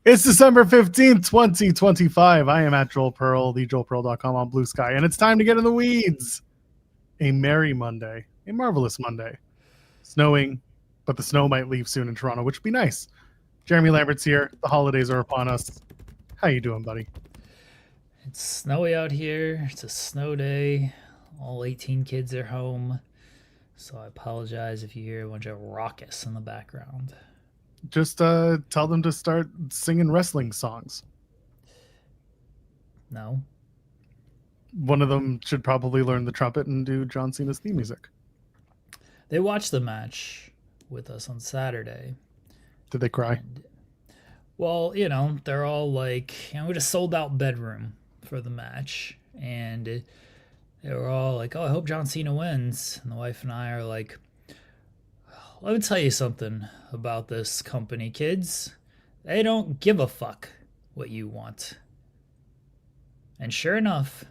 It's December 15th, 2025. I am at Joel Pearl, thejoelpearl.com on Blue Sky, and it's time to get in the weeds. A merry Monday, a marvelous Monday. Snowing, but the snow might leave soon in Toronto, which would be nice. Jeremy Lambert's here. The holidays are upon us. How you doing, buddy? It's snowy out here. It's a snow day. All 18 kids are home. So I apologize if you hear a bunch of raucous in the background. Just tell them to start singing wrestling songs. No. One of them should probably learn the trumpet and do John Cena's theme music. They watched the match with us on Saturday. Did they cry? Well, they're all like, we just sold out bedroom for the match. And they were all like, oh, I hope John Cena wins. And the wife and I are like, let me tell you something about this company, kids. They don't give a fuck what you want. And sure enough,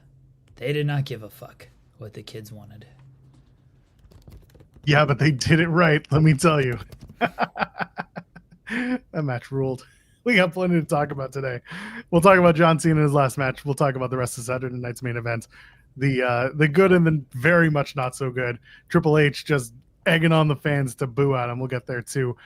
they did not give a fuck what the kids wanted. Yeah, but they did it right, let me tell you. That match ruled. We got plenty to talk about today. We'll talk about John Cena in his last match. We'll talk about the rest of Saturday night's main event. The good and the very much not so good. Triple H just egging on the fans to boo at him. We'll get there too.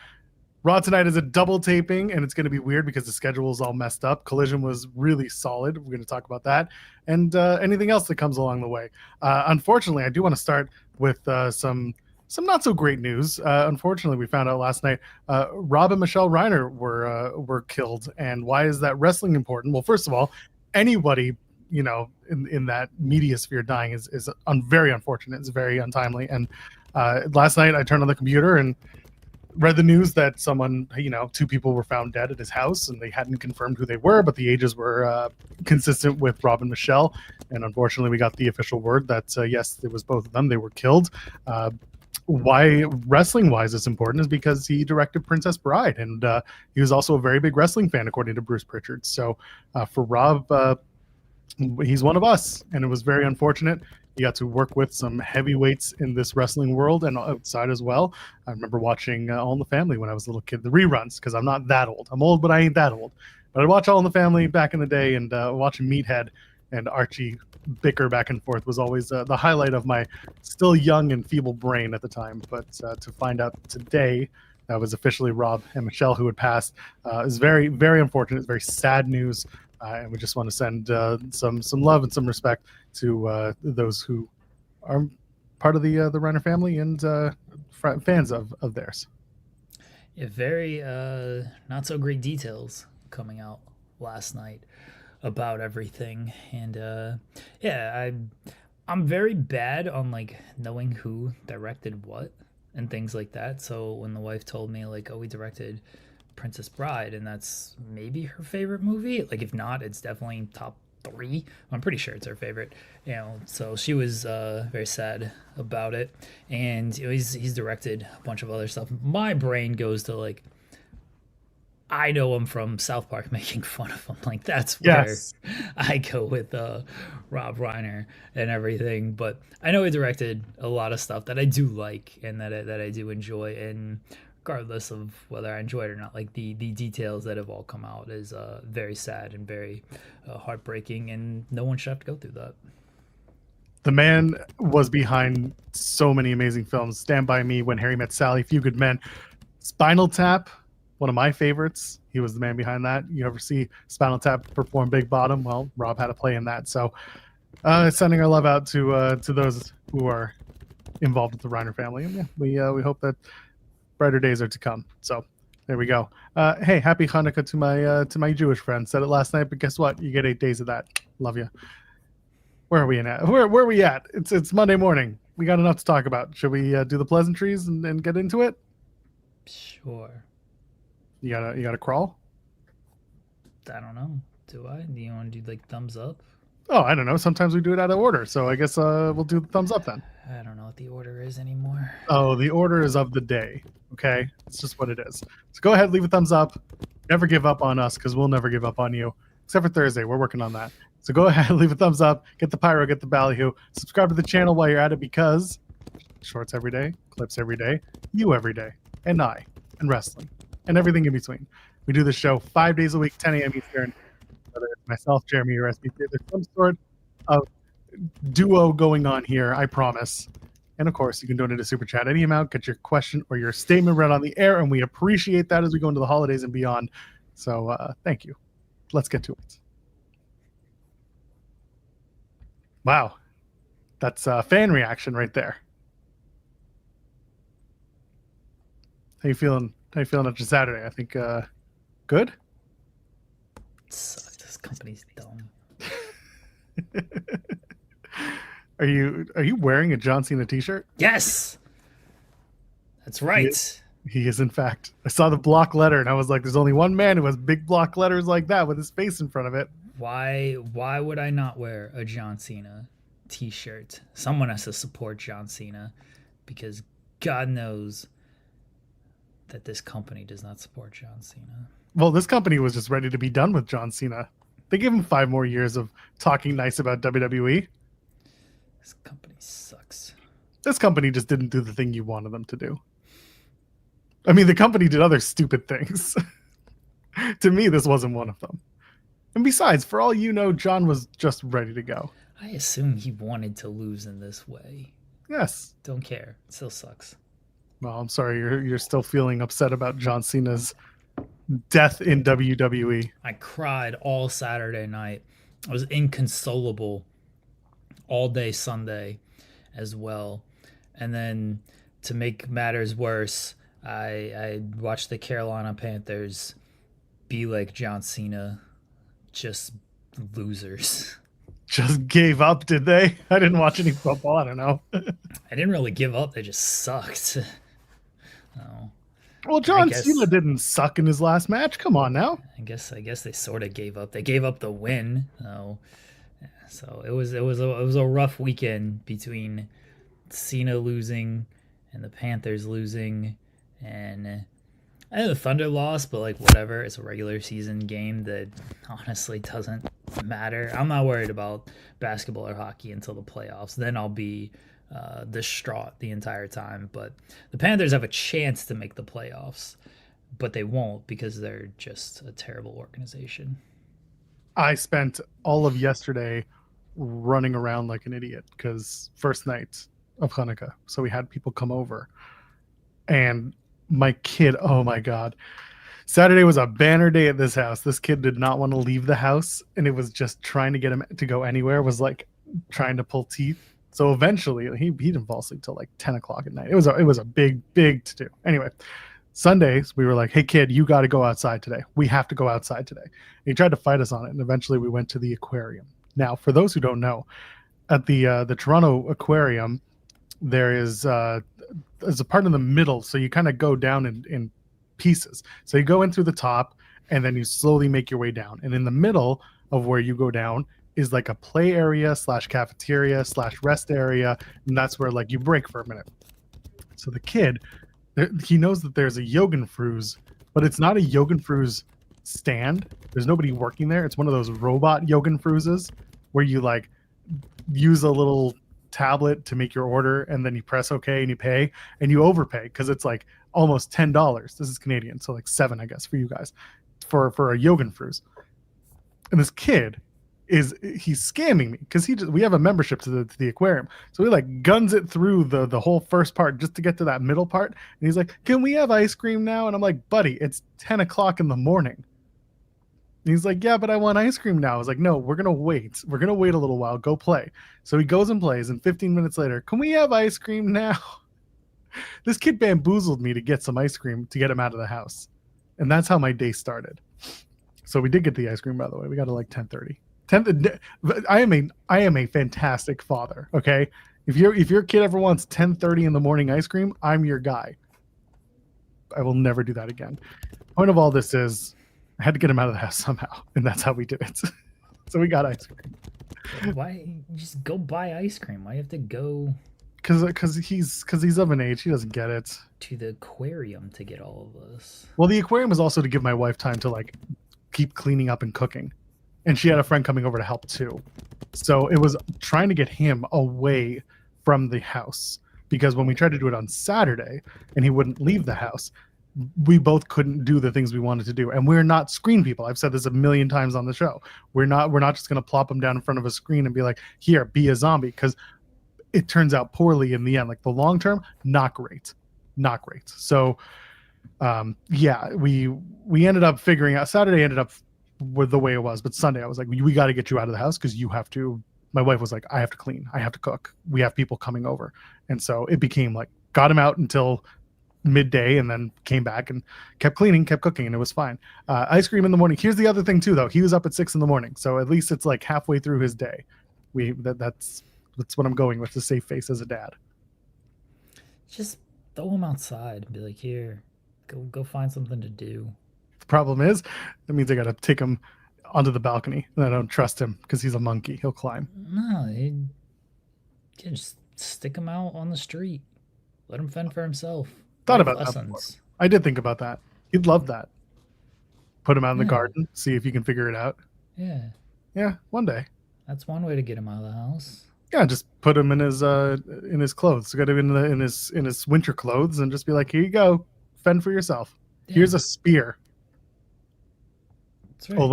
Raw tonight is a double taping, and it's going to be weird because the schedule is all messed up. Collision was really solid. We're going to talk about that and anything else that comes along the way. Unfortunately, I do want to start with some not so great news. Unfortunately, we found out last night Rob and Michelle Reiner were killed. And why is that wrestling important? Well, first of all, anybody in that media sphere dying is very unfortunate. It's very untimely. And last night I turned on the computer and read the news that someone, two people were found dead at his house, and they hadn't confirmed who they were, but the ages were consistent with Rob and Michelle. And unfortunately, we got the official word that yes, it was both of them. They were killed. Why wrestling wise it's important is because he directed Princess Bride, and he was also a very big wrestling fan, according to Bruce Pritchard. So for Rob, he's one of us, and it was very unfortunate. He got to work with some heavyweights in this wrestling world and outside as well. I remember watching All in the Family when I was a little kid, the reruns, because I'm not that old. I'm old, but I ain't that old. But I'd watch All in the Family back in the day, and watching Meathead and Archie bicker back and forth was always the highlight of my still young and feeble brain at the time. But to find out today that was officially Rob and Michelle who had passed is very, very unfortunate. It's very sad news. And we just want to send some love and some respect to those who are part of the Reiner family and fans of theirs. Yeah, very not so great details coming out last night about everything. And I'm very bad on like knowing who directed what and things like that. So when the wife told me like, oh, we directed Princess Bride, and that's maybe her favorite movie, like if not, it's definitely top 3. I'm pretty sure it's her favorite, so she was very sad about it. And he's directed a bunch of other stuff. My brain goes to like, I know him from South Park making fun of him, like that's where yes. I go with Rob Reiner and everything. But I know he directed a lot of stuff that I do like and that I do enjoy, and regardless of whether I enjoy it or not, like the details that have all come out is very sad and very heartbreaking, and no one should have to go through that. The man was behind so many amazing films. Stand By Me, When Harry Met Sally, Few Good Men, Spinal Tap, one of my favorites. He was the man behind that. You ever see Spinal Tap perform Big Bottom? Well, Rob had a play in that. So sending our love out to those who are involved with the Reiner family. And yeah, we hope that brighter days are to come. So there we go. Hey, happy Hanukkah to my Jewish friend. Said it last night, but guess what? You get 8 days of that. Love you. Where are we at? Where are we at? It's Monday morning. We got enough to talk about. Should we do the pleasantries and get into it? Sure. You gotta crawl? I don't know. Do I? Do you want to do like thumbs up? Oh, I don't know. Sometimes we do it out of order. So I guess we'll do the thumbs up then. I don't know what the order is anymore. Oh, the order is of the day. Okay? It's just what it is. So go ahead, leave a thumbs up. Never give up on us, because we'll never give up on you. Except for Thursday. We're working on that. So go ahead, leave a thumbs up. Get the pyro, get the ballyhoo. Subscribe to the channel while you're at it, because shorts every day, clips every day, you every day, and I, and wrestling, and everything in between. We do the show 5 days a week, 10 a.m. Eastern. Whether it's myself, Jeremy, or SBC, there's some sort of duo going on here, I promise. And of course, you can donate a super chat any amount, get your question or your statement read on the air, and we appreciate that as we go into the holidays and beyond. So thank you. Let's get to it. Wow. That's a fan reaction right there. How you feeling? How you feeling after Saturday? I think good. Sucks. This company's dumb. Are you wearing a John Cena t-shirt? Yes, that's right. He is in fact. I saw the block letter and I was like, there's only one man who has big block letters like that with his face in front of it. Why would I not wear a John Cena t-shirt? Someone has to support John Cena because God knows that this company does not support John Cena. Well, this company was just ready to be done with John Cena. They gave him 5 more years of talking nice about WWE. This company sucks. This company just didn't do the thing you wanted them to do. I mean, the company did other stupid things. To me, this wasn't one of them. And besides, for all you know, John was just ready to go. I assume he wanted to lose in this way. Yes. Don't care. It still sucks. Well, I'm sorry you're still feeling upset about John Cena's death in WWE. I cried all Saturday night. I was inconsolable all day Sunday as well. And then to make matters worse, I watched the Carolina Panthers be like John Cena, just losers. Just gave up, did they? I didn't watch any football. I don't know. I didn't really give up. They just sucked. Oh. Well, John Cena didn't suck in his last match. Come on now. I guess they sort of gave up. They gave up the win. So it was a rough weekend between Cena losing and the Panthers losing, and I know the Thunder lost, but like whatever. It's a regular season game that honestly doesn't matter. I'm not worried about basketball or hockey until the playoffs. Then I'll be distraught the entire time. But the Panthers have a chance to make the playoffs, but they won't because they're just a terrible organization. I spent all of yesterday running around like an idiot because first night of Hanukkah, so we had people come over, and my kid, oh my God, Saturday was a banner day at this house. This kid did not want to leave the house, and it was just trying to get him to go anywhere was like trying to pull teeth. So eventually he didn't fall asleep till like 10 o'clock at night. It was a big to do. Anyway, Sundays we were like, hey kid, you got to go outside today. We have to go outside today. And he tried to fight us on it, and eventually we went to the aquarium. Now, for those who don't know, at the Toronto Aquarium, there's a part in the middle, so you kind of go down in pieces. So you go in through the top, and then you slowly make your way down. And in the middle of where you go down is like a play area / cafeteria / rest area, and that's where like you break for a minute. So the kid, he knows that there's a Jogenfruz, but it's not a Jogenfruz stand. There's nobody working there. It's one of those robot Jogenfruzes where you like use a little tablet to make your order, and then you press OK and you pay, and you overpay because it's like almost $10. This is Canadian, so like $7, I guess, for you guys for a Jogenfruz. And this kid he's scamming me because we have a membership to the aquarium, so he like guns it through the whole first part just to get to that middle part, and he's like, can we have ice cream now? And I'm like, buddy, it's 10 o'clock in the morning. And he's like, yeah, but I want ice cream now. I was like, no, we're gonna wait a little while, go play. So he goes and plays, and 15 minutes later, can we have ice cream now? This kid bamboozled me to get some ice cream to get him out of the house, and that's how my day started. So we did get the ice cream, by the way. We got it like 10:30. I am a fantastic father. Okay, if your kid ever wants 10:30 in the morning ice cream, I'm your guy. I will never do that again. Point of all this is, I had to get him out of the house somehow, and that's how we did it. So we got ice cream. Why just go buy ice cream? Why you have to go? Because he's of an age, he doesn't get it. To the aquarium to get all of this. Well, the aquarium is also to give my wife time to like keep cleaning up and cooking. And she had a friend coming over to help too. So it was trying to get him away from the house, because when we tried to do it on Saturday and he wouldn't leave the house, we both couldn't do the things we wanted to do, and we're not screen people. I've said this a million times on the show. We're not just going to plop them down in front of a screen and be like, here, be a zombie, because it turns out poorly in the end. Like the long term, not great. So yeah, we ended up figuring out, Saturday ended up with the way it was, but Sunday I was like, we got to get you out of the house, because you have to. My wife was like, I have to clean, I have to cook, we have people coming over. And so it became like, got him out until midday, and then came back and kept cleaning, kept cooking, and it was fine. Ice cream in the morning. Here's the other thing too, though. He was up at 6 a.m, so at least it's like halfway through his day. That's what I'm going with, the safe face as a dad. Just throw him outside and be like, here, go find something to do. The problem is, that means I got to take him onto the balcony, and I don't trust him because he's a monkey. He'll climb. No, you can just stick him out on the street. Let him fend for himself. Thought about that before. I did think about that. He'd love that. Put him out in the garden, see if you can figure it out. Yeah, one day. That's one way to get him out of the house. Yeah, just put him in his clothes. Got him in his winter clothes, and just be like, here you go, fend for yourself. Yeah. Here's a spear. That's right. Oh,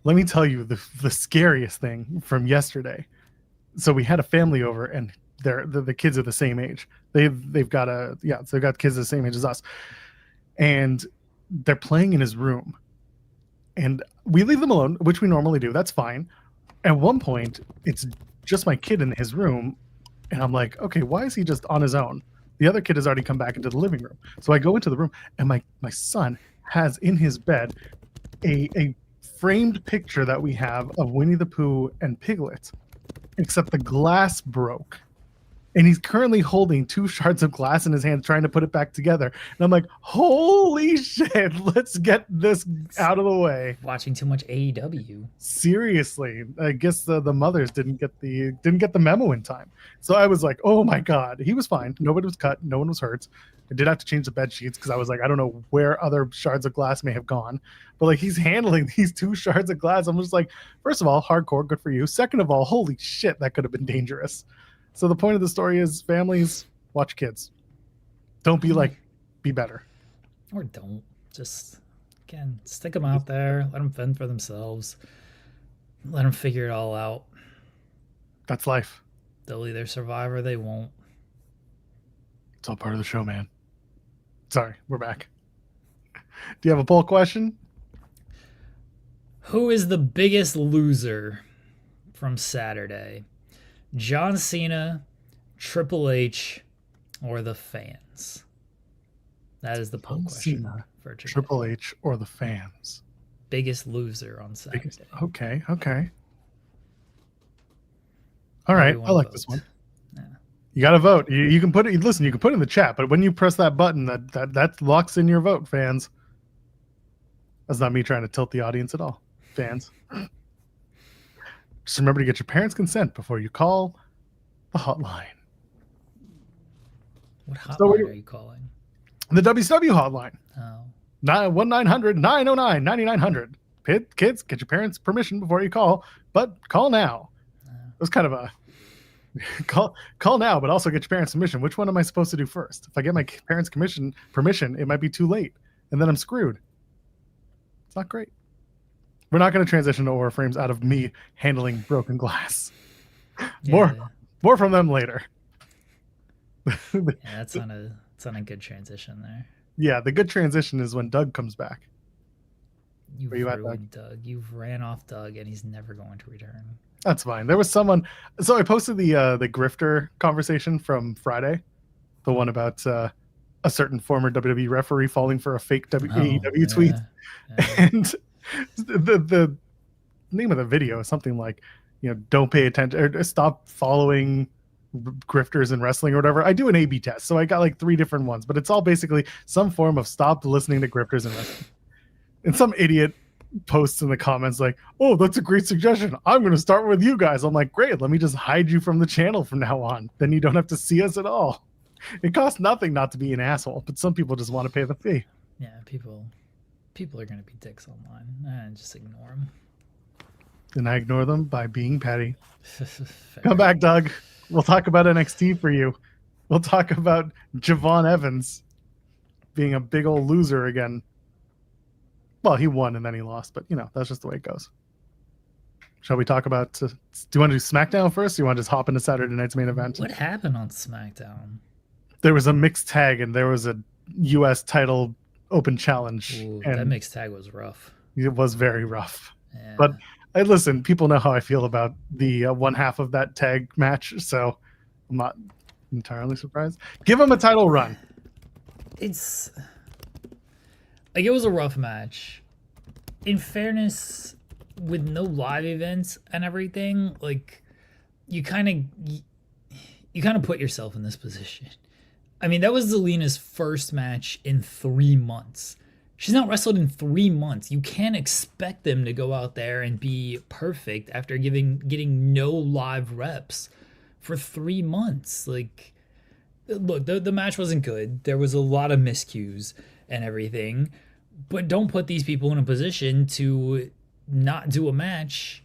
let me tell you the scariest thing from yesterday. So we had a family over, and the kids are the same age. They've got kids the same age as us, and they're playing in his room, and we leave them alone, which we normally do. That's fine. At one point, it's just my kid in his room, and I'm like, okay, why is he just on his own? The other kid has already come back into the living room. So I go into the room, and my son has in his bed a framed picture that we have of Winnie the Pooh and Piglet, except the glass broke. And he's currently holding 2 shards of glass in his hand, trying to put it back together. And I'm like, holy shit, let's get this out of the way. Watching too much AEW. Seriously. I guess the mothers didn't get the memo in time. So I was like, oh my God. He was fine. Nobody was cut. No one was hurt. I did have to change the bed sheets, because I was like, I don't know where other shards of glass may have gone. But like, he's handling these 2 shards of glass. I'm just like, first of all, hardcore, good for you. Second of all, holy shit, that could have been dangerous. So the point of the story is, families, watch kids. Don't be like, be better. Or don't. Just, again, stick them out there. Let them fend for themselves. Let them figure it all out. That's life. They'll either survive or they won't. It's all part of the show, man. Sorry, we're back. Do you have a poll question? Who is the biggest loser from Saturday? John Cena, Triple H, or the fans? That is the poll question. Cena, for today. Triple H, or the fans? Biggest loser on Saturday. Okay. All right, I like this one. Yeah. You got to vote. You can put it. Listen, you can put it in the chat, but when you press that button, that locks in your vote, fans. That's not me trying to tilt the audience at all, fans. Just remember to get your parents' consent before you call the hotline. What hotline are you calling? The WCW hotline. Oh. 1-900-909-9900. Kids, get your parents' permission before you call, but call now. It was kind of a call now, but also get your parents' permission. Which one am I supposed to do first? If I get my parents' permission, it might be too late, and then I'm screwed. It's not great. We're not going to transition to Aura Frames out of me handling broken glass. Yeah. More from them later. Yeah, that's not a good transition there. Yeah, the good transition is when Doug comes back. You've ruined Doug. You've ran off Doug, and he's never going to return. That's fine. There was someone. So I posted the grifter conversation from Friday, the one about a certain former WWE referee falling for a fake AEW tweet, and the name of the video is something like, don't pay attention or stop following grifters in wrestling or whatever. I do an A/B test, so I got like 3 different ones, but it's all basically some form of stop listening to grifters in wrestling. And some idiot posts in the comments like, oh, that's a great suggestion, I'm going to start with you guys. I'm like, great, let me just hide you from the channel from now on, then you don't have to see us at all. It costs nothing not to be an asshole, but some people just want to pay the fee. Yeah, people are going to be dicks online, and just ignore them. And I ignore them by being petty. Come back, Doug. We'll talk about NXT for you. We'll talk about Javon Evans. being a big old loser again. Well, he won and then he lost, but that's just the way it goes. Shall we talk about? Do you want to do SmackDown first? Or you want to just hop into Saturday night's main event? What happened on SmackDown? There was a mixed tag and there was a U.S. title open challenge. Ooh, and that mixed tag was rough. It was very rough. Yeah. But listen, people know how I feel about the one half of that tag match, so I'm not entirely surprised. Give him a title run. It's like it was a rough match. In fairness, with no live events and everything, like you kind of put yourself in this position. I mean, that was Zelina's first match in 3 months. She's not wrestled in 3 months. You can't expect them to go out there and be perfect after getting no live reps for 3 months. Like, look, the match wasn't good. There was a lot of miscues and everything. But don't put these people in a position to not do a match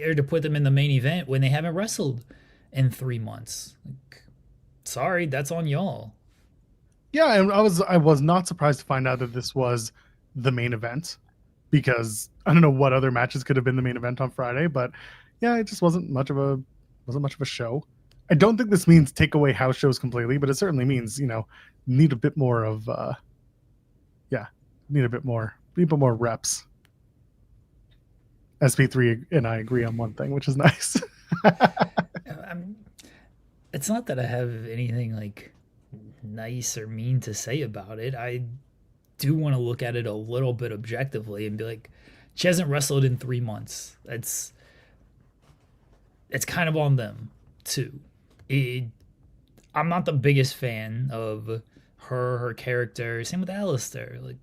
or to put them in the main event when they haven't wrestled in 3 months. Like, sorry, that's on y'all. Yeah, and I was not surprised to find out that this was the main event, because I don't know what other matches could have been the main event on Friday, but yeah, it just wasn't much of a show. I don't think this means take away house shows completely, but it certainly means need a bit more of need a bit more reps. SP3 and I agree on one thing, which is nice. It's not that I have anything like nice or mean to say about it. I do want to look at it a little bit objectively and be like, she hasn't wrestled in 3 months. It's kind of on them too. I'm not the biggest fan of her character. Same with Alistair. Like,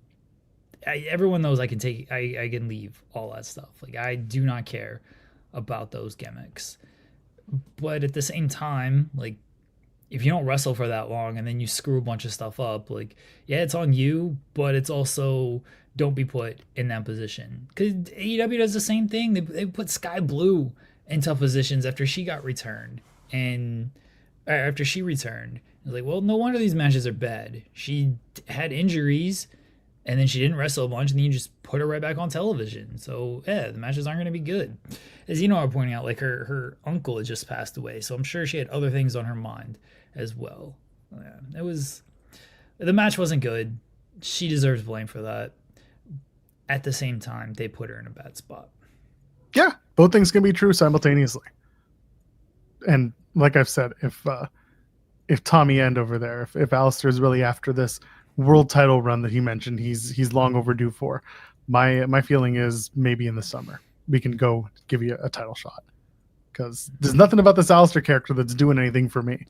everyone knows I can leave all that stuff. Like, I do not care about those gimmicks. But at the same time, like, if you don't wrestle for that long and then you screw a bunch of stuff up, like, yeah, it's on you, but it's also don't be put in that position. Because AEW does the same thing. They put Sky Blue in tough positions after she got returned. And after she returned, it's like, well, no wonder these matches are bad. She had injuries, and then she didn't wrestle a bunch, and then you just put her right back on television. So, yeah, the matches aren't going to be good. As you know, I'm pointing out, like, her uncle had just passed away, so I'm sure she had other things on her mind as well. Yeah, the match wasn't good. She deserves blame for that. At the same time, they put her in a bad spot. Yeah, both things can be true simultaneously. And like I've said, if Tommy End over there, if Alistair's really after this world title run that he mentioned, he's long overdue for. My feeling is maybe in the summer we can go give you a title shot, because there's nothing about this Alistair character that's doing anything for me.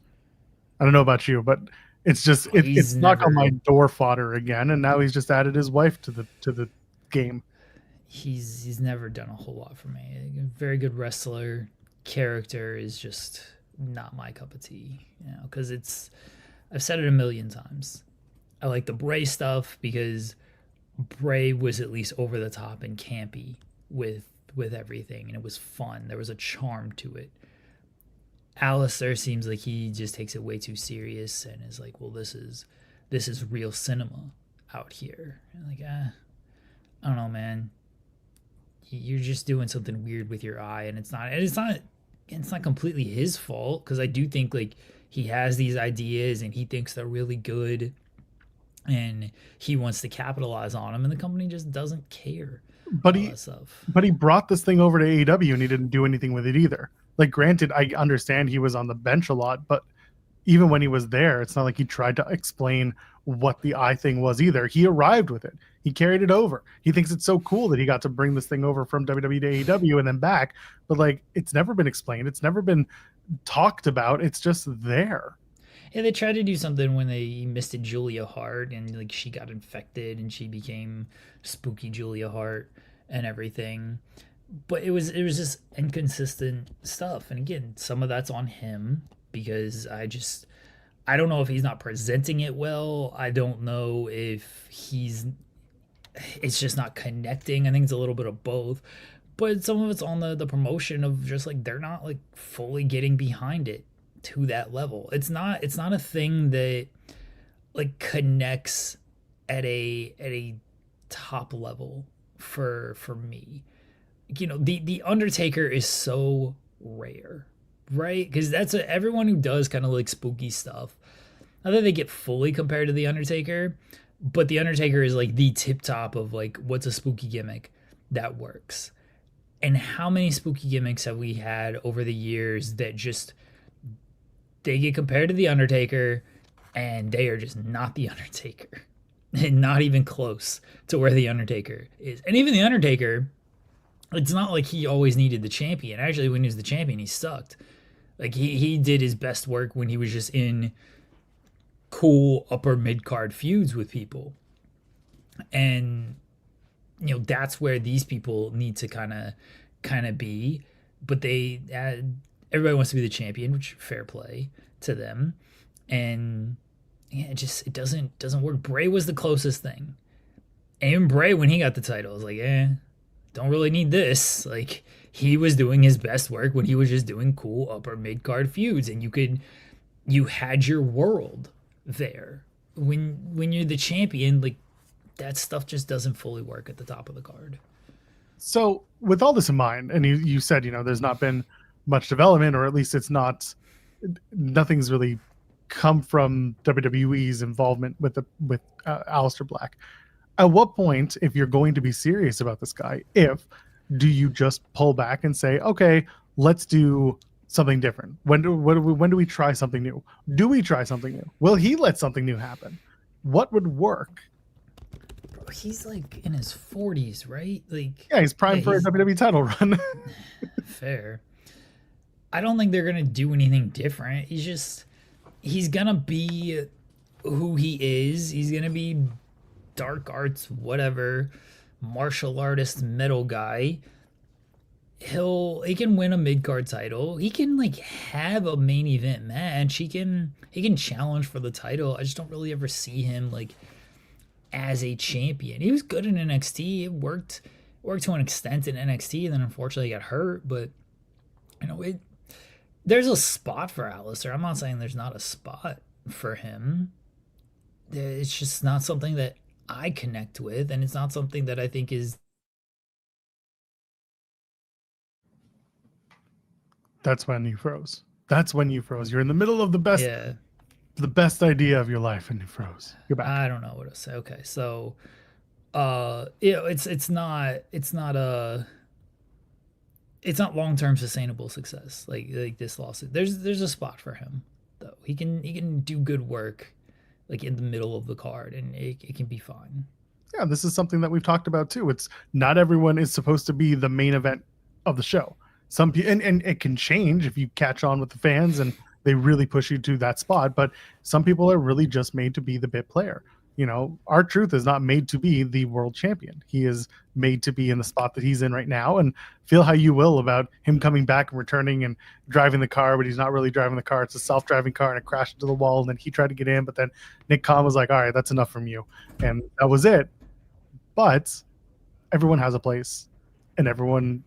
I don't know about you, but it's just it's knock on my door fodder again, and now he's just added his wife to the game. He's never done a whole lot for me. A very good wrestler, character is just not my cup of tea, because I've said it a million times. I like the Bray stuff because Bray was at least over the top and campy with everything, and it was fun. There was a charm to it. Alistair seems like he just takes it way too serious and is like, well, this is real cinema out here. And like, I don't know, man. You're just doing something weird with your eye, and it's not completely his fault, because I do think like he has these ideas and he thinks they're really good, and he wants to capitalize on them, and the company just doesn't care. But he brought this thing over to AEW and he didn't do anything with it either. Like, granted, I understand he was on the bench a lot, but even when he was there, it's not like he tried to explain what the eye thing was either. He arrived with it. He carried it over. He thinks it's so cool that he got to bring this thing over from WWE to AEW and then back. But like, it's never been explained. It's never been talked about. It's just there. Yeah, they tried to do something when they misted Julia Hart, and like she got infected and she became spooky Julia Hart and everything. But it was just inconsistent stuff. And again, some of that's on him, because I don't know if he's not presenting it well. I don't know if it's just not connecting. I think it's a little bit of both. But some of it's on the promotion of just like they're not like fully getting behind it to that level. It's not a thing that like connects at a top level for me. You know, the Undertaker is so rare, right? Because everyone who does kind of like spooky stuff. Not that they get fully compared to the Undertaker, but the Undertaker is like the tip top of like what's a spooky gimmick that works. And how many spooky gimmicks have we had over the years that just they get compared to the Undertaker and they are just not the Undertaker. And not even close to where the Undertaker is. And even the Undertaker, it's not like he always needed the champion. Actually, when he was the champion, he sucked. Like he did his best work when he was just in cool upper mid card feuds with people. And you know, that's where these people need to kind of be. But they everybody wants to be the champion, which fair play to them. And yeah, it doesn't work. Bray was the closest thing. And even Bray, when he got the title, was like, don't really need this. Like he was doing his best work when he was just doing cool upper mid card feuds, and you had your world there. When you're the champion, like that stuff just doesn't fully work at the top of the card. So with all this in mind, and you said, you know, there's not been much development, or at least nothing's really come from WWE's involvement with Aleister Black. At what point, if you're going to be serious about this guy, do you just pull back and say, okay, let's do something different? When do we try something new? Do we try something new? Will he let something new happen? What would work? Bro, he's like in his 40s, right? Like yeah, he's primed for a WWE title run. Fair. I don't think they're gonna do anything different. He's gonna be who he is. He's gonna be dark arts, whatever, martial artist, metal guy. He can win a mid card title. He can like have a main event match. He can challenge for the title. I just don't really ever see him like as a champion. He was good in NXT. It worked to an extent in NXT, and then unfortunately he got hurt. But you know, there's a spot for Aleister. I'm not saying there's not a spot for him. It's just not something that I connect with, and it's not something that I think is. That's when you froze. You're in the middle of the best idea of your life, and you froze. You're back. I don't know what to say. Okay, so, you know, it's not long-term sustainable success like this lawsuit. There's a spot for him though. He can do good work like in the middle of the card, and it can be fine. Yeah, this is something that we've talked about too. It's not everyone is supposed to be the main event of the show. Some people, and it can change if you catch on with the fans and they really push you to that spot. But some people are really just made to be the bit player. You know, R-Truth is not made to be the world champion. He is made to be in the spot that he's in right now. And feel how you will about him coming back and returning and driving the car, but he's not really driving the car. It's a self-driving car, and it crashed into the wall. And then he tried to get in, but then Nick Khan was like, all right, that's enough from you. And that was it. But everyone has a place, and everyone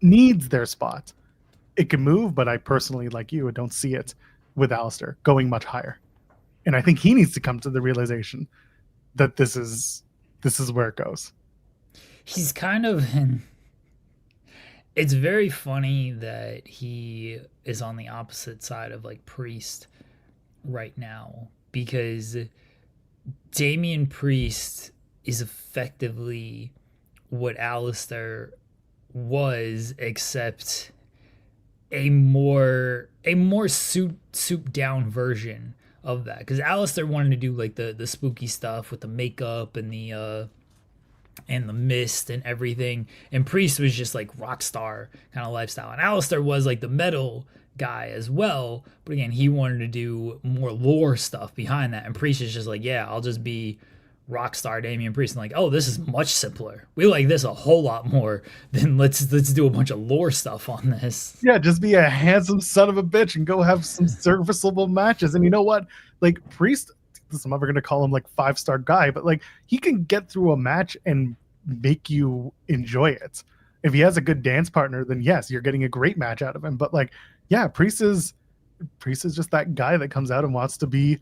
needs their spot. It can move, but I personally, like you, don't see it with Aleister going much higher. And I think he needs to come to the realization that this is where it goes. He's kind of it's very funny that he is on the opposite side of like Priest right now, because Damian Priest is effectively what Aleister was, except a more soup down version of that. Because Aleister wanted to do like the spooky stuff with the makeup and the mist and everything, and Priest was just like rock star kind of lifestyle, and Aleister was like the metal guy as well, but again, he wanted to do more lore stuff behind that, and Priest is just like, yeah, I'll just be Rockstar Damian Priest, and like, oh, this is much simpler. We like this a whole lot more than let's do a bunch of lore stuff on this. Yeah, just be a handsome son of a bitch and go have some serviceable matches. And you know what? Like Priest, I'm never gonna call him like 5-star guy, but like he can get through a match and make you enjoy it. If he has a good dance partner, then yes, you're getting a great match out of him. But like, yeah, Priest is just that guy that comes out and wants to be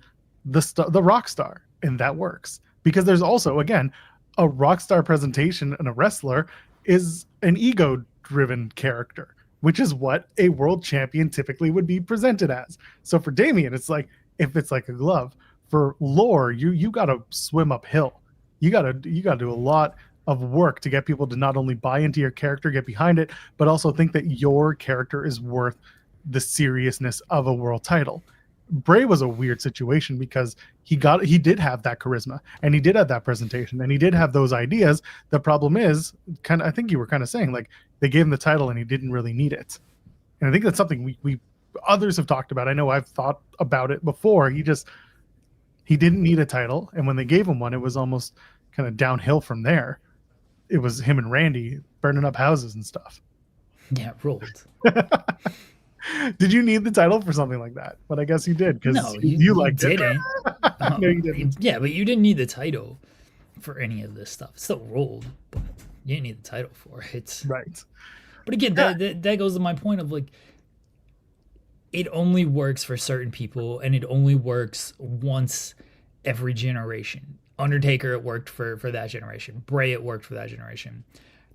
the rock star, and that works. because there's also, again, a rock star presentation and a wrestler is an ego driven character, which is what a world champion typically would be presented as. So for Damian, it's like, if it's like a glove. For lore, you got to swim uphill. You got to do a lot of work to get people to not only buy into your character, get behind it, but also think that your character is worth the seriousness of a world title. Bray was a weird situation because he did have that charisma and he did have that presentation and he did have those ideas. The problem is, kind of, I think you were kind of saying, like, they gave him the title and he didn't really need it. And I think that's something we others have talked about. I know I've thought about it before. He didn't need a title, and when they gave him one, it was almost kind of downhill from there. It was him and Randy burning up houses and stuff. Yeah, ruled. Did you need the title for something like that? But I guess you did, because No, you liked didn't. it. No, you didn't. Yeah, but you didn't need the title for any of this stuff. It's still ruled, but you didn't need the title for it. Right. But again, that goes to my point of, like, it only works for certain people, and it only works once every generation. Undertaker, it worked for that generation. Bray, it worked for that generation.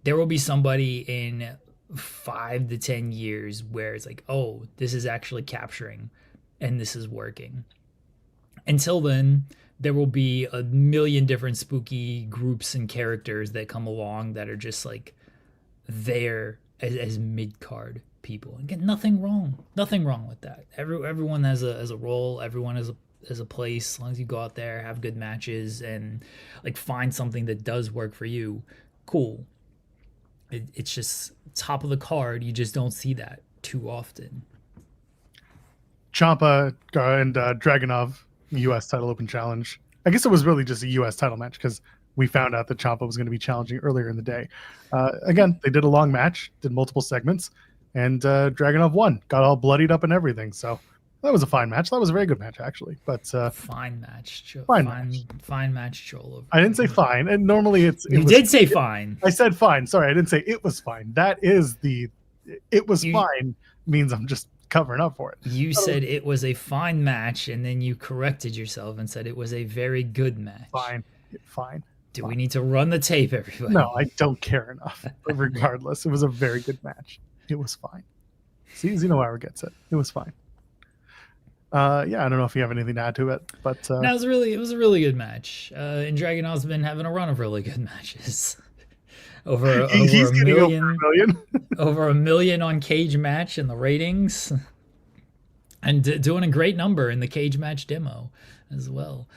There will be somebody in 5 to 10 years where it's like, oh, this is actually capturing and this is working. Until then, there will be a million different spooky groups and characters that come along that are just like there as mid-card people. Again, nothing wrong with that. Everyone has a role. Everyone has a place. As long as you go out there, have good matches, and like find something that does work for you, cool. It's just top of the card. You just don't see that too often. Ciampa and Dragunov U.S. title open challenge. I guess it was really just a U.S. title match because we found out that Ciampa was going to be challenging earlier in the day. Again, they did a long match, did multiple segments, and Dragunov won. Got all bloodied up and everything. So that was a fine match. That was a very good match, actually. But fine match, fine match, Joel. I didn't say fine, and normally you did say fine. I said fine. Sorry, I didn't say it was fine. That is it was fine means I'm just covering up for it. You said it was a fine match, and then you corrected yourself and said it was a very good match. Fine. Do we need to run the tape, everybody? No, I don't care enough. But regardless, it was a very good match. It was fine. See, Xenohour gets it. It was fine. I don't know if you have anything to add to it, but no, it was a really good match. And Dragunov's been having a run of really good matches. over a million, over a million on Cage Match in the ratings, and doing a great number in the Cage Match demo as well.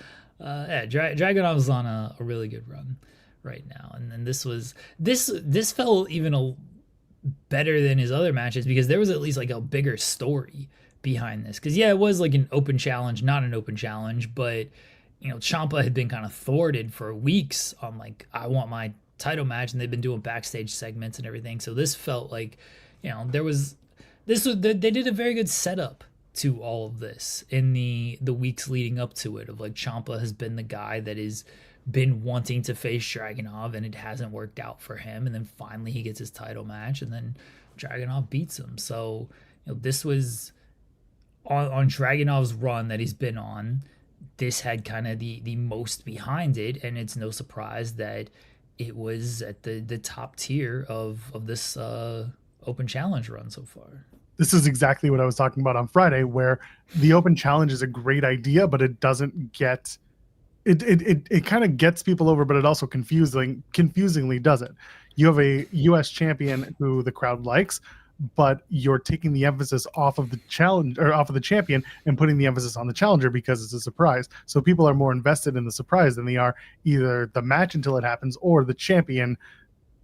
Dragunov's on a really good run right now, and then this felt even better than his other matches because there was at least like a bigger story behind this. Because it was like an open challenge, not an open challenge, but Ciampa had been kind of thwarted for weeks on like, I want my title match, and they've been doing backstage segments and everything. So this felt like, they did a very good setup to all of this in the weeks leading up to it. Of like, Ciampa has been the guy that has been wanting to face Dragunov, and it hasn't worked out for him. And then finally he gets his title match, and then Dragunov beats him. So this was on Dragunov's run that he's been on. This had kind of the most behind it, and it's no surprise that it was at the top tier of this open challenge run so far. This is exactly what I was talking about on Friday, where the open challenge is a great idea, but it doesn't get it kind of gets people over, but it also confusingly doesn't. You have a US champion who the crowd likes, but you're taking the emphasis off of the challenge or off of the champion and putting the emphasis on the challenger because it's a surprise. So people are more invested in the surprise than they are either the match until it happens or the champion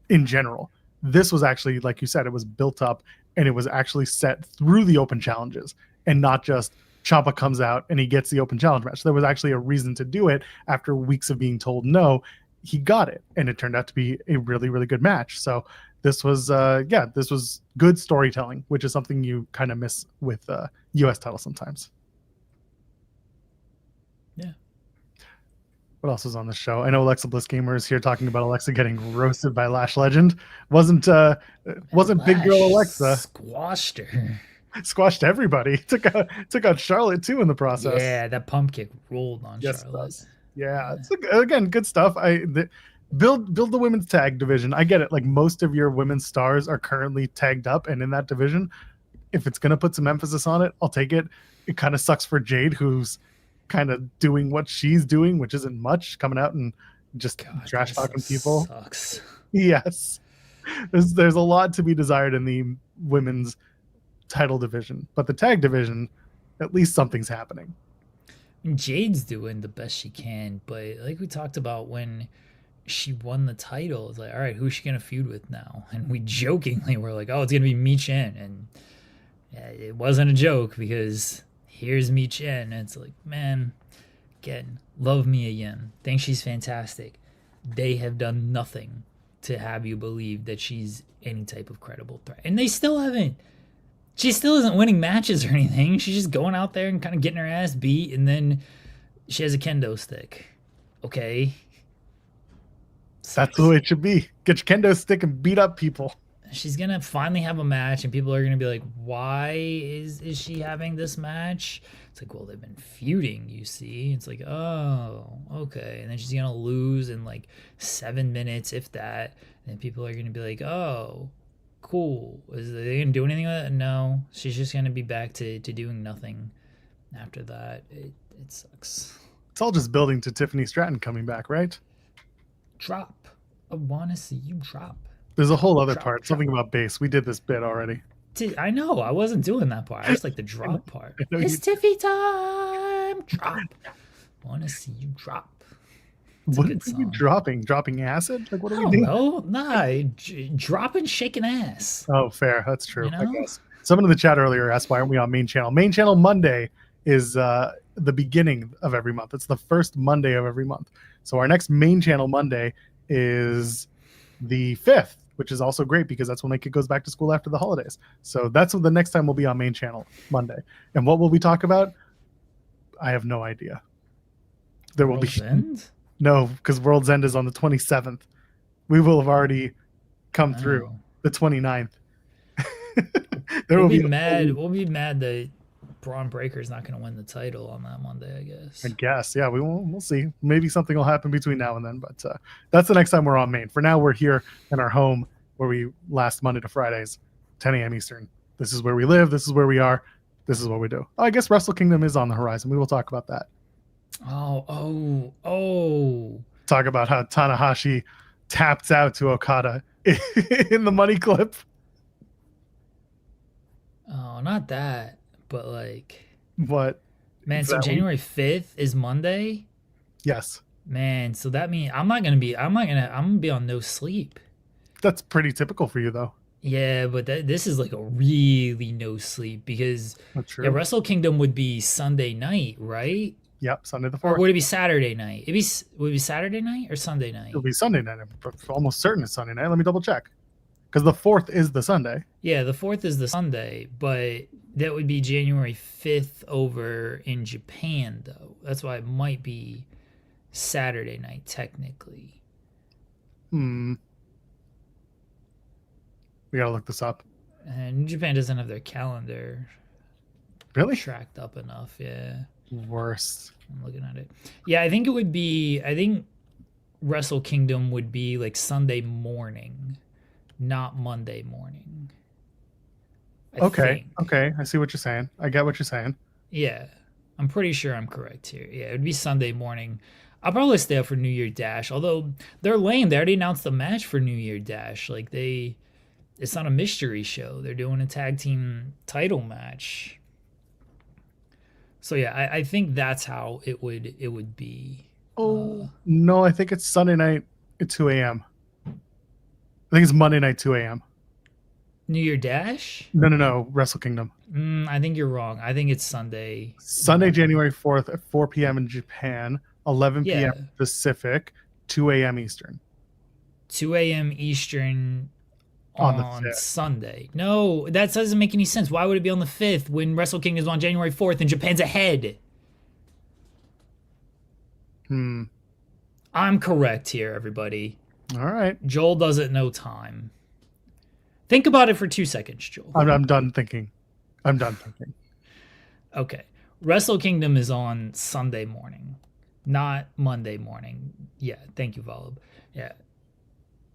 in general. This was actually, like you said, it was built up and it was actually set through the open challenges and not just Ciampa comes out and he gets the open challenge match. There was actually a reason to do it after weeks of being told no. He got it, and it turned out to be a really, really good match. So this was this was good storytelling, which is something you kind of miss with US title sometimes. Yeah. What else was on the show? I know Alexa Bliss Gamer is here talking about Alexa getting roasted by Lash Legend. Wasn't big girl Alexa. Squashed her. Squashed everybody. Took out Charlotte too in the process. Yeah, that pump kick rolled on Charlotte. Yeah, it's again good stuff. Build the women's tag division. I get it. Like most of your women's stars are currently tagged up and in that division. If it's gonna put some emphasis on it, I'll take it. It kind of sucks for Jade, who's kind of doing what she's doing, which isn't much, coming out and just trash talking people. Sucks. Yes, there's a lot to be desired in the women's title division, but the tag division, at least something's happening. Jade's doing the best she can, but like we talked about when she won the title, it's like, all right, who's she gonna feud with now? And we jokingly were like, oh, it's gonna be Mi Chen, and it wasn't a joke because here's Mi Chen, and it's like, man, again, love Mia Yim, think she's fantastic. They have done nothing to have you believe that she's any type of credible threat, and they still haven't. She still isn't winning matches or anything. She's just going out there and kind of getting her ass beat, and then she has a kendo stick. Okay. That's the way it should be. Get your kendo stick and beat up people. She's going to finally have a match, and people are going to be like, why is she having this match? It's like, well, they've been feuding, you see. It's like, oh, okay. And then she's going to lose in like 7 minutes, if that. And then people are going to be like, oh, cool. Is they going to do anything with it? No. She's just going to be back to doing nothing after that. It sucks. It's all just building to Tiffany Stratton coming back, right? Drop. I want to see you drop. There's a whole other part. Something about bass. We did this bit already. I know. I wasn't doing that part. I just like the drop part. It's Tiffy time. Drop. Want to see you drop. What are you dropping? Dropping acid? Like what are we doing? No, nah. Dropping, shaking ass. Oh, fair. That's true. You know? I guess. Someone in the chat earlier asked, why aren't we on main channel? Main channel Monday is the beginning of every month. It's the first Monday of every month. So our next main channel Monday is the 5th, which is also great because that's when my kid goes back to school after the holidays. So that's the next time we'll be on main channel Monday. And what will we talk about? I have no idea. There will be no, because World's End is on the 27th. We will have already come through the 29th. We'll be mad. We'll be mad that Braun Breaker's not going to win the title on that Monday, I guess. Yeah, we'll see. Maybe something will happen between now and then, but that's the next time we're on main. For now, we're here in our home where we last Monday to Fridays, 10 a.m. Eastern. This is where we live. This is where we are. This is what we do. Oh, I guess Wrestle Kingdom is on the horizon. We will talk about that. Oh. Talk about how Tanahashi tapped out to Okada in the money clip. Oh, not that, but like what? Man, so January 5th is Monday? Yes. Man, so that means I'm gonna be on no sleep. That's pretty typical for you though. Yeah, but this is like a really no sleep because Wrestle Kingdom would be Sunday night, right? Yep, Sunday the 4th. Or would it be Saturday night? Would it be Saturday night or Sunday night? It'll be Sunday night. I'm almost certain it's Sunday night. Let me double check. Because the 4th is the Sunday. Yeah, the 4th is the Sunday, but that would be January 5th over in Japan, though. That's why it might be Saturday night, technically. We gotta look this up. And Japan doesn't have their calendar really tracked up enough, yeah. Worst. I'm looking at it. Yeah, I think Wrestle Kingdom would be like Sunday morning, not Monday morning. Okay. I see what you're saying. I get what you're saying. Yeah, I'm pretty sure I'm correct here. Yeah, it would be Sunday morning. I'll probably stay up for New Year Dash, although they're lame. They already announced the match for New Year Dash. Like it's not a mystery show. They're doing a tag team title match. So yeah, I think that's how it would be. No, I think it's Sunday night at 2 a.m. I think it's Monday night 2 a.m. New Year Dash? No, Wrestle Kingdom. I think you're wrong. I think it's Sunday. Sunday, January 4th at 4 p.m. in Japan, 11 p.m. Pacific, 2 a.m. Eastern. 2 a.m. Eastern on Sunday. No, that doesn't make any sense. Why would it be on the 5th when Wrestle Kingdom is on January 4th and Japan's ahead? I'm correct here, everybody. All right. Joel doesn't know time. Think about it for 2 seconds, Joel. I'm done thinking. Okay. Wrestle Kingdom is on Sunday morning. not Monday morning. Yeah, thank you, Volib. Yeah,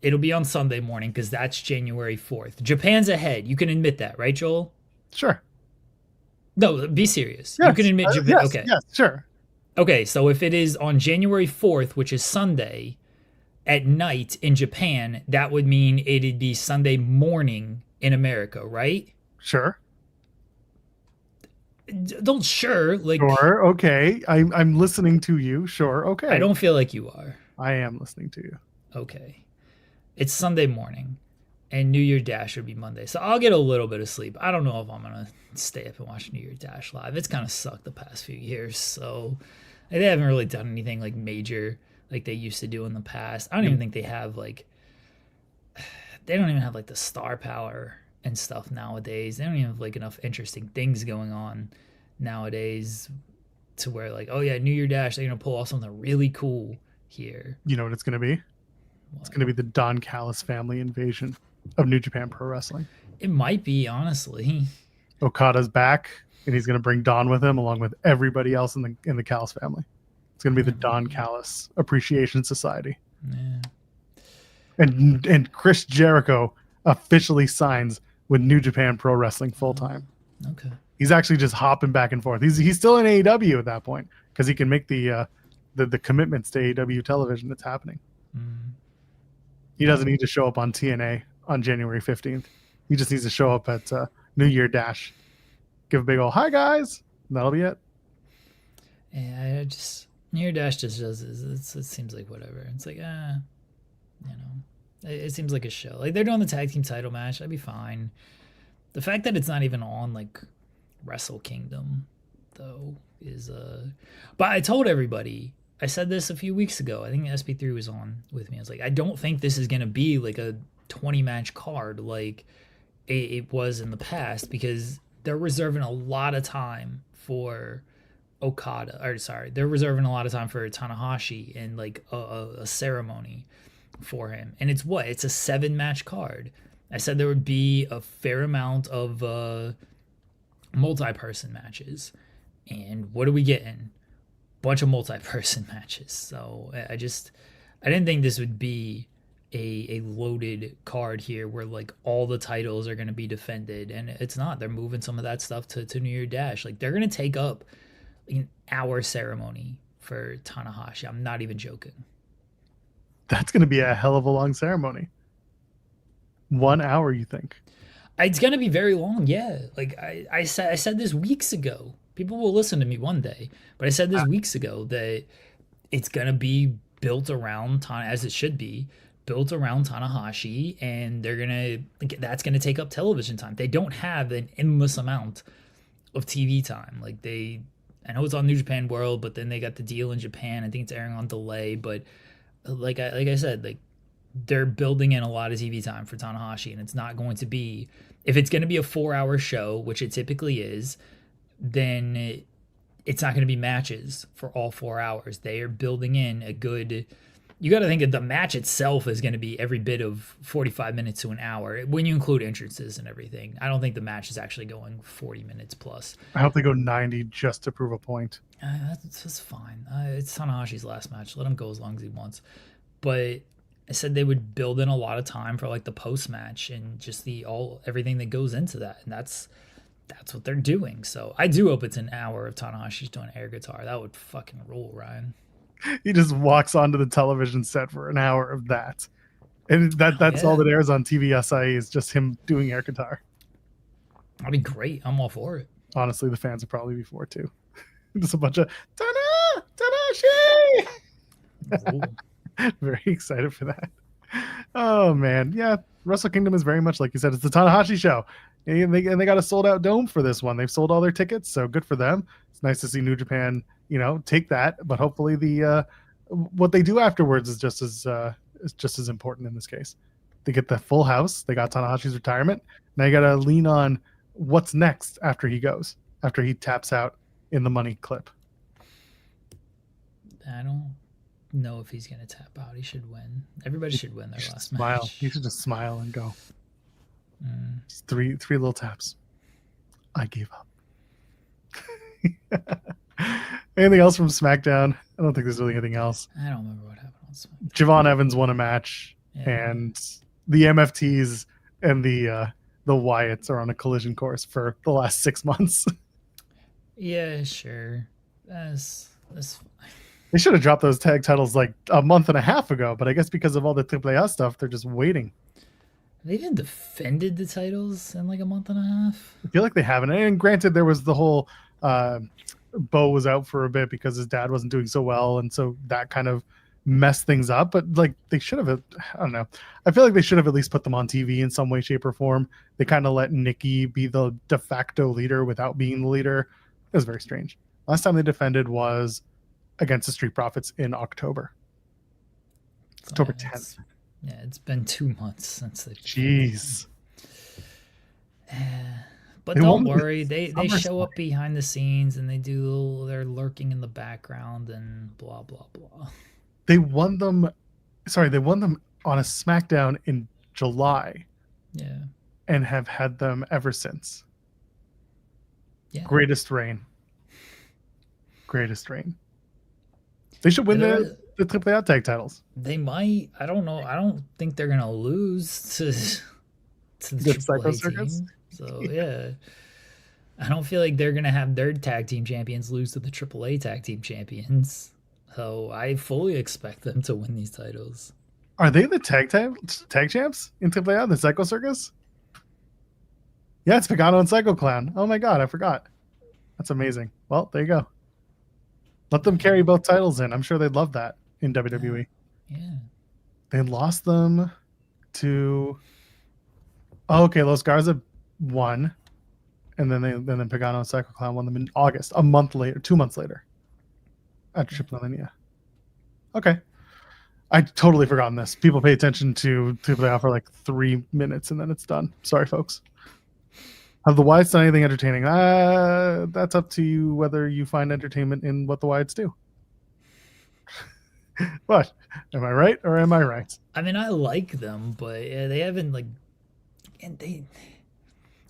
it'll be on Sunday morning because that's January 4th. Japan's ahead. You can admit that, right, Joel? Sure. No, be serious. You can Yes. admit Japan. Yes. Okay. Yes. Sure. Okay, so if it is on January 4th, which is Sunday, at night in Japan, that would mean it'd be Sunday morning in America, right? Sure. Don't sure. Like, Sure. Okay. I'm listening to you. Sure. I Okay. don't feel like you are. I am listening to you. Okay. It's Sunday morning, and New Year Dash would be Monday. So I'll get a little bit of sleep. I don't know if I'm going to stay up and watch New Year Dash live. It's kind of sucked the past few years. So they haven't really done anything like major like they used to do in the past. I don't even think they have like, they don't even have like the star power and stuff nowadays. They don't even have like enough interesting things going on nowadays to where like, oh yeah, New Year Dash, they're gonna pull off something really cool here. You know what it's going to be? It's going to be the Don Callis family invasion of New Japan Pro Wrestling. It might be, honestly. Okada's back, and he's going to bring Don with him, along with everybody else in the Callis family. It's going to be the Don Callis Appreciation Society. Yeah. And Chris Jericho officially signs with New Japan Pro Wrestling full time. Okay. He's actually just hopping back and forth. He's still in AEW at that point because he can make the commitments to AEW television that's happening. He doesn't need to show up on TNA on January 15th. He just needs to show up at New Year Dash, give a big old hi guys, and that'll be it. Yeah, I just New Year Dash just does it seems like whatever. It's like it seems like a show. Like they're doing the tag team title match, I'd be fine. The fact that it's not even on like Wrestle Kingdom though is but I told everybody, I said this a few weeks ago. I think SP3 was on with me. I was like, I don't think this is gonna be like a 20 match card like it was in the past because they're reserving a lot of time for Okada. Or sorry, they're reserving a lot of time for Tanahashi and like a ceremony for him. And it's what? It's a 7-match card. I said there would be a fair amount of multi-person matches. And what are we getting? Bunch of multi-person matches. So I didn't think this would be a loaded card here where like all the titles are going to be defended, and it's not. They're moving some of that stuff to New Year Dash. Like they're going to take up an hour ceremony for Tanahashi. I'm not even joking. That's going to be a hell of a long ceremony. 1 hour, you think? It's going to be very long. Yeah. Like I said this weeks ago. People will listen to me one day, but I said this weeks ago that it's going to be built around as it should be, built around Tanahashi, and that's gonna take up television time. They don't have an endless amount of TV time. Like I know it's on New Japan World, but then they got the deal in Japan. I think it's airing on delay, but like I said, like they're building in a lot of TV time for Tanahashi, and it's not going to be, if it's going to be a 4-hour show, which it typically is, then it's not going to be matches for all 4 hours. They are building in a good. You got to think that the match itself is going to be every bit of 45 minutes to an hour when you include entrances and everything. I don't think the match is actually going 40 minutes plus. I hope they go 90 just to prove a point. That's fine. It's Tanahashi's last match. Let him go as long as he wants. But I said they would build in a lot of time for like the post match and just everything that goes into that, and that's what they're doing. So I do hope it's an hour of Tanahashi's doing air guitar. That would fucking rule, Ryan. He just walks onto the television set for an hour of that, and that's all that airs on TVSI is just him doing air guitar. That'd be great. I'm all for it. Honestly, the fans would probably be for it too. Just a bunch of Tanahashi. Very excited for that. Oh man, yeah. Wrestle Kingdom is very much like you said. It's the Tanahashi show, and they got a sold out dome for this one. They've sold all their tickets, so good for them. It's nice to see New Japan, take that. But hopefully, the what they do afterwards is just as important in this case. They get the full house. They got Tanahashi's retirement. Now you got to lean on what's next after he taps out in the money clip. I don't know if he's gonna tap out. He should win. Everybody should win their last smile. match. You should just smile and go. Just three little taps. I gave up. Anything else from SmackDown? I don't think there's really anything else. I don't remember what happened on SmackDown. Javon Evans won a match, and the MFTs and the Wyatts are on a collision course for the last 6 months. Yeah, sure. That's They should have dropped those tag titles like a month and a half ago, but I guess because of all the AAA stuff, they're just waiting. They even defended the titles in like a month and a half. I feel like they haven't. And granted, there was the whole Bo was out for a bit because his dad wasn't doing so well, and so that kind of messed things up. But like they should have, I don't know. I feel like they should have at least put them on TV in some way, shape, or form. They kind of let Nikki be the de facto leader without being the leader. It was very strange. Last time they defended was against the Street Profits in October. October 10th. Yeah, it's been 2 months since they. Jeez. But don't worry, they show up behind the scenes and they're lurking in the background and blah blah blah. They won them on a SmackDown in July. Yeah. And have had them ever since. Yeah. Greatest reign. They should win the AAA tag titles. They might. I don't know. I don't think they're gonna lose to the Psycho AAA Circus. team. So yeah, I don't feel like they're gonna have their tag team champions lose to the AAA tag team champions. So I fully expect them to win these titles. Are they the tag champs in AAA? The Psycho Circus? Yeah, it's Pagano and Psycho Clown. Oh my god, I forgot. That's amazing. Well, there you go. Let them carry both titles in. I'm sure they'd love that in WWE. Yeah. They lost them to. Oh, okay, Los Garza won, and then Pagano and Psycho Clown won them in August, a month later, 2 months later, after Triple Mania. Okay, I totally forgotten this. People pay attention to AAA for like 3 minutes and then it's done. Sorry, folks. Have the Wyatts done anything entertaining? That's up to you whether you find entertainment in what the Wyatts do. What? Am I right or am I right? I mean, I like them, but they haven't and they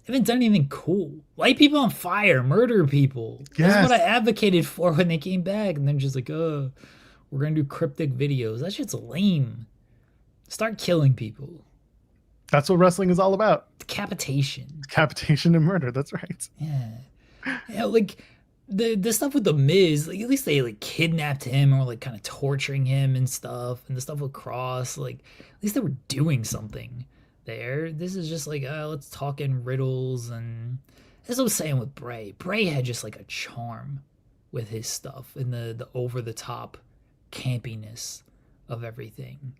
haven't done anything cool. Light people on fire, murder people. Yes. That's what I advocated for when they came back, and then just like, we're gonna do cryptic videos. That shit's lame. Start killing people. That's what wrestling is all about. Decapitation and murder. That's right. Yeah, like the stuff with the Miz, like at least they like kidnapped him or like kind of torturing him and stuff, and the stuff with Cross, like at least they were doing something there. This is just like, let's talk in riddles, and as I was saying with Bray had just like a charm with his stuff and the over the top campiness of everything.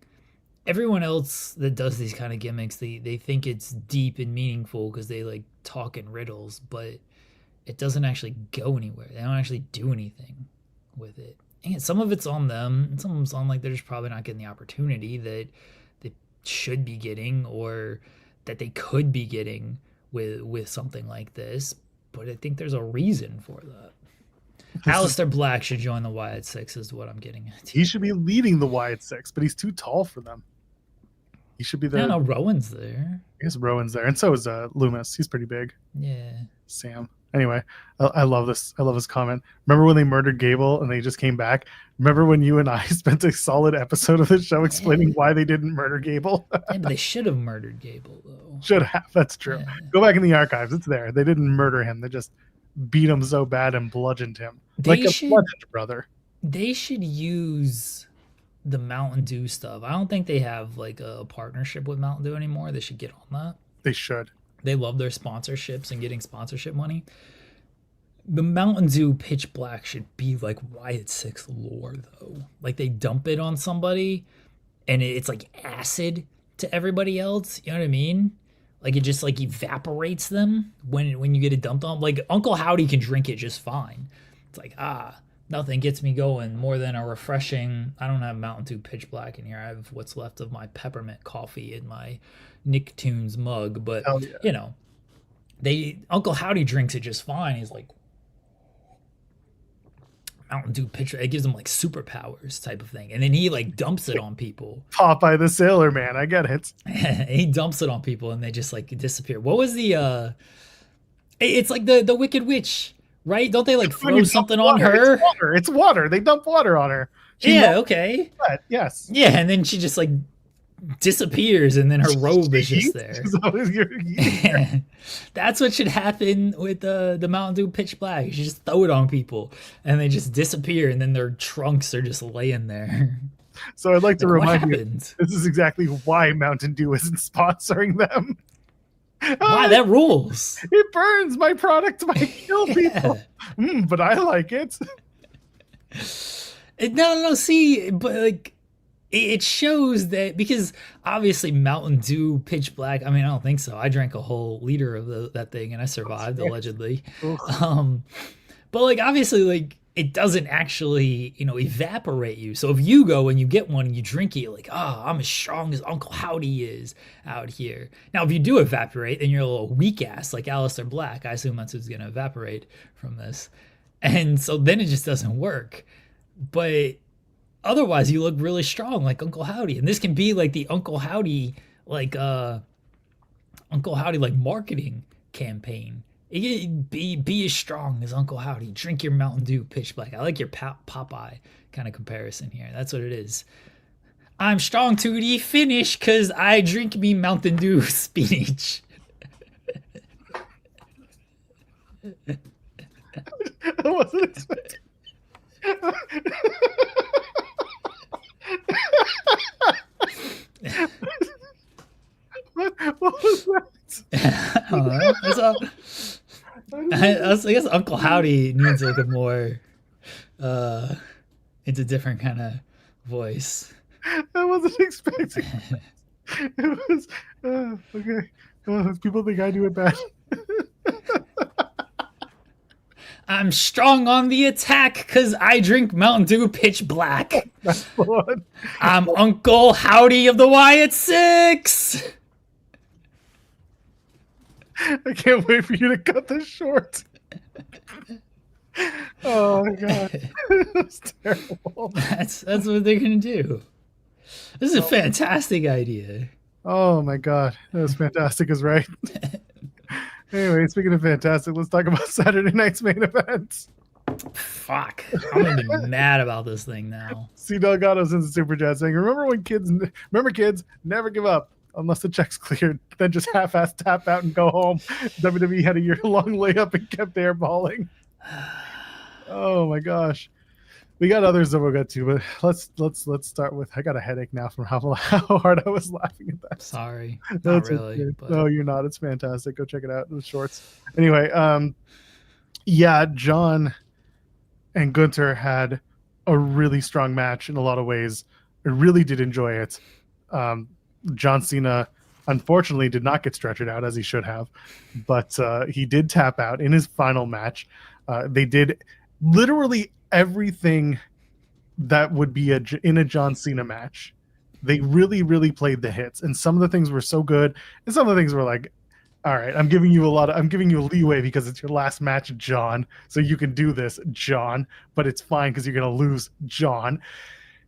Everyone else that does these kind of gimmicks, they think it's deep and meaningful because they like talk in riddles, but it doesn't actually go anywhere. They don't actually do anything with it. And some of it's on them, and some of it's on like they're just probably not getting the opportunity that they should be getting or that they could be getting with something like this. But I think there's a reason for that. Aleister Black should join the Wyatt Six is what I'm getting at. He should be leading the Wyatt Six, but he's too tall for them. He should be there. No, Rowan's there. I guess Rowan's there, and so is Loomis. He's pretty big. Yeah. Sam. Anyway, I love this. I love his comment. Remember when they murdered Gable and they just came back? Remember when you and I spent a solid episode of the show explaining why they didn't murder Gable? Yeah, but they should have murdered Gable, though. Should have. That's true. Yeah. Go back in the archives. It's there. They didn't murder him. They just beat him so bad and bludgeoned him. Like a bludgeoned brother. They should use the Mountain Dew stuff. I don't think they have like a partnership with Mountain Dew anymore. They should get on that. They should. They love their sponsorships and getting sponsorship money. The Mountain Dew Pitch Black should be like Wyatt Six lore, though. Like they dump it on somebody and it's like acid to everybody else. You know what I mean? Like it just like evaporates them when you get it dumped on. Like Uncle Howdy can drink it just fine. It's like, nothing gets me going more than a refreshing. I don't have Mountain Dew Pitch Black in here. I have what's left of my peppermint coffee in my Nicktoons mug. But yeah. You know, Uncle Howdy drinks it just fine. He's like, Mountain Dew Pitch. It gives him like superpowers type of thing, and then he like dumps it on people. Popeye the Sailor Man. I get it. He dumps it on people, and they just like disappear. What was the? It's like the Wicked Witch right? Don't they like When throw you dump something on water, it's her? water. It's water. They dump water on her. She Yeah, melts okay. wet. Yes. Yeah, and then she just like disappears and then her robe is just Yeet. there. So you're yeeting her. That's what should happen with the Mountain Dew Pitch Black. You should just throw it on people and they just disappear and then their trunks are just laying there. So I'd like to Like, what remind you, happened? this is exactly why Mountain Dew isn't sponsoring them. Why, that rules. It burns. My product might kill people. Yeah. But I like it. No, see, but like it shows that, because obviously Mountain Dew Pitch Black, I mean, I don't think so. I drank a whole liter of that thing and I survived, allegedly. But like obviously, like it doesn't actually, evaporate you. So if you go and you get one and you drink it, you're like, oh, I'm as strong as Uncle Howdy is out here. Now, if you do evaporate, then you're a little weak ass like Aleister Black. I assume that's who's gonna evaporate from this. And so then it just doesn't work. But otherwise you look really strong like Uncle Howdy. And this can be like the Uncle Howdy like marketing campaign. Be as strong as Uncle Howdy. Drink your Mountain Dew Pitch Black. I like your Popeye kind of comparison here. That's what it is. I'm strong to the finish because I drink me Mountain Dew spinach. I wasn't expecting. What was that? I don't know. That's all. I guess Uncle Howdy needs like a more it's a different kind of voice. I wasn't expecting. It was okay. People think I do it bad. I'm strong on the attack because I drink Mountain Dew Pitch Black. That's the one. I'm Uncle Howdy of the Wyatt Six. I can't wait for you to cut this short. Oh my god, that's terrible. That's what they're gonna do. This is a fantastic idea. Oh my god, that was fantastic. Is right. Anyway, speaking of fantastic, let's talk about Saturday night's main event. Fuck, I'm gonna be mad about this thing now. C. Delgado sends a super chat saying, remember kids, never give up unless the check's cleared. Then just half-ass tap out and go home. WWE had a year-long layup and kept airballing. Oh my gosh. We got others that we'll get to, but let's start with, I got a headache now from how hard I was laughing at that. Sorry. Not really. Okay. But... No, you're not. It's fantastic. Go check it out. The shorts. Anyway, yeah, John and Gunther had a really strong match in a lot of ways. I really did enjoy it. John Cena, unfortunately, did not get stretchered out as he should have, but he did tap out in his final match. They did literally everything that would be in a John Cena match. They really, really played the hits, and some of the things were so good, and some of the things were like, all right, I'm giving you a leeway because it's your last match, John, so you can do this, John, but it's fine because you're gonna lose, John.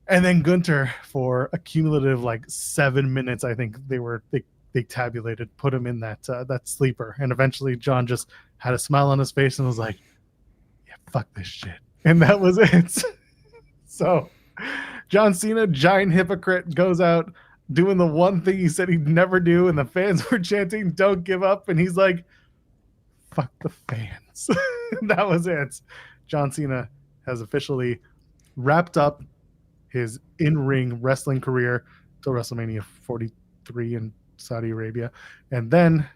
And then Gunther, for a cumulative like 7 minutes, I think they tabulated, put him in that sleeper, and eventually John just had a smile on his face and was like, "Yeah, fuck this shit," and that was it. So, John Cena, giant hypocrite, goes out doing the one thing he said he'd never do, and the fans were chanting, "Don't give up," and he's like, "Fuck the fans." That was it. John Cena has officially wrapped up his in-ring wrestling career till WrestleMania 43 in Saudi Arabia. And then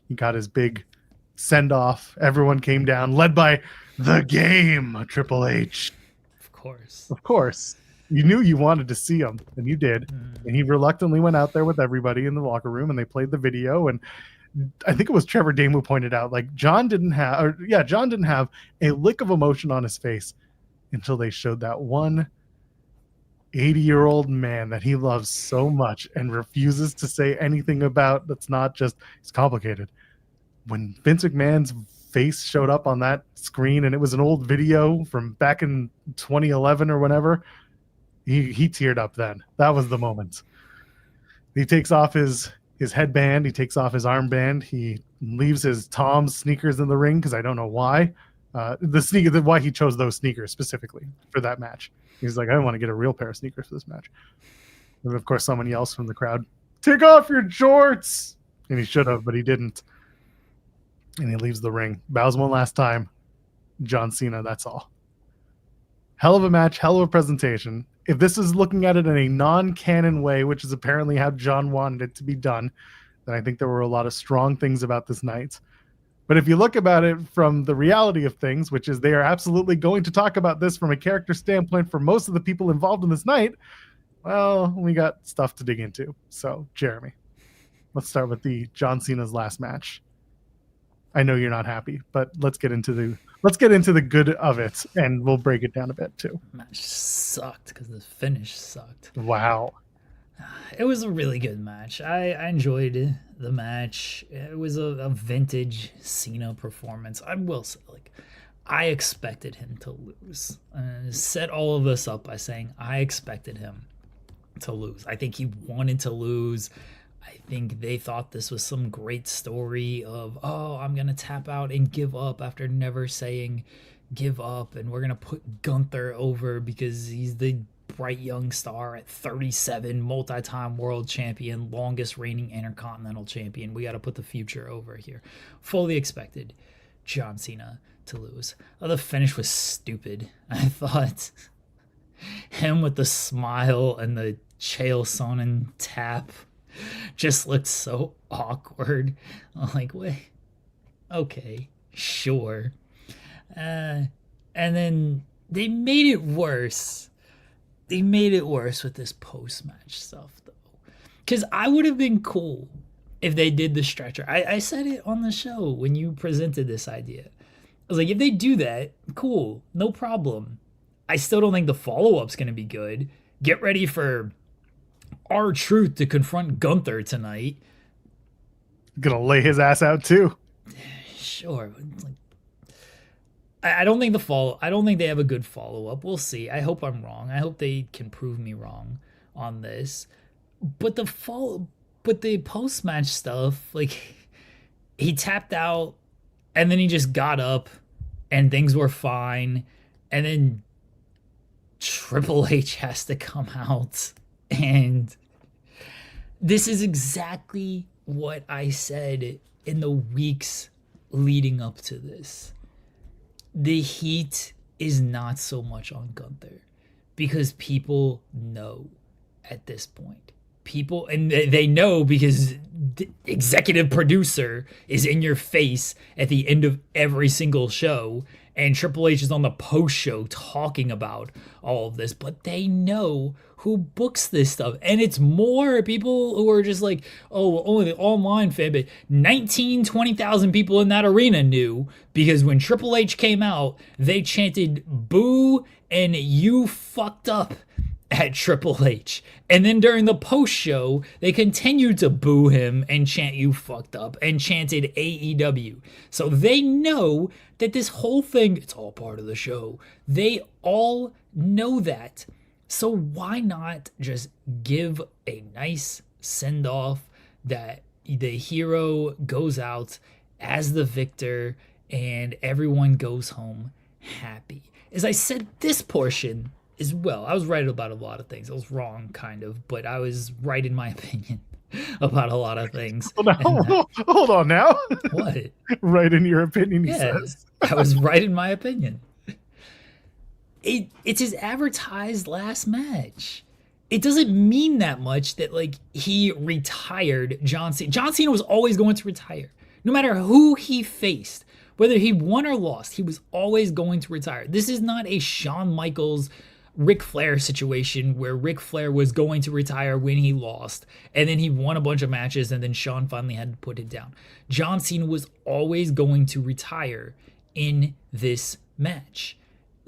he got his big send-off. Everyone came down, led by the Game, Triple H. Of course. You knew you wanted to see him, and you did. And he reluctantly went out there with everybody in the locker room, and they played the video. And I think it was Trevor Dame who pointed out, like, John didn't have a lick of emotion on his face until they showed that one 80-year-old man that he loves so much and refuses to say anything about. That's not just, it's complicated. When Vince McMahon's face showed up on that screen, and it was an old video from back in 2011 or whenever, he teared up then. That was the moment. He takes off his headband, he takes off his armband, he leaves his Tom's sneakers in the ring because I don't know why. why he chose those sneakers specifically for that match. He's like, I want to get a real pair of sneakers for this match. And of course, someone yells from the crowd, "Take off your jorts!" And he should have, but he didn't. And he leaves the ring. Bows one last time. John Cena, that's all. Hell of a match, hell of a presentation. If this is looking at it in a non-canon way, which is apparently how John wanted it to be done, then I think there were a lot of strong things about this night. But if you look about it from the reality of things, which is they are absolutely going to talk about this from a character standpoint for most of the people involved in this night, well, we got stuff to dig into. So, Jeremy, let's start with the John Cena's last match. I know you're not happy, but let's get into the good of it, and we'll break it down a bit too. Match sucked because the finish sucked. Wow. It was a really good match. I enjoyed the match. It was a vintage Cena performance. I will say, like, I expected him to lose. Set all of this up by saying I expected him to lose. I think he wanted to lose. I think they thought this was some great story of, oh, I'm going to tap out and give up after never saying give up. And we're going to put Gunther over because he's the bright young star at 37, multi-time world champion, longest reigning intercontinental champion. We got to put the future over here. Fully expected John Cena to lose. The finish was stupid. I thought him with the smile and the Chael Sonnen tap just looked so awkward. I'm like, wait, okay, sure. And then they made it worse. They made it worse with this post-match stuff, though. Because I would have been cool if they did the stretcher. I said it on the show when you presented this idea. I was like, if they do that, cool, no problem. I still don't think the follow-up's going to be good. Get ready for R-Truth to confront Gunther tonight. Gonna lay his ass out too. Sure. I don't think I don't think they have a good follow-up. We'll see. I hope I'm wrong. I hope they can prove me wrong on this. But the post-match stuff, like, he tapped out and then he just got up and things were fine. And then Triple H has to come out. And this is exactly what I said in the weeks leading up to this. The heat is not so much on Gunther because people know at this point. People, and they know because the executive producer is in your face at the end of every single show, and Triple H is on the post show talking about all of this, but they know who books this stuff. And it's more people who are just like, oh, only the online fan, but 20,000 people in that arena knew, because when Triple H came out, they chanted boo and you fucked up at Triple H. And then during the post show, they continued to boo him and chant you fucked up and chanted AEW. So they know that this whole thing, it's all part of the show. They all know that. So why not just give a nice send-off that the hero goes out as the victor and everyone goes home happy? As I said, this portion as well, I was right about a lot of things. I was wrong, kind of, but I was right in my opinion about a lot of things. Hold on now. What? Right in your opinion, he says. I was right in my opinion. It's his advertised last match. It doesn't mean that much that, like, he retired John Cena. John Cena was always going to retire. No matter who he faced, whether he won or lost, he was always going to retire. This is not a Shawn Michaels, Ric Flair situation where Ric Flair was going to retire when he lost, and then he won a bunch of matches, and then Shawn finally had to put it down. John Cena was always going to retire in this match.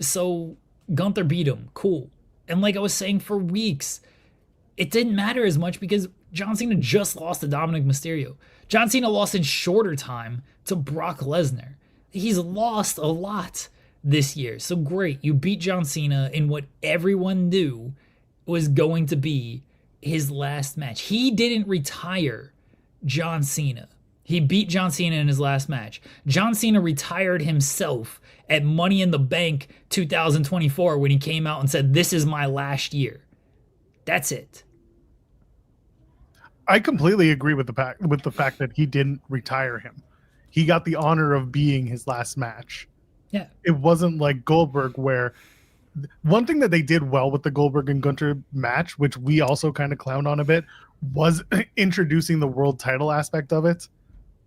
So Gunther beat him, cool. And like I was saying for weeks, it didn't matter as much because John Cena just lost to Dominic Mysterio. John Cena lost in shorter time to Brock Lesnar. He's lost a lot this year. So great, you beat John Cena in what everyone knew was going to be his last match. He didn't retire John Cena He beat John Cena in his last match. John Cena retired himself at Money in the Bank 2024 when he came out and said, "This is my last year." That's it. I completely agree with the fact that he didn't retire him. He got the honor of being his last match. Yeah. It wasn't like Goldberg, where one thing that they did well with the Goldberg and Gunter match, which we also kind of clowned on a bit, was introducing the world title aspect of it.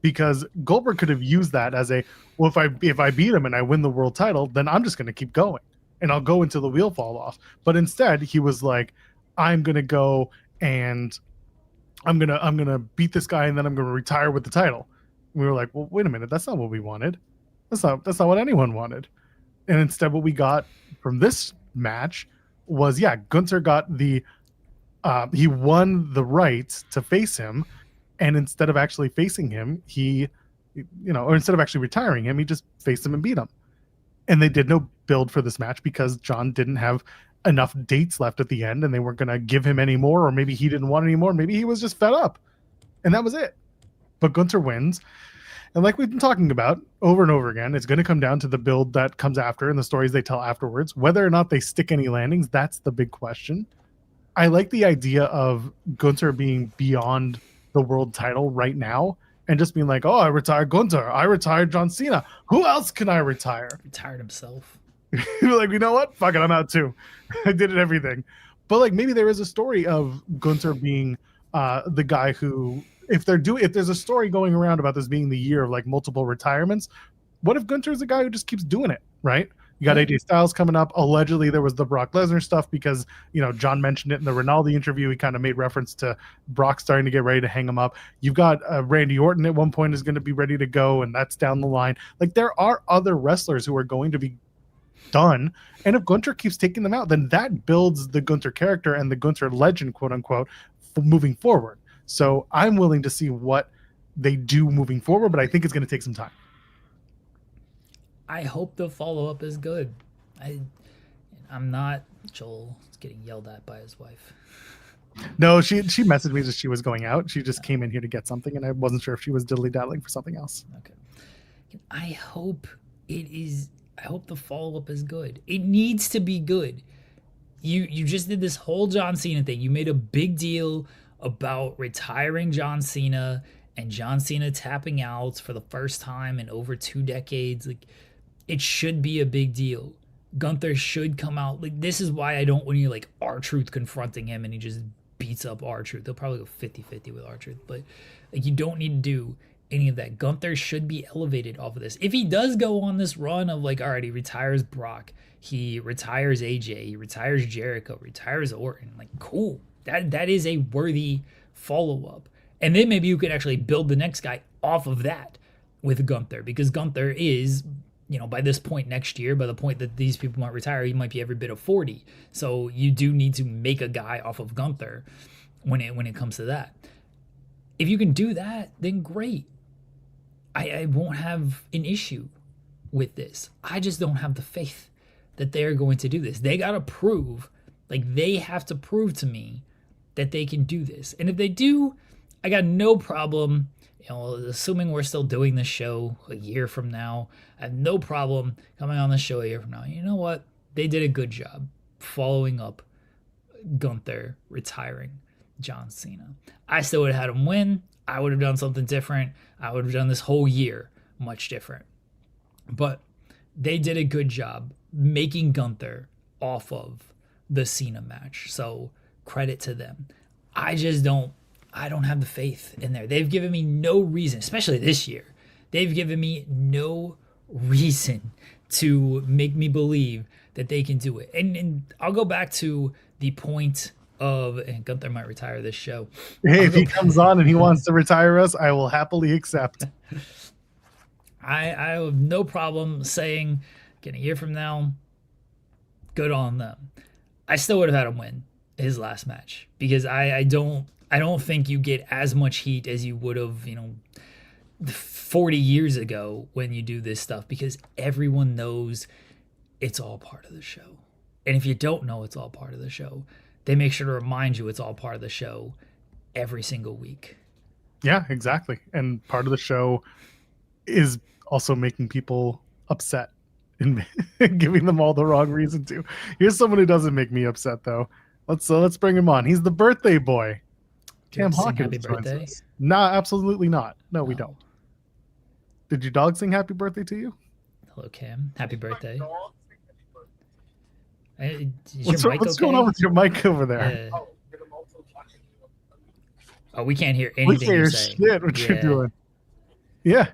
Because Goldberg could have used that as a, well, if I beat him and I win the world title, then I'm just going to keep going and I'll go until the wheel fall off. But instead, he was like, I'm going to go and I'm gonna beat this guy and then I'm gonna retire with the title. We were like, well, wait a minute, that's not what we wanted. That's not what anyone wanted. And instead, what we got from this match was, yeah, Gunther got the he won the right to face him, and instead of actually facing him, or instead of actually retiring him, he just faced him and beat him. And they did no build for this match because John didn't have enough dates left at the end and they weren't going to give him any more, or maybe he didn't want any more. Maybe he was just fed up and that was it. But Gunther wins. And like we've been talking about over and over again, it's going to come down to the build that comes after and the stories they tell afterwards. Whether or not they stick any landings, that's the big question. I like the idea of Gunther being beyond the world title right now and just being like, oh, I retired Gunther. I retired John Cena. Who else can I retire? Retired himself. Like, you know what? Fuck it, I'm out too. I did it, everything. But like, maybe there is a story of Gunther being the guy who, if there's a story going around about this being the year of like multiple retirements, what if Gunther is the guy who just keeps doing it, right? You got AJ Styles coming up. Allegedly, there was the Brock Lesnar stuff because, John mentioned it in the Ronaldo interview. He kind of made reference to Brock starting to get ready to hang him up. You've got Randy Orton at one point is going to be ready to go, and that's down the line. Like, there are other wrestlers who are going to be done, and if Gunther keeps taking them out, then that builds the Gunther character and the Gunther legend, quote unquote, moving forward. So I'm willing to see what they do moving forward, but I think it's going to take some time. I hope the follow-up is good. I'm not. Joel is getting yelled at by his wife. No, she messaged me that she was going out. She just came in here to get something, and I wasn't sure if she was diddly-daddling for something else. Okay. I hope it is. I hope the follow-up is good. It needs to be good. You just did this whole John Cena thing. You made a big deal about retiring John Cena and John Cena tapping out for the first time in over 2 decades. Like, it should be a big deal. Gunther should come out. Like, this is why I don't want you like R-Truth confronting him and he just beats up R-Truth. They'll probably go 50-50 with R-Truth, but like, you don't need to do any of that. Gunther should be elevated off of this. If he does go on this run of like, all right, he retires Brock, he retires AJ, he retires Jericho, retires Orton, like, cool. That is a worthy follow-up. And then maybe you could actually build the next guy off of that with Gunther, because Gunther is, by this point next year, by the point that these people might retire, he might be every bit of 40. So you do need to make a guy off of Gunther when it comes to that. If you can do that, then great. I won't have an issue with this. I just don't have the faith that they're going to do this. They got to prove, they have to prove to me that they can do this. And if they do, I got no problem, assuming we're still doing this show a year from now, I have no problem coming on the show a year from now. You know what? They did a good job following up Gunther retiring John Cena. I still would have had him win. I would have done something different. I would have done this whole year much different. But they did a good job making Gunther off of the Cena match. So credit to them. I don't have the faith in there. They've given me no reason, especially this year. They've given me no reason to make me believe that they can do it. And I'll go back to the point of, and Gunther might retire this show. Hey, if he comes on and he wants to retire us, I will happily accept. I have no problem saying, again, a year from now, good on them. I still would have had him win his last match, because I don't think you get as much heat as you would have, 40 years ago when you do this stuff, because everyone knows it's all part of the show. And if you don't know it's all part of the show, they make sure to remind you it's all part of the show every single week. Yeah, exactly. And part of the show is also making people upset and giving them all the wrong reason to. Here's someone who doesn't make me upset though. Let's bring him on. He's the birthday boy. Do we have Cam to sing Hawkins happy joins birthday? us. Nah, absolutely not. No, we Oh. don't. Did your dog sing happy birthday to you? Hello, Cam. Happy birthday. Is What's your mic going on okay? with your mic over there? Yeah. Oh, we can't hear We anything can't you're hear saying. shit what you're doing. Yeah.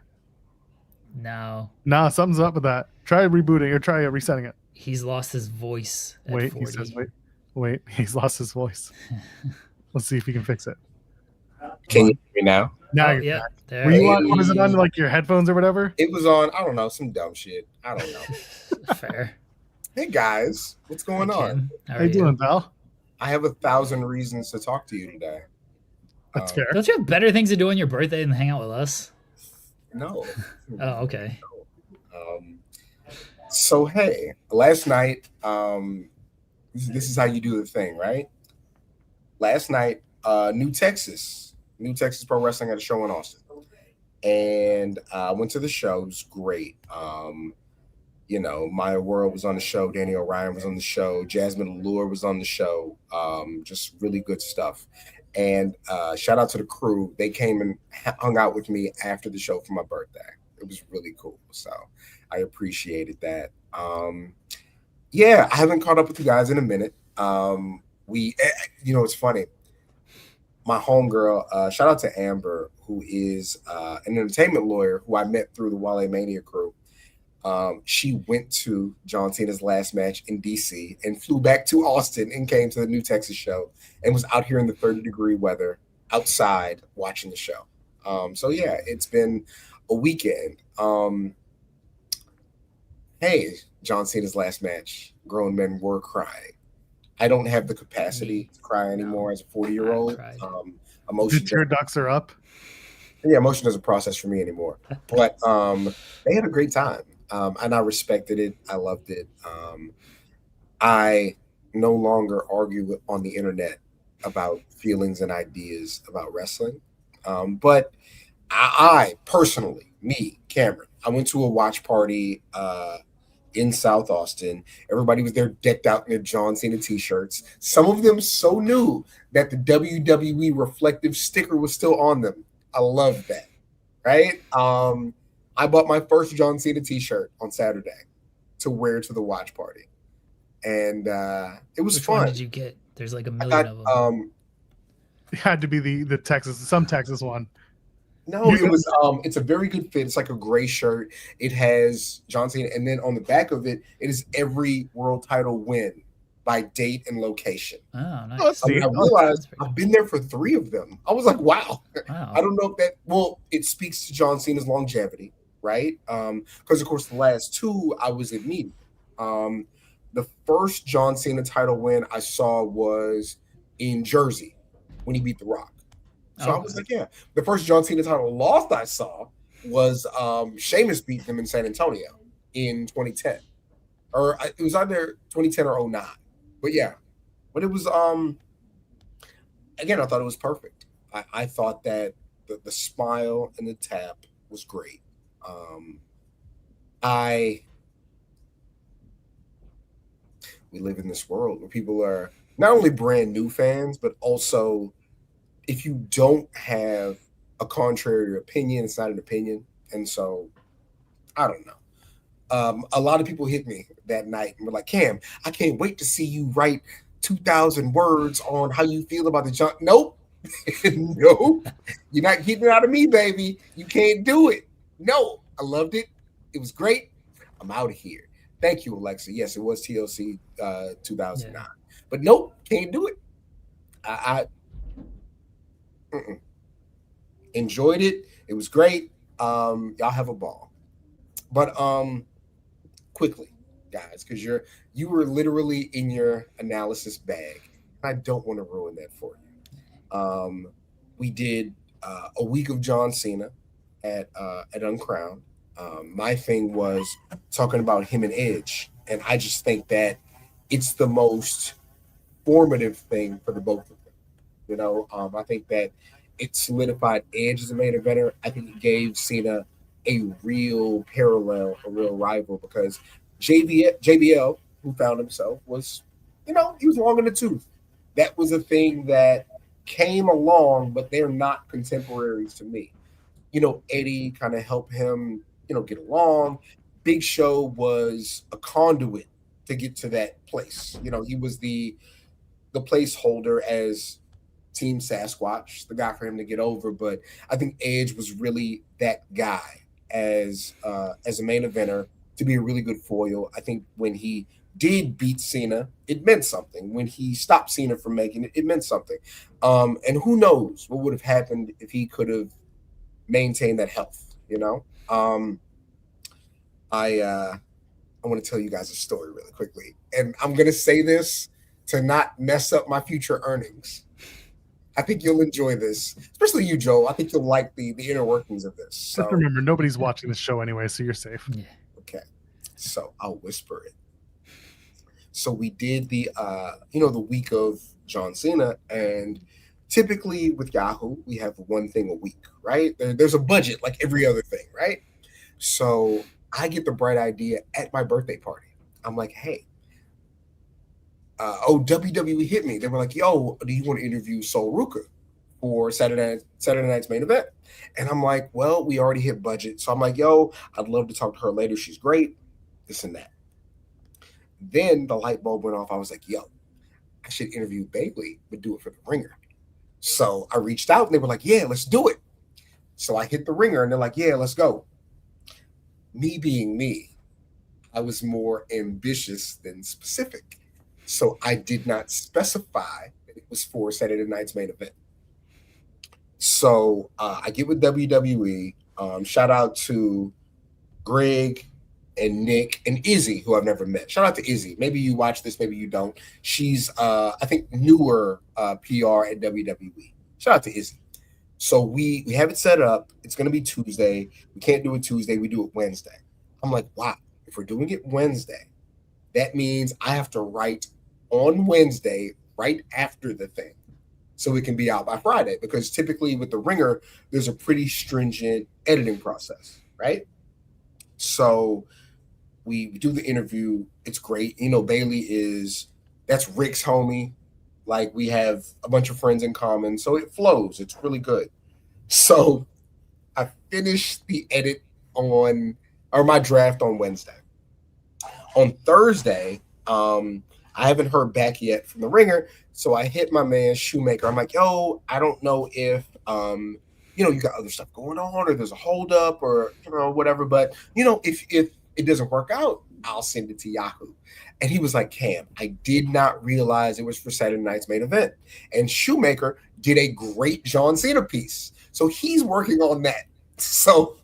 No. Nah, something's up with that. Try rebooting or try resetting it. He's lost his voice at Wait, 40. he says wait. He's lost his voice. Let's see if he can fix it. Can you hear me now? Now Oh, you're yeah. back. There. Were you on? Was it on like your headphones or whatever? It was on, I don't know, some dumb shit. I don't know. Fair. Hey guys, what's going Hey, on? Cam. How How are you doing, pal? I have 1,000 reasons to talk to you today. That's fair. Don't you have better things to do on your birthday than hang out with us? No. Oh, okay. So hey, last night, this is how you do the thing, right? Last night, New Texas Pro Wrestling had a show in Austin, and I went to the show. It was great. Maya World was on the show. Danny O'Ryan was on the show. Jasmine Allure was on the show. Just really good stuff. And shout out to the crew. They came and hung out with me after the show for my birthday. It was really cool. So I appreciated that. I haven't caught up with you guys in a minute. It's funny. My homegirl, shout out to Amber, who is an entertainment lawyer who I met through the Wale Mania crew. She went to John Cena's last match in DC and flew back to Austin and came to the New Texas show and was out here in the 30-degree weather outside watching the show. It's been a weekend. Hey, John Cena's last match, grown men were crying. I don't have the capacity to cry anymore as a 40-year-old. Emotion. Your ducks are up. Yeah, emotion doesn't process for me anymore. But they had a great time. And I respected it. I loved it. I no longer argue on the internet about feelings and ideas about wrestling. But I personally, me, Cameron, I went to a watch party in South Austin. Everybody was there decked out in their John Cena t-shirts. Some of them so new that the WWE reflective sticker was still on them. I love that. Right? I bought my first John Cena t-shirt on Saturday to wear to the watch party. And it was fun. Which one did you get? There's like a million of them. It had to be the Texas one. No, it was it's a very good fit. It's like a gray shirt. It has John Cena, and then on the back of it, it is every world title win by date and location. Oh, nice. I realized I've been there for 3 of them. I was like, wow. I don't know if it speaks to John Cena's longevity, right? Because of course the last 2 I was in meeting. The first John Cena title win I saw was in Jersey when he beat The Rock. So I was like, yeah. The first John Cena title loss I saw was Sheamus beat him in San Antonio in 2010. Or it was either 2010 or 09. But yeah. But it was again, I thought it was perfect. I thought that the smile and the tap was great. We live in this world where people are not only brand new fans, but also if you don't have a contrary opinion, it's not an opinion. And so, I don't know. A lot of people hit me that night and were like, Cam, I can't wait to see you write 2,000 words on how you feel about the John. Nope. Nope. You're not getting it out of me, baby. You can't do it. No. I loved it. It was great. I'm out of here. Thank you, Alexa. Yes, it was TLC 2009. Yeah. But nope, can't do it. I enjoyed it. It was great. Y'all have a ball. But quickly, guys, because you were literally in your analysis bag. I don't want to ruin that for you. We did a week of John Cena at Uncrowned. My thing was talking about him and Edge, and I just think that it's the most formative thing for the both of them. I think that it solidified Edge as a main eventer. I think it gave Cena a real parallel, a real rival, because JBL, who found himself, was, he was long in the tooth. That was a thing that came along, but they're not contemporaries to me. Eddie kind of helped him, get along. Big Show was a conduit to get to that place. He was the placeholder as Team Sasquatch, the guy for him to get over. But I think Edge was really that guy as a main eventer, to be a really good foil. I think when he did beat Cena, it meant something. When he stopped Cena from making it, it meant something. And who knows what would have happened if he could have maintained that health, I want to tell you guys a story really quickly. And I'm going to say this to not mess up my future earnings. I think you'll enjoy this, especially you, Joe. I think you'll like the inner workings of this. So, just remember, nobody's watching this show anyway, so you're safe. Yeah. Okay. So I'll whisper it. So we did the week of John Cena, and typically with Yahoo, we have one thing a week, right? There's a budget like every other thing, right? So I get the bright idea at my birthday party. I'm like, hey, WWE hit me. They were like, yo, do you want to interview Sol Ruka for Saturday night's main event? And I'm like, well, we already hit budget. So I'm like, yo, I'd love to talk to her later. She's great, this and that. Then the light bulb went off. I was like, yo, I should interview Bayley, but do it for the Ringer. So I reached out and they were like, yeah, let's do it. So I hit the Ringer and they're like, yeah, let's go. Me being me, I was more ambitious than specific. So I did not specify that it was for Saturday night's main event. So I get with WWE. Shout out to Greg and Nick and Izzy, who I've never met. Shout out to Izzy. Maybe you watch this, maybe you don't. She's, I think, newer PR at WWE. Shout out to Izzy. So we have it set up. It's going to be Tuesday. We can't do it Tuesday. We do it Wednesday. I'm like, wow, if we're doing it Wednesday, that means I have to write on Wednesday right after the thing so it can be out by Friday. Because typically with the Ringer, there's a pretty stringent editing process, right? So we do the interview. It's great. Bayley that's Rick's homie. Like, we have a bunch of friends in common, so it flows. It's really good. So I finished the edit my draft on Wednesday. On Thursday, I haven't heard back yet from the Ringer, so I hit my man Shoemaker. I'm like, yo, I don't know if you got other stuff going on, or there's a holdup, or whatever. But if it doesn't work out, I'll send it to Yahoo. And he was like, Cam, I did not realize it was for Saturday night's main event. And Shoemaker did a great John Cena piece. So he's working on that. So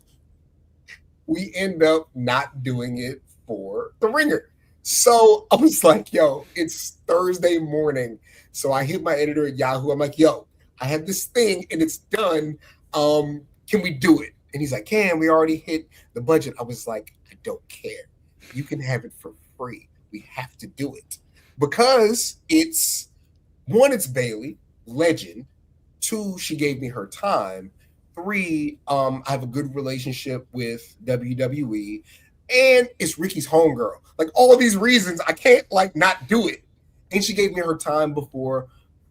we end up not doing it for the Ringer. So I was like, yo, it's Thursday morning. So I hit my editor at Yahoo. I'm like, yo, I have this thing and it's done. Can we do it? And he's like, Cam, we already hit the budget. I was like, I don't care. You can have it for free. We have to do it because it's Bayley, legend. 2, she gave me her time. 3, I have a good relationship with WWE, and it's Ricky's homegirl. Like, all of these reasons, I can't not do it. And she gave me her time before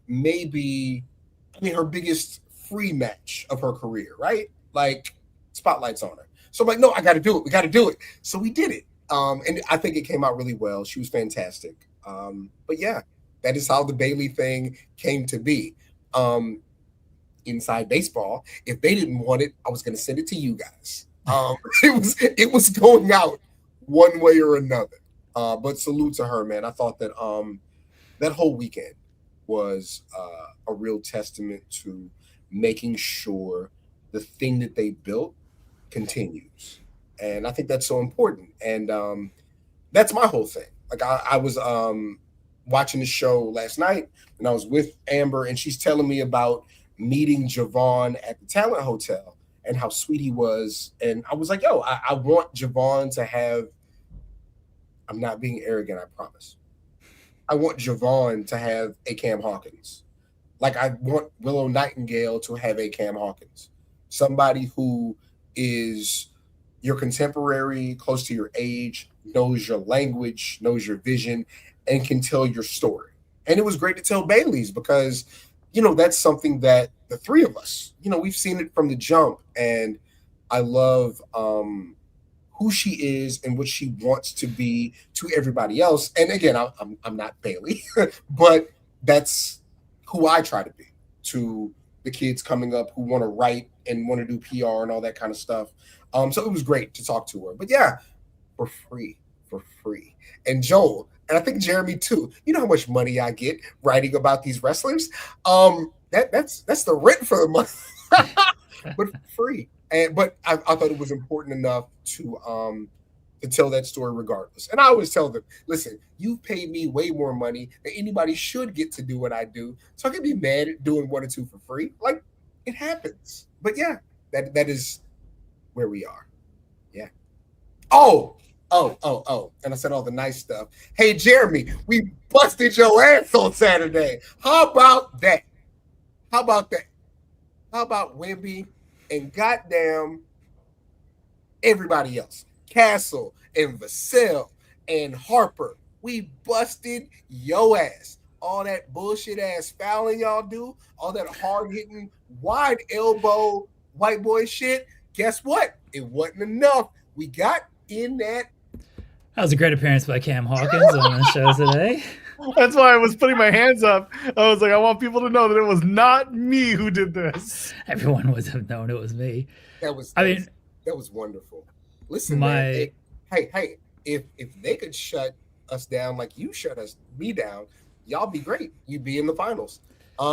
her biggest free match of her career, right? Like, spotlights on her. So I'm like, no, I got to do it. We got to do it. So we did it. And I think it came out really well. She was fantastic. But yeah, that is how the Bayley thing came to be. Inside baseball, if they didn't want it, I was going to send it to you guys. It was going out one way or another. But salute to her, man. I thought that that whole weekend was a real testament to making sure the thing that they built continues. And I think that's so important. And that's my whole thing. Like, I was watching the show last night, and I was with Amber, and she's telling me about meeting Javon at the Talent Hotel and how sweet he was. And I was like, yo, I want Javon to have, I'm not being arrogant, I promise. I want Javon to have a Cam Hawkins. Like I want Willow Nightingale to have a Cam Hawkins, somebody who is your contemporary, close to your age, knows your language, knows your vision, and can tell your story. And it was great to tell Bailey's because, that's something that the three of us, we've seen it from the jump. And I love who she is and what she wants to be to everybody else. And again, I'm not Bailey, but that's who I try to be to the kids coming up who want to write and want to do PR and all that kind of stuff. So it was great to talk to her. But yeah, for free. And Joel, and I think Jeremy too, you know how much money I get writing about these wrestlers? That's the rent for the month. But free. But I thought it was important enough to tell that story regardless. And I always tell them, listen, you've paid me way more money than anybody should get to do what I do. So I can be mad at doing one or two for free. Like, it happens. But yeah, that is where we are. Yeah. Oh. And I said all the nice stuff. Hey, Jeremy, we busted your ass on Saturday. How about that? How about Wemby and goddamn everybody else? Castle and Vassell and Harper. We busted your ass. All that bullshit ass fouling y'all do, all that hard hitting, wide elbow white boy shit. Guess what? It wasn't enough. We got in that. That was a great appearance by Cam Hawkins on the show today. That's why I was putting my hands up. I was like, I want people to know that it was not me who did this. Everyone would have known it was me. That was wonderful. Listen, man, hey, if they could shut us down like you shut me down, y'all be great. You'd be in the finals. We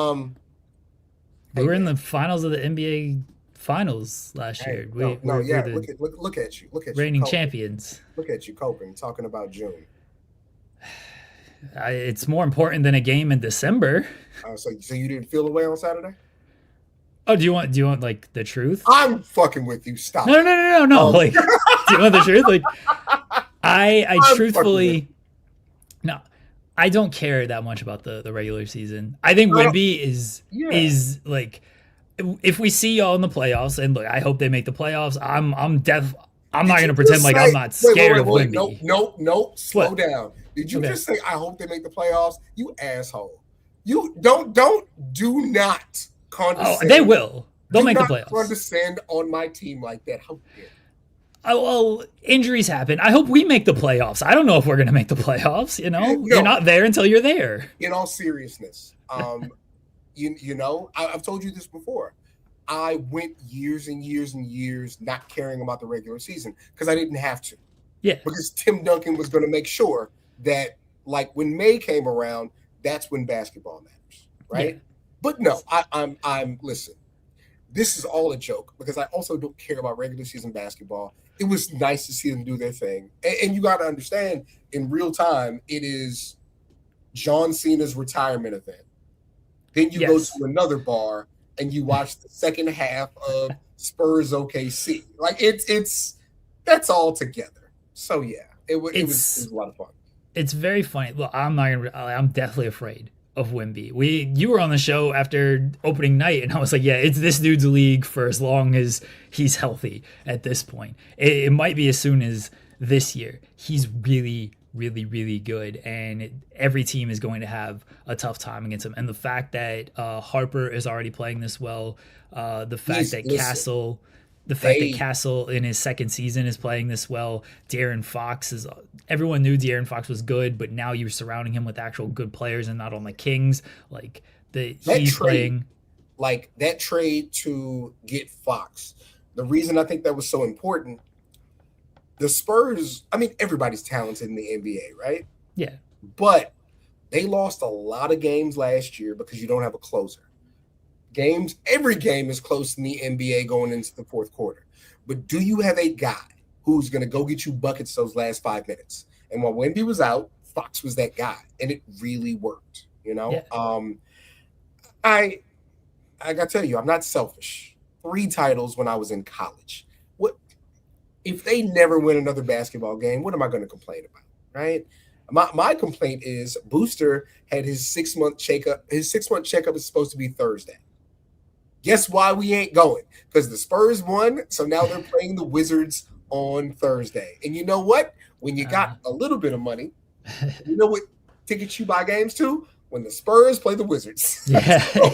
were in the finals of the NBA Finals last year. Look at you. Reigning champions. Look at you coping, talking about June. It's more important than a game in December. So you didn't feel away on Saturday? Oh, do you want like the truth? I'm fucking with you. Stop. No. Like, do you want the truth? Like, I truthfully, no, I don't care that much about the regular season. I think Wemby is like, if we see y'all in the playoffs, and look, I hope they make the playoffs. I'm not going to pretend like I'm not scared of Wemby. Nope. Slow down. Did you just say I hope they make the playoffs? You asshole. You do not condescend. Oh, they will. They'll make the playoffs. Condescend on my team like that. How dare you? Oh, well, injuries happen. I hope we make the playoffs. I don't know if we're going to make the playoffs. You're not there until you're there. In all seriousness, I've told you this before. I went years and years and years not caring about the regular season because I didn't have to. Yeah. Because Tim Duncan was going to make sure that, like, when May came around, that's when basketball matters, right? Yeah. But no, I'm listen. This is all a joke because I also don't care about regular season basketball. It was nice to see them do their thing, and you got to understand, in real time, it is John Cena's retirement event. Then you go to another bar and you watch the second half of Spurs OKC. Like it's that's all together. So yeah, it was a lot of fun. It's very funny. Look, I'm definitely afraid of Wemby. You were on the show after opening night, and I was like, yeah, it's this dude's league for as long as he's healthy at this point. It might be as soon as this year. He's really, really, really good, and every team is going to have a tough time against him. And the fact that Harper is already playing this well, the fact that Castle in his second season is playing this well, De'Aaron Fox everyone knew De'Aaron Fox was good, but now you're surrounding him with actual good players and not on the Kings. Like he's playing. Like that trade to get Fox. The reason I think that was so important, the Spurs, I mean, everybody's talented in the NBA, right? Yeah. But they lost a lot of games last year because you don't have a closer. Every game is close in the NBA going into the fourth quarter. But do you have a guy who's going to go get you buckets those last 5 minutes? And while Wemby was out, Fox was that guy, and it really worked. Yeah. I got to tell you, I'm not selfish. 3 titles when I was in college. What if they never win another basketball game? What am I going to complain about, right? My complaint is Booster had his 6-month checkup. His 6-month checkup is supposed to be Thursday. Guess why we ain't going? Because the Spurs won, so now they're playing the Wizards on Thursday. And you know what? When you got a little bit of money, you know what tickets you buy games to? When the Spurs play the Wizards. Yeah. So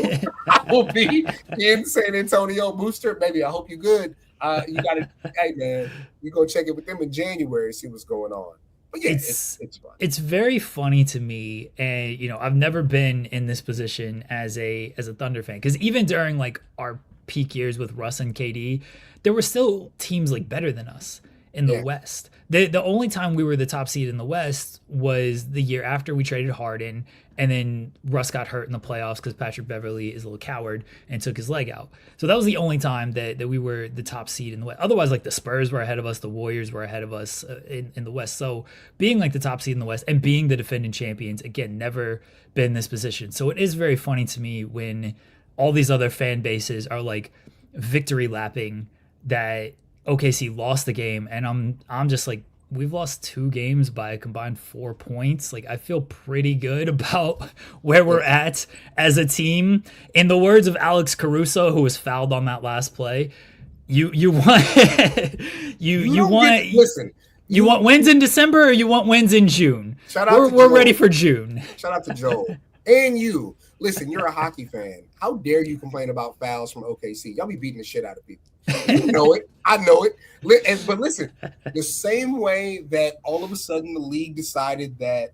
I will be in San Antonio. Booster, baby, I hope you're good. You got to, hey, man, you go check it with them in January, see what's going on. But yeah, it's fun. It's very funny to me, and I've never been in this position as a Thunder fan, because even during like our peak years with Russ and KD, there were still teams like better than us in the West. The only time we were the top seed in the West was the year after we traded Harden, and then Russ got hurt in the playoffs because Patrick Beverly is a little coward and took his leg out. So that was the only time that we were the top seed in the West. Otherwise, like the Spurs were ahead of us, the Warriors were ahead of us in the West. So being like the top seed in the West and being the defending champions, again, never been in this position. So it is very funny to me when all these other fan bases are like victory lapping that OKC lost the game, and I'm just like, we've lost 2 games by a combined 4 points. Like, I feel pretty good about where we're at as a team. In the words of Alex Caruso, who was fouled on that last play, you want you want wins in December, or you want wins in June? We're ready for June. Shout out to Joel. And you. Listen, you're a hockey fan. How dare you complain about fouls from OKC? Y'all be beating the shit out of people. You know it. I know it. But listen, the same way that all of a sudden the league decided that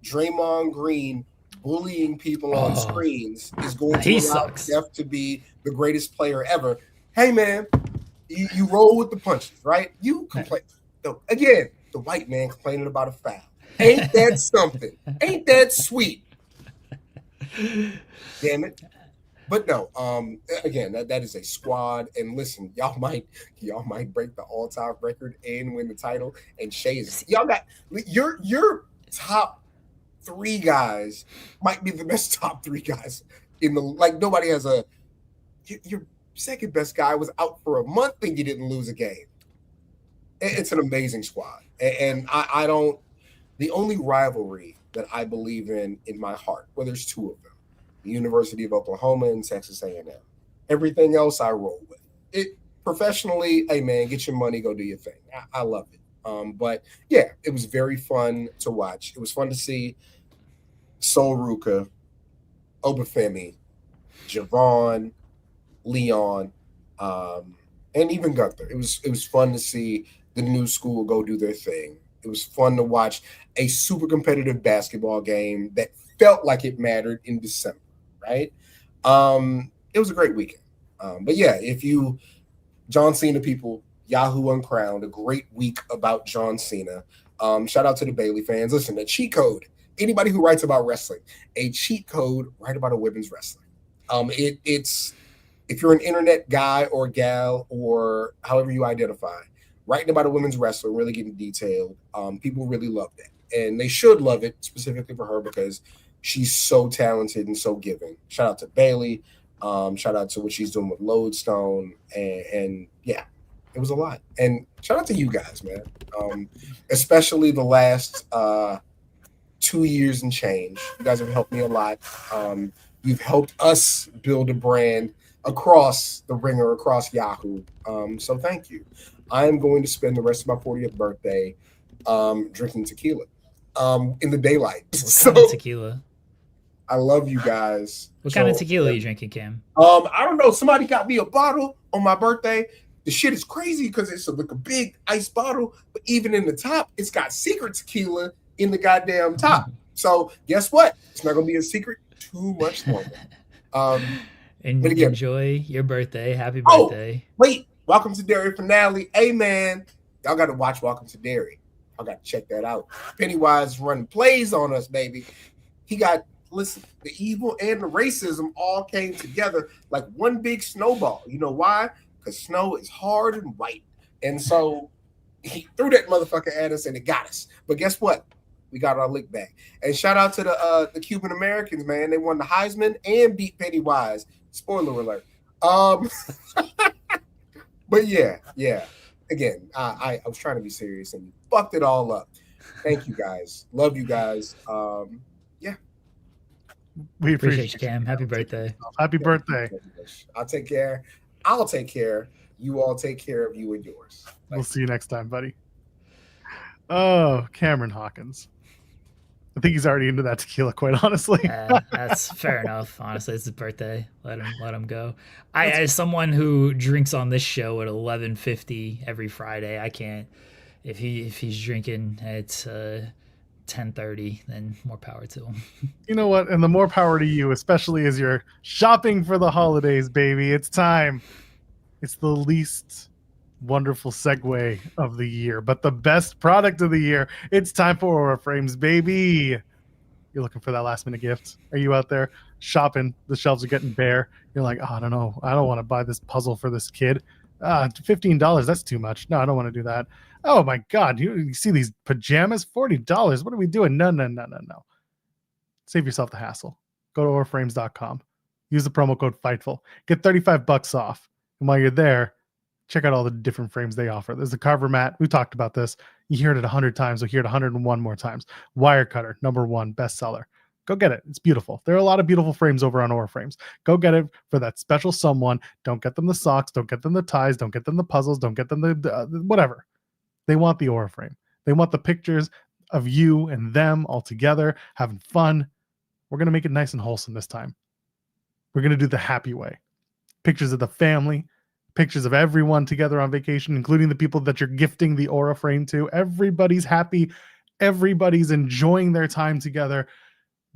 Draymond Green bullying people on screens is going to allow Steph to be the greatest player ever. Hey, man, you roll with the punches, right? You complain. Again, the white man complaining about a foul. Ain't that something? Ain't that sweet? Damn it. But no, again, that is a squad. And listen, y'all might break the all-time record and win the title. And Shea is, y'all got your top 3 guys might be the best top 3 guys in the, like, nobody has your second best guy was out for a month and you didn't lose a game. It's an amazing squad. And I don't, the only rivalry that I believe in my heart, well, there's 2 of them. The University of Oklahoma and Texas A&M. Everything else I roll with. It professionally, hey man, get your money, go do your thing. I love it. But yeah, it was very fun to watch. It was fun to see Sol Ruka, Obafemi, Javon, Leon, and even Gunther. It was fun to see the new school go do their thing. It was fun to watch a super competitive basketball game that felt like it mattered in December, right? It was a great weekend. But yeah, if you, John Cena people, Yahoo Uncrowned, a great week about John Cena. Shout out to the Bailey fans. Listen, a cheat code. Anybody who writes about wrestling, a cheat code, write about a women's wrestling. It's if you're an internet guy or gal or however you identify, writing about a women's wrestler, really getting detailed. People really love that. And they should love it specifically for her because she's so talented and so giving. Shout out to Bailey. Shout out to what she's doing with Lodestone. And yeah, it was a lot. And shout out to you guys, man. Especially the last 2 years and change. You guys have helped me a lot. You've helped us build a brand across the ringer, across Yahoo. So thank you. I am going to spend the rest of my 40th birthday drinking tequila in the daylight. What kind of tequila? I love you guys. What kind of tequila are you drinking, Cam? I don't know. Somebody got me a bottle on my birthday. The shit is crazy because it's like a big ice bottle, but even in the top, it's got secret tequila in the goddamn top. So guess what? It's not going to be a secret too much longer. And but again, enjoy your birthday. Happy birthday. Oh, wait. Welcome to Derry finale. Hey, man. Y'all got to watch Welcome to Derry. I got to check that out. Pennywise running plays on us, baby. He got, listen, the evil and the racism all came together like one big snowball. You know why? Because snow is hard and white. And so he threw that motherfucker at us and it got us. But guess what? We got our lick back. And shout out to the Cuban Americans, man. They won the Heisman and beat Pennywise. Spoiler alert. But yeah. Again, I was trying to be serious and fucked it all up. Thank you guys. Love you guys. Yeah. We Appreciate you, appreciate Cam. you. Happy birthday. Happy birthday. I'll take care. I'll take care. You all take care of you and yours. We'll see you next time, buddy. Oh, Cameron Hawkins. I think he's already into that tequila, quite honestly. That's fair enough. Honestly, it's his birthday. Let him go. As someone who drinks on this show at 11:50 every Friday, I can't. If he's drinking at 10:30, then more power to him. You know what? And the more power to you, especially as you're shopping for the holidays, baby. It's time. It's the least wonderful segue of the year, but the best product of the year. It's time for Aura Frames, baby. You're looking for that last minute gift. Are you out there shopping? The shelves are getting bare. You're like, oh, I don't know. I don't want to buy this puzzle for this kid. $15. That's too much. No, I don't want to do that. Oh my God. You see these pajamas? $40. What are we doing? No. Save yourself the hassle. Go to auraframes.com. Use the promo code FIGHTFUL. Get $35 off. And while you're there, check out all the different frames they offer. There's the carver mat. We talked about this. You hear it 100 times. You'll hear it 101 more times. Wire cutter, #1 bestseller. Go get it. It's beautiful. There are a lot of beautiful frames over on Aura Frames. Go get it for that special someone. Don't get them the socks. Don't get them the ties. Don't get them the puzzles. Don't get them the whatever. They want the Aura frame. They want the pictures of you and them all together having fun. We're going to make it nice and wholesome this time. We're going to do the happy way. Pictures of the family, pictures of everyone together on vacation, including the people that you're gifting the Aura frame to. Everybody's happy. Everybody's enjoying their time together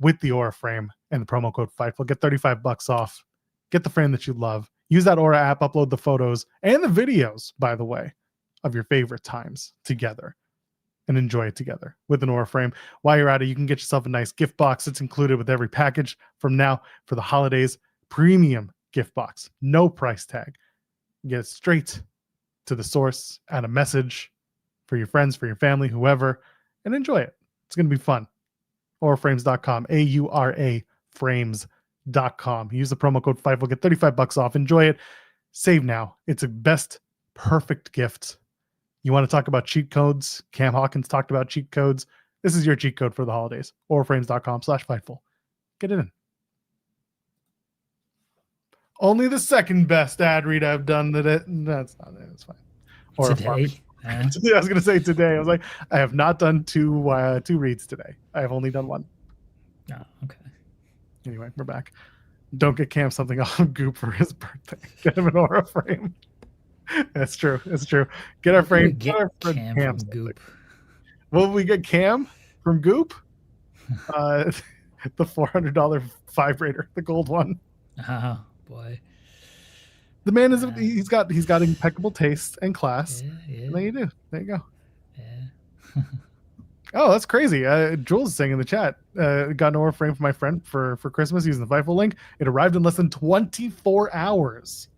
with the Aura frame and the promo code FIGHTFUL. Get $35 off. Get the frame that you love. Use that Aura app, upload the photos and the videos, by the way, of your favorite times together and enjoy it together with an Aura frame. While you're at it, you can get yourself a nice gift box. It's included with every package from now for the holidays. Premium gift box, no price tag. Get it straight to the source, add a message for your friends, for your family, whoever, and enjoy it. It's going to be fun. AuraFrames.com, AURA frames.com. Use the promo code FIGHTFUL, get $35 off. Enjoy it. Save now. It's a best perfect gift. You want to talk about cheat codes? Cam Hawkins talked about cheat codes. This is your cheat code for the holidays. AuraFrames.com/FIGHTFUL. Get it in. Only the second best ad read I've done that's not it. It's fine. Or Today? I was going to say today. I was like, I have not done two reads today. I have only done one. Oh, okay. Anyway, we're back. Don't get Cam something off of Goop for his birthday. Get him an Aura frame. That's true. It's true. Get our frame. Get our friend Cam from Goop. Will we get Cam from Goop? The $400 vibrator, the gold one. Oh boy. The man is he's got impeccable taste and class. Yeah. And there you do. There you go. Yeah. Oh, that's crazy. Jules is saying in the chat, got an Aura frame for my friend for Christmas using the FIGHTFUL link. It arrived in less than 24 hours.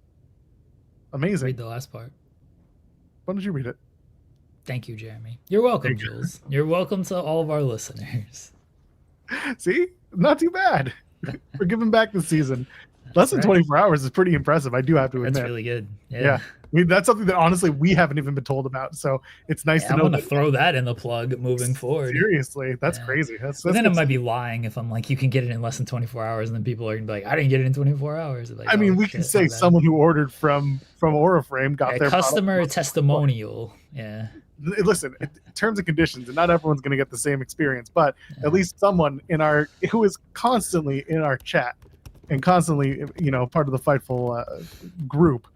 Amazing. Read the last part. Why don't you read it? Thank you, Jeremy. You're welcome, Jules. You're welcome to all of our listeners. See? Not too bad. We're giving back this season. Less than 24 hours is pretty impressive. I do have to admit. That's really good. Yeah. I mean, that's something that honestly we haven't even been told about. So it's nice to know. I'm going to throw that in the plug moving forward. Seriously. That's crazy. That's then it might be lying if I'm like, you can get it in less than 24 hours. And then people are going to be like, I didn't get it in 24 hours. Like, I mean, we can say someone who ordered from Aura Frame got their customer testimonial. Yeah. Listen, terms and conditions, and not everyone's going to get the same experience, but at least someone who is constantly in our chat and constantly, part of the FIGHTFUL group,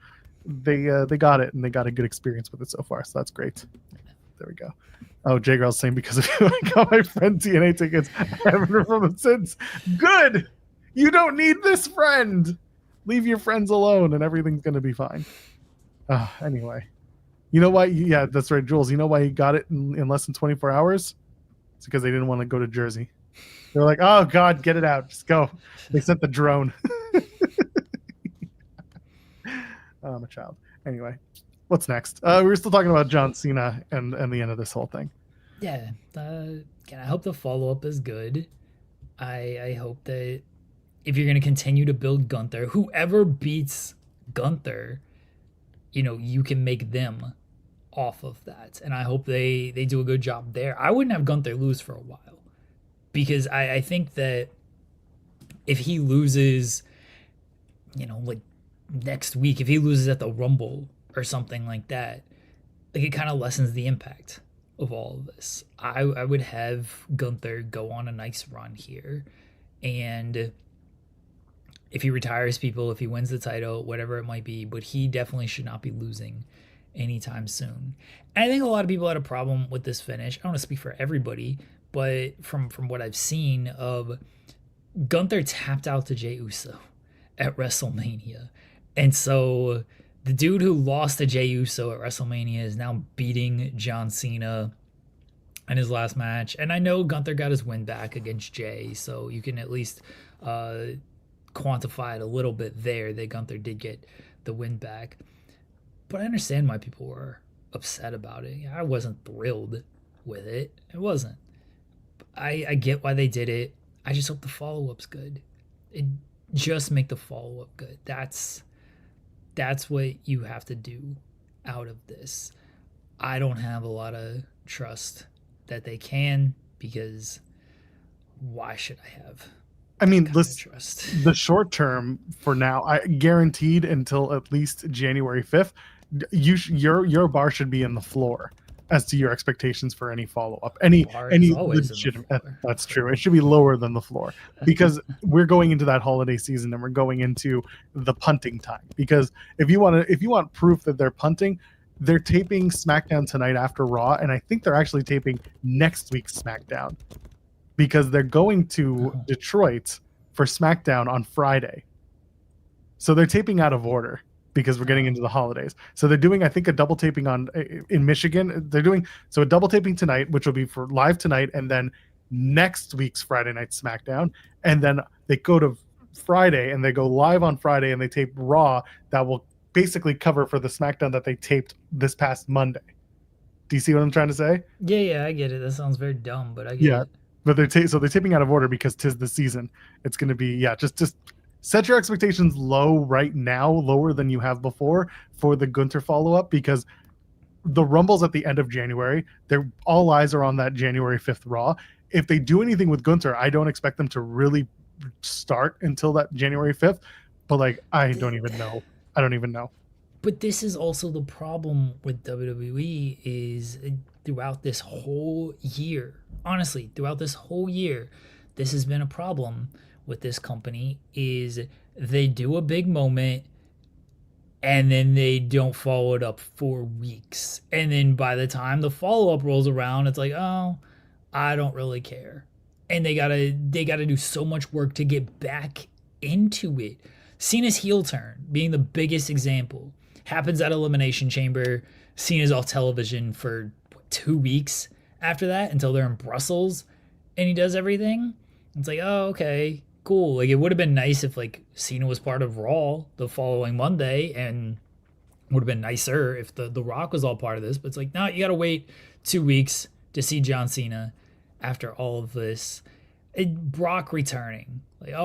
they got it and they got a good experience with it so far. So that's great. There we go. Oh, J Girl's saying because of you, I got my friend TNA tickets. I haven't heard from him since. Good. You don't need this friend. Leave your friends alone, and everything's going to be fine. Anyway. You know why? Yeah, that's right, Jules. You know why he got it in less than 24 hours? It's because they didn't want to go to Jersey. They were like, oh, God, get it out. Just go. They sent the drone. Oh, I'm a child. Anyway, what's next? We were still talking about John Cena and the end of this whole thing. Yeah. I hope the follow-up is good. I hope that if you're going to continue to build Gunther, whoever beats Gunther, you can make them off of that, and I hope they do a good job there. I wouldn't have Gunther lose for a while, because I think that if he loses, like next week, if he loses at the Rumble or something like that, like it kind of lessens the impact of all of this. I would have Gunther go on a nice run here, and if he retires people, if he wins the title, whatever it might be, but he definitely should not be losing anytime soon. And I think a lot of people had a problem with this finish. I don't want to speak for everybody, but from what I've seen of Gunther tapped out to Jey Uso at WrestleMania. And so the dude who lost to Jey Uso at WrestleMania is now beating John Cena in his last match. And I know Gunther got his win back against Jey, so you can at least quantify it a little bit there that Gunther did get the win back. But I understand why people were upset about it. I wasn't thrilled with it. It wasn't. I get why they did it. I just hope the follow-up's good. Just make the follow-up good. That's what you have to do out of this. I don't have a lot of trust that they can, because why should I have? I mean, trust. The short term for now, I guaranteed until at least January 5th, your bar should be in the floor as to your expectations for any follow-up. Any legitimate, that's true. It should be lower than the floor, because we're going into that holiday season and we're going into the punting time. Because if you want proof that they're punting, they're taping SmackDown tonight after Raw, and I think they're actually taping next week's SmackDown, because they're going to Detroit for SmackDown on Friday. So they're taping out of order, because we're getting into the holidays. So they're doing, I think, a double taping in Michigan. They're doing a double taping tonight, which will be for live tonight, and then next week's Friday night SmackDown. And then they go to Friday and they go live on Friday and they tape Raw that will basically cover for the SmackDown that they taped this past Monday. Do you see what I'm trying to say? Yeah, I get it. That sounds very dumb, but I get it. But they're taping out of order because 'tis the season. It's going to be, just set your expectations low right now, lower than you have before, for the Gunther follow-up, because the Rumble's at the end of January. All eyes are on that January 5th Raw. If they do anything with Gunther, I don't expect them to really start until that January 5th. But I don't even know. I don't even know. But this is also the problem with WWE, is throughout this whole year, honestly, throughout this whole year, this has been a problem with this company, is they do a big moment and then they don't follow it up for weeks. And then by the time the follow-up rolls around, it's like, oh, I don't really care. And they gotta do so much work to get back into it. Cena's heel turn being the biggest example. Happens at Elimination Chamber. Cena's off television for 2 weeks after that, until they're in Brussels and he does everything. It's like, oh, okay, cool. It would have been nice if Cena was part of Raw the following Monday, and would have been nicer if the Rock was all part of this. But it's like, no, you gotta wait 2 weeks to see John Cena after all of this. Brock returning.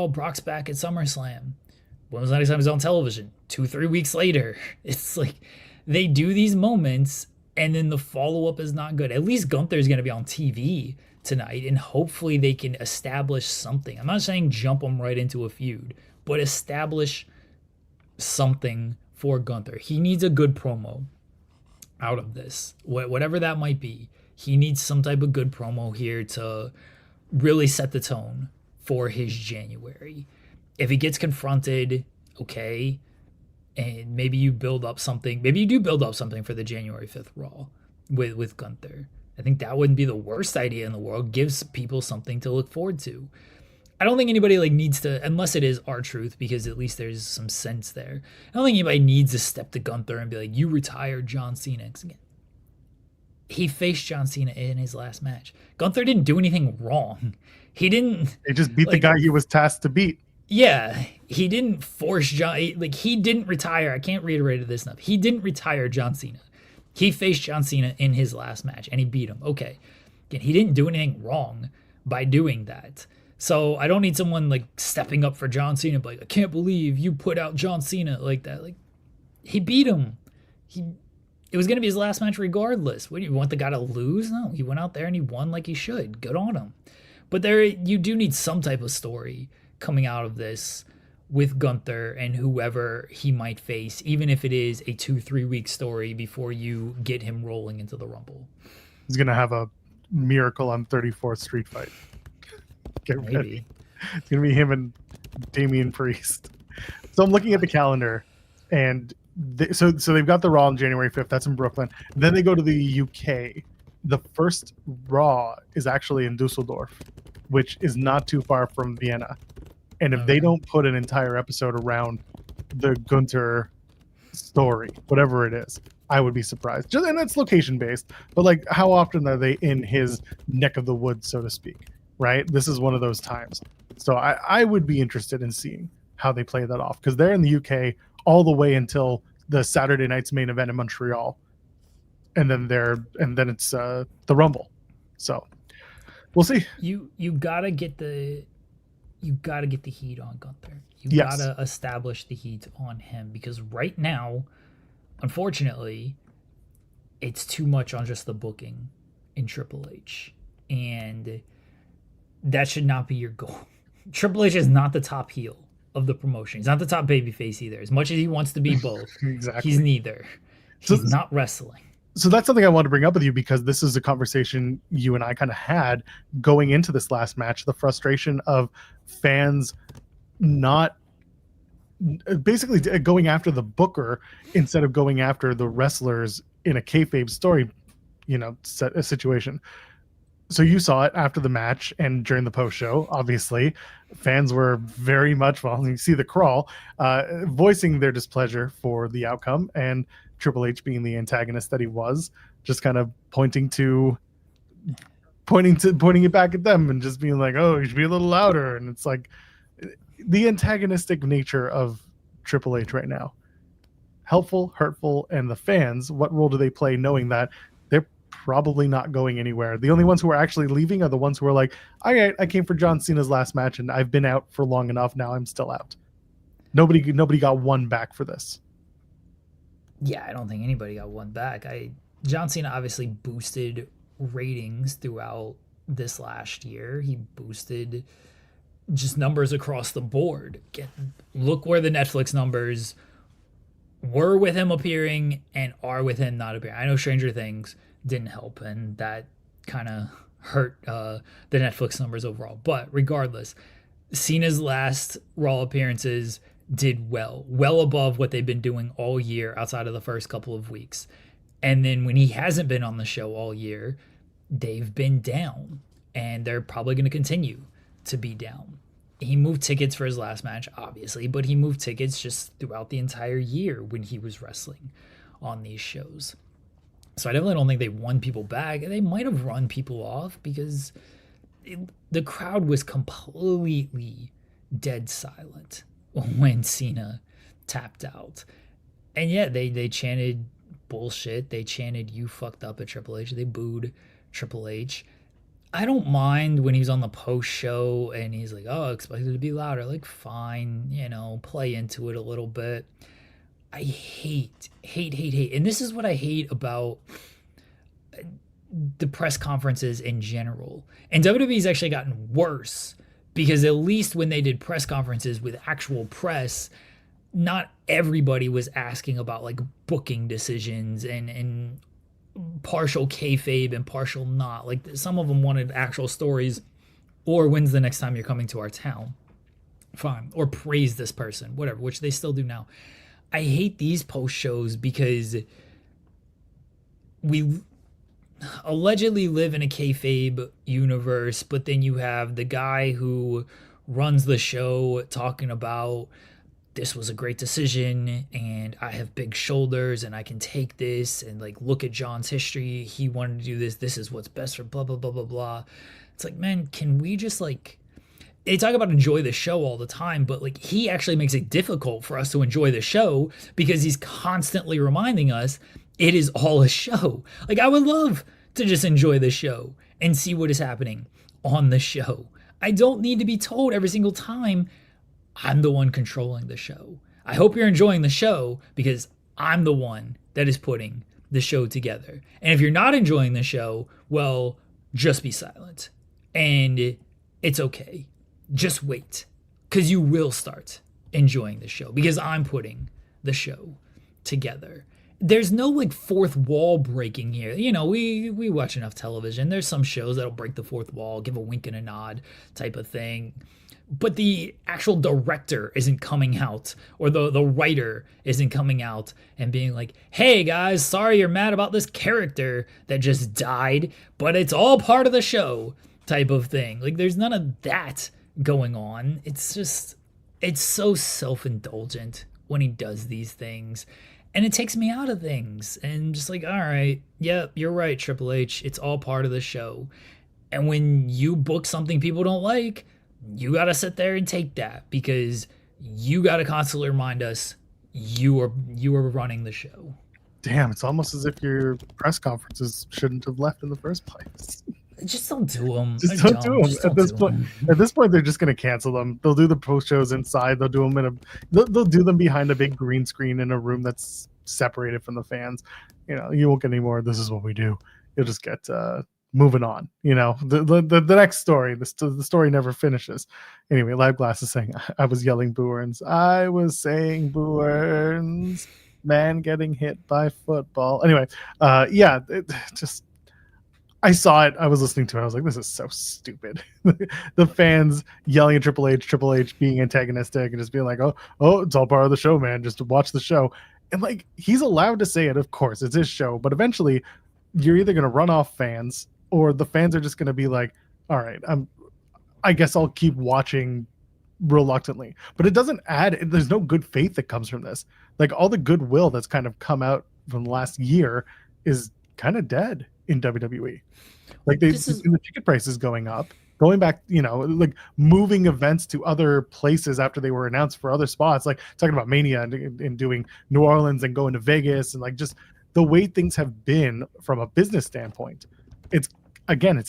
Brock's back at SummerSlam. When was the next time he was on television? 2-3 weeks later. It's like they do these moments and then the follow-up is not good. At least Gunther's going to be on TV tonight, and hopefully they can establish something. I'm not saying jump him right into a feud, but establish something for Gunther. He needs a good promo out of this, whatever that might be. He needs some type of good promo here to really set the tone for his January. If he gets confronted, okay, and maybe you build up something. Maybe you do build up something for the January 5th Raw with Gunther. I think that wouldn't be the worst idea in the world. Gives people something to look forward to. I don't think anybody needs to, unless it is R-Truth, because at least there's some sense there. I don't think anybody needs to step to Gunther and be like, you retired John Cena. Again, he faced John Cena in his last match. Gunther didn't do anything wrong. He just beat the guy he was tasked to beat. Yeah, he didn't force John. He didn't retire. I can't reiterate this enough. He didn't retire John Cena. He faced John Cena in his last match, and he beat him. Okay. Again, he didn't do anything wrong by doing that. So I don't need someone stepping up for John Cena, I can't believe you put out John Cena like that. He beat him. It was going to be his last match regardless. What do you want the guy to lose? No, he went out there and he won like he should. Good on him. But there, you do need some type of story coming out of this with Gunther and whoever he might face, even if it is a 2-3 week story before you get him rolling into the Rumble. He's gonna have a Miracle on 34th Street fight. Get Maybe. ready. It's gonna be him and Damian Priest. So I'm looking at the calendar, and so they've got the Raw on January 5th. That's in Brooklyn. Then they go to the UK. The first Raw is actually in Dusseldorf, which is not too far from Vienna. And if they don't put an entire episode around the Gunther story, whatever it is, I would be surprised. And it's location based, but like, how often are they in his neck of the woods, so to speak? Right? This is one of those times. So I would be interested in seeing how they play that off, because they're in the UK all the way until the Saturday night's main event in Montreal, and then it's the Rumble. So we'll see. You gotta get the heat on Gunther. You Yes. gotta establish the heat on him, because right now, unfortunately, it's too much on just the booking in Triple H, and that should not be your goal. Triple H is not the top heel of the promotion. He's not the top babyface either. As much as he wants to be both, Exactly. he's neither. He's not wrestling. So that's something I wanted to bring up with you, because this is a conversation you and I kind of had going into this last match. The frustration of fans not basically going after the booker instead of going after the wrestlers in a kayfabe story, a situation. So you saw it after the match and during the post show. Obviously, fans were very much, well, you see the crawl, voicing their displeasure for the outcome, and Triple H, being the antagonist that he was, just kind of pointing it back at them and just being like, "Oh, you should be a little louder." And it's like the antagonistic nature of Triple H right now. Helpful, hurtful, and the fans, what role do they play knowing that they're probably not going anywhere? The only ones who are actually leaving are the ones who are like, "I came for John Cena's last match and I've been out for long enough. Now I'm still out." Nobody got one back for this. Yeah, I don't think anybody got one back. John Cena obviously boosted ratings throughout this last year. He boosted just numbers across the board. Look where the Netflix numbers were with him appearing and are with him not appearing. I know Stranger Things didn't help, and that kind of hurt the Netflix numbers overall. But regardless, Cena's last Raw appearances did well above what they've been doing all year outside of the first couple of weeks. And then when he hasn't been on the show all year, they've been down, and they're probably going to continue to be down. He moved tickets for his last match, obviously, but he moved tickets just throughout the entire year when he was wrestling on these shows. So I definitely don't think they won people back. They might have run people off, because the crowd was completely dead silent when Cena tapped out. And yeah, they chanted bullshit. They chanted, "You fucked up" at Triple H. They booed Triple H. I don't mind when he's on the post show and he's like, "Oh, expected to be louder." Like, fine, play into it a little bit. I hate. And this is what I hate about the press conferences in general. And WWE's actually gotten worse, because at least when they did press conferences with actual press, not everybody was asking about like booking decisions and partial kayfabe and partial not. Like, some of them wanted actual stories, or when's the next time you're coming to our town? Fine. Or praise this person, whatever, which they still do now. I hate these post shows because we allegedly live in a kayfabe universe, but then you have the guy who runs the show talking about, "This was a great decision and I have big shoulders and I can take this, and like, look at John's history. He wanted to do this. This is what's best for blah, blah, blah, blah, blah." It's like, man, can we just like, they talk about enjoy the show all the time, but like, he actually makes it difficult for us to enjoy the show, because he's constantly reminding us it is all a show. Like, I would love to just enjoy the show and see what is happening on the show. I don't need to be told every single time I'm the one controlling the show. I hope you're enjoying the show, because I'm the one that is putting the show together. And if you're not enjoying the show, well, just be silent. And it's okay. Just wait. Because you will start enjoying the show. Because I'm putting the show together. There's no like fourth wall breaking here. You know, we watch enough television. There's some shows that'll break the fourth wall, give a wink and a nod type of thing. But the actual director isn't coming out, or the writer isn't coming out and being like, hey guys, sorry you're mad about this character that just died, but it's all part of the show type of thing. Like, there's none of that going on. It's just, it's so self-indulgent when he does these things. And it takes me out of things. And just like, all right, yeah, you're right, Triple H. It's all part of the show. And when you book something people don't like, you got to sit there and take that, because you got to constantly remind us you are running the show. Damn, it's almost as if your press conferences shouldn't have left in the first place. Just don't do them. Just don't do them. At this point, they're just going to cancel them. They'll do the post shows inside. They'll do them they'll do them behind a big green screen in a room that's separated from the fans. You know, you won't get any more. This is what we do. You'll just get moving on. You know, the next story. The story never finishes. Anyway, Live Glass is saying I was yelling Boo Earns. I was saying Boo Earns. Man getting hit by football. Anyway, yeah, I saw it. I was listening to it. I was like, this is so stupid. The fans yelling at Triple H being antagonistic and just being like, oh, it's all part of the show, man. Just to watch the show. And like, he's allowed to say it. Of course, it's his show. But eventually, you're either going to run off fans, or the fans are just going to be like, all right, I guess I'll keep watching reluctantly. But it doesn't add. There's no good faith that comes from this. Like, all the goodwill that's kind of come out from the last year is kind of dead in WWE. Like, the ticket prices going up, going back, you know, like moving events to other places after they were announced for other spots, like talking about Mania and doing New Orleans and going to Vegas, and like just the way things have been from a business standpoint. It's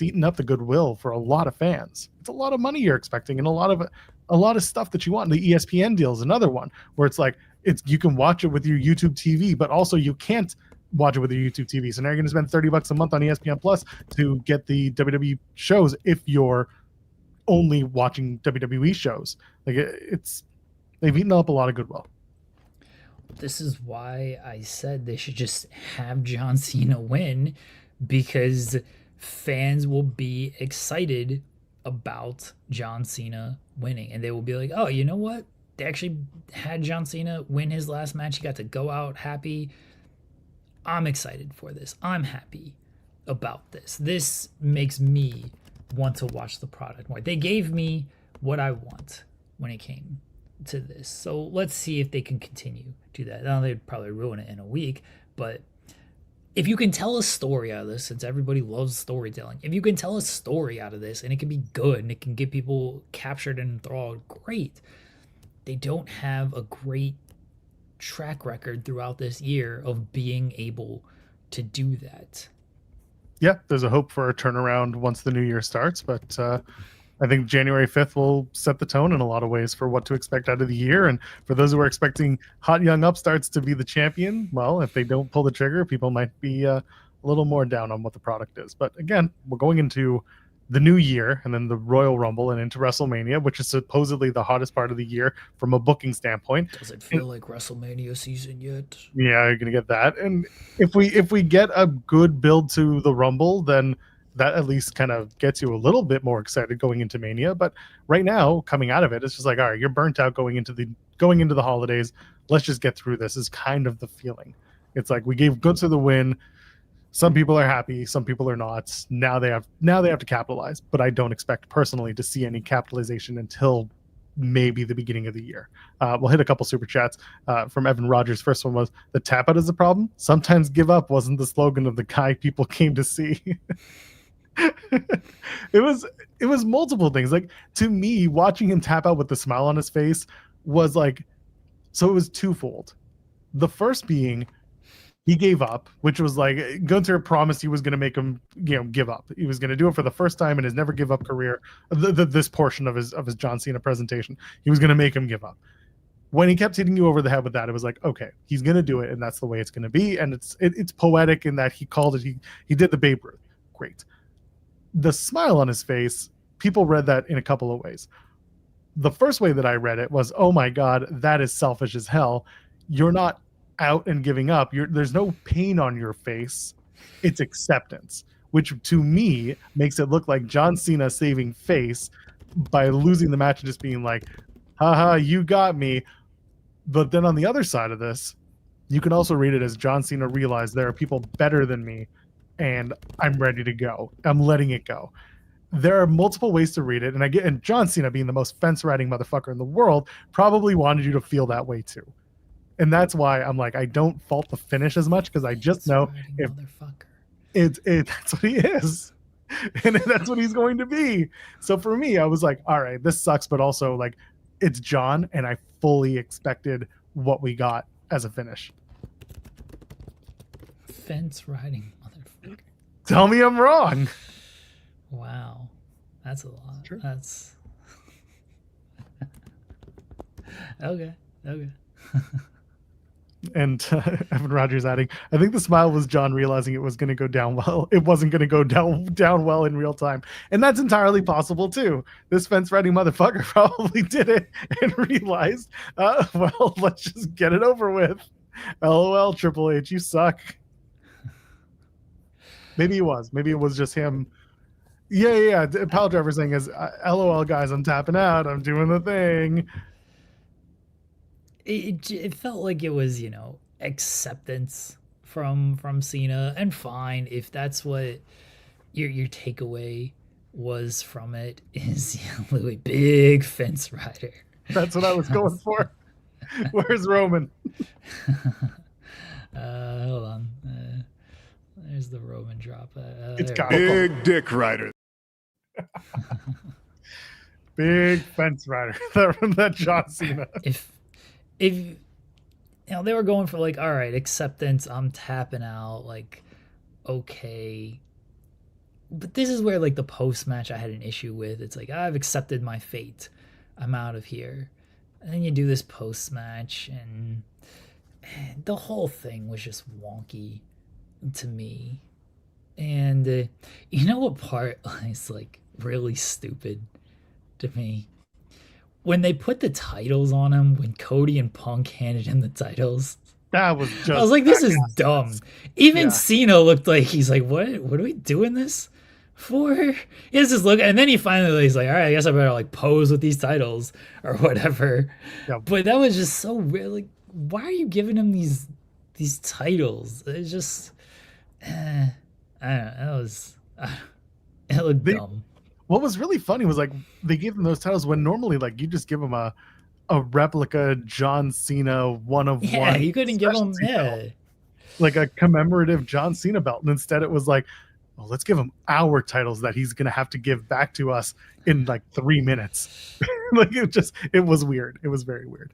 eaten up the goodwill for a lot of fans. It's a lot of money you're expecting, and a lot of stuff that you want. The ESPN deal is another one where it's like, you can watch it with your YouTube TV, but also you can't watch it with your YouTube TV. So now you're going to spend $30 a month on ESPN Plus to get the WWE shows if you're only watching WWE shows. Like, they've eaten up a lot of goodwill. This is why I said they should just have John Cena win, because fans will be excited about John Cena winning, and they will be like, oh, you know what? They actually had John Cena win his last match. He got to go out happy. I'm excited for this. I'm happy about this. This makes me want to watch the product more. They gave me what I want when it came to this. So let's see if they can continue to do that. Now, they'd probably ruin it in a week, but if you can tell a story out of this, since everybody loves storytelling, if you can tell a story out of this and it can be good and it can get people captured and enthralled, great. They don't have a great track record throughout this year of being able to do that. Yeah, there's a hope for a turnaround once the new year starts, but I think January 5th will set the tone in a lot of ways for what to expect out of the year. And for those who are expecting hot young upstarts to be the champion, well, if they don't pull the trigger, people might be a little more down on what the product is. But again, we're going into the new year and then the Royal Rumble and into WrestleMania, which is supposedly the hottest part of the year from a booking standpoint. Does it feel like WrestleMania season yet? Yeah, you're gonna get that. And if we get a good build to the Rumble, then that at least kind of gets you a little bit more excited going into Mania. But right now, coming out of it, it's just like, all right, you're burnt out going into the holidays. Let's just get through this is kind of the feeling. It's like, we gave Gunther the win. Some people are happy, some people are not. Now they have to capitalize, but I don't expect personally to see any capitalization until maybe the beginning of the year. We'll hit a couple super chats from Evan Rogers. First one was, the tap out is the problem. Sometimes give up wasn't the slogan of the guy people came to see. It was multiple things. Like, to me, watching him tap out with the smile on his face was like, so it was twofold. The first being, he gave up, which was like, Gunther promised he was going to make him, give up. He was going to do it for the first time in his never give up career. This portion of his John Cena presentation, he was going to make him give up. when he kept hitting you over the head with that, it was like, okay, he's gonna do it, and that's the way it's gonna be. And it's poetic in that he called it. He did the Babe Ruth. Great. The smile on his face, people read that in a couple of ways. The first way that I read it was, oh my God, that is selfish as hell. You're not out and giving up. There's no pain on your face. It's acceptance, which to me makes it look like John Cena saving face by losing the match and just being like, haha, you got me. But then on the other side of this, you can also read it as John Cena realized there are people better than me, and I'm ready to go. I'm letting it go. There are multiple ways to read it, and John Cena, being the most fence riding motherfucker in the world, probably wanted you to feel that way too. And that's why I'm like, I don't fault the finish as much, because I just know if that's what he is. And that's what he's going to be. So for me, I was like, all right, this sucks, but also like, it's John, and I fully expected what we got as a finish. Fence riding motherfucker. Tell me I'm wrong. Wow, that's a lot. True. That's okay. And Evan Rogers adding, I think the smile was John realizing it was going to go down well. It wasn't going to go down well in real time. And that's entirely possible too. This fence riding motherfucker probably did it and realized, well, let's just get it over with. LOL, Triple H, you suck. Maybe it was just him. Yeah. Pile Driver saying is, LOL, guys, I'm tapping out. I'm doing the thing. It felt like it was, acceptance from Cena, and fine if that's what your takeaway was from it, is Louis, big fence rider. That's what I was going for. Where's Roman? Hold on. There's the Roman drop. It's big dick rider. Big fence rider. That John Cena. If they were going for like, all right, acceptance, I'm tapping out, like, okay. But this is where like the post match I had an issue with. It's like, I've accepted my fate. I'm out of here. And then you do this post match, and the whole thing was just wonky to me. And you know what part is like really stupid to me? When they put the titles on him, when Cody and Punk handed him the titles, that was just, I was like, this is dumb. Even Cena looked like he's like, what are we doing this for? He has this look, and then he's like, all right, I guess I better like pose with these titles or whatever. Yeah. But that was just so weird. Like, why are you giving him these titles? It's just, I don't know. It looked dumb. What was really funny was like they gave them those titles when normally like you just give them a replica John Cena one of one. Yeah, you couldn't give them like a commemorative John Cena belt, and instead it was like, well, let's give him our titles that he's gonna have to give back to us in like 3 minutes. Like it was weird. It was very weird.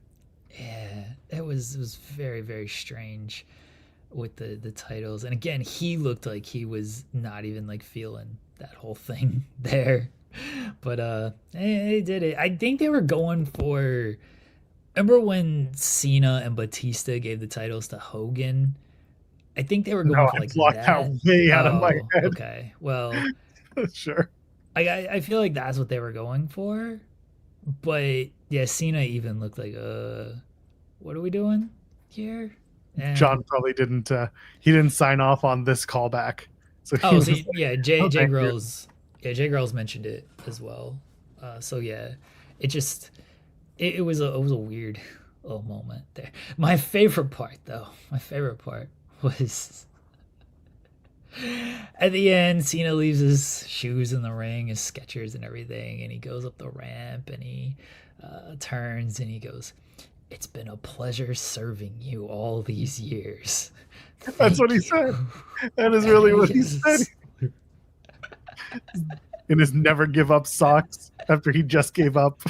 Yeah, it was very, very strange with the titles. And again, he looked like he was not even like feeling that whole thing there. But they did it. I think they were going for, remember when Cena and Batista gave the titles to Hogan? I think they were going for like blocked that way out of my head. Okay, well, sure. I feel like that's what they were going for. But yeah, Cena even looked like, what are we doing here? And John probably didn't. He didn't sign off on this callback. So Jay Girls mentioned it as well. So yeah, it was a weird little moment there. My favorite part was at the end, Cena leaves his shoes in the ring, his Skechers and everything, and he goes up the ramp and he turns and he goes, "It's been a pleasure serving you all these years." That's what he said. That is really what he said. In his never give up socks after he just gave up.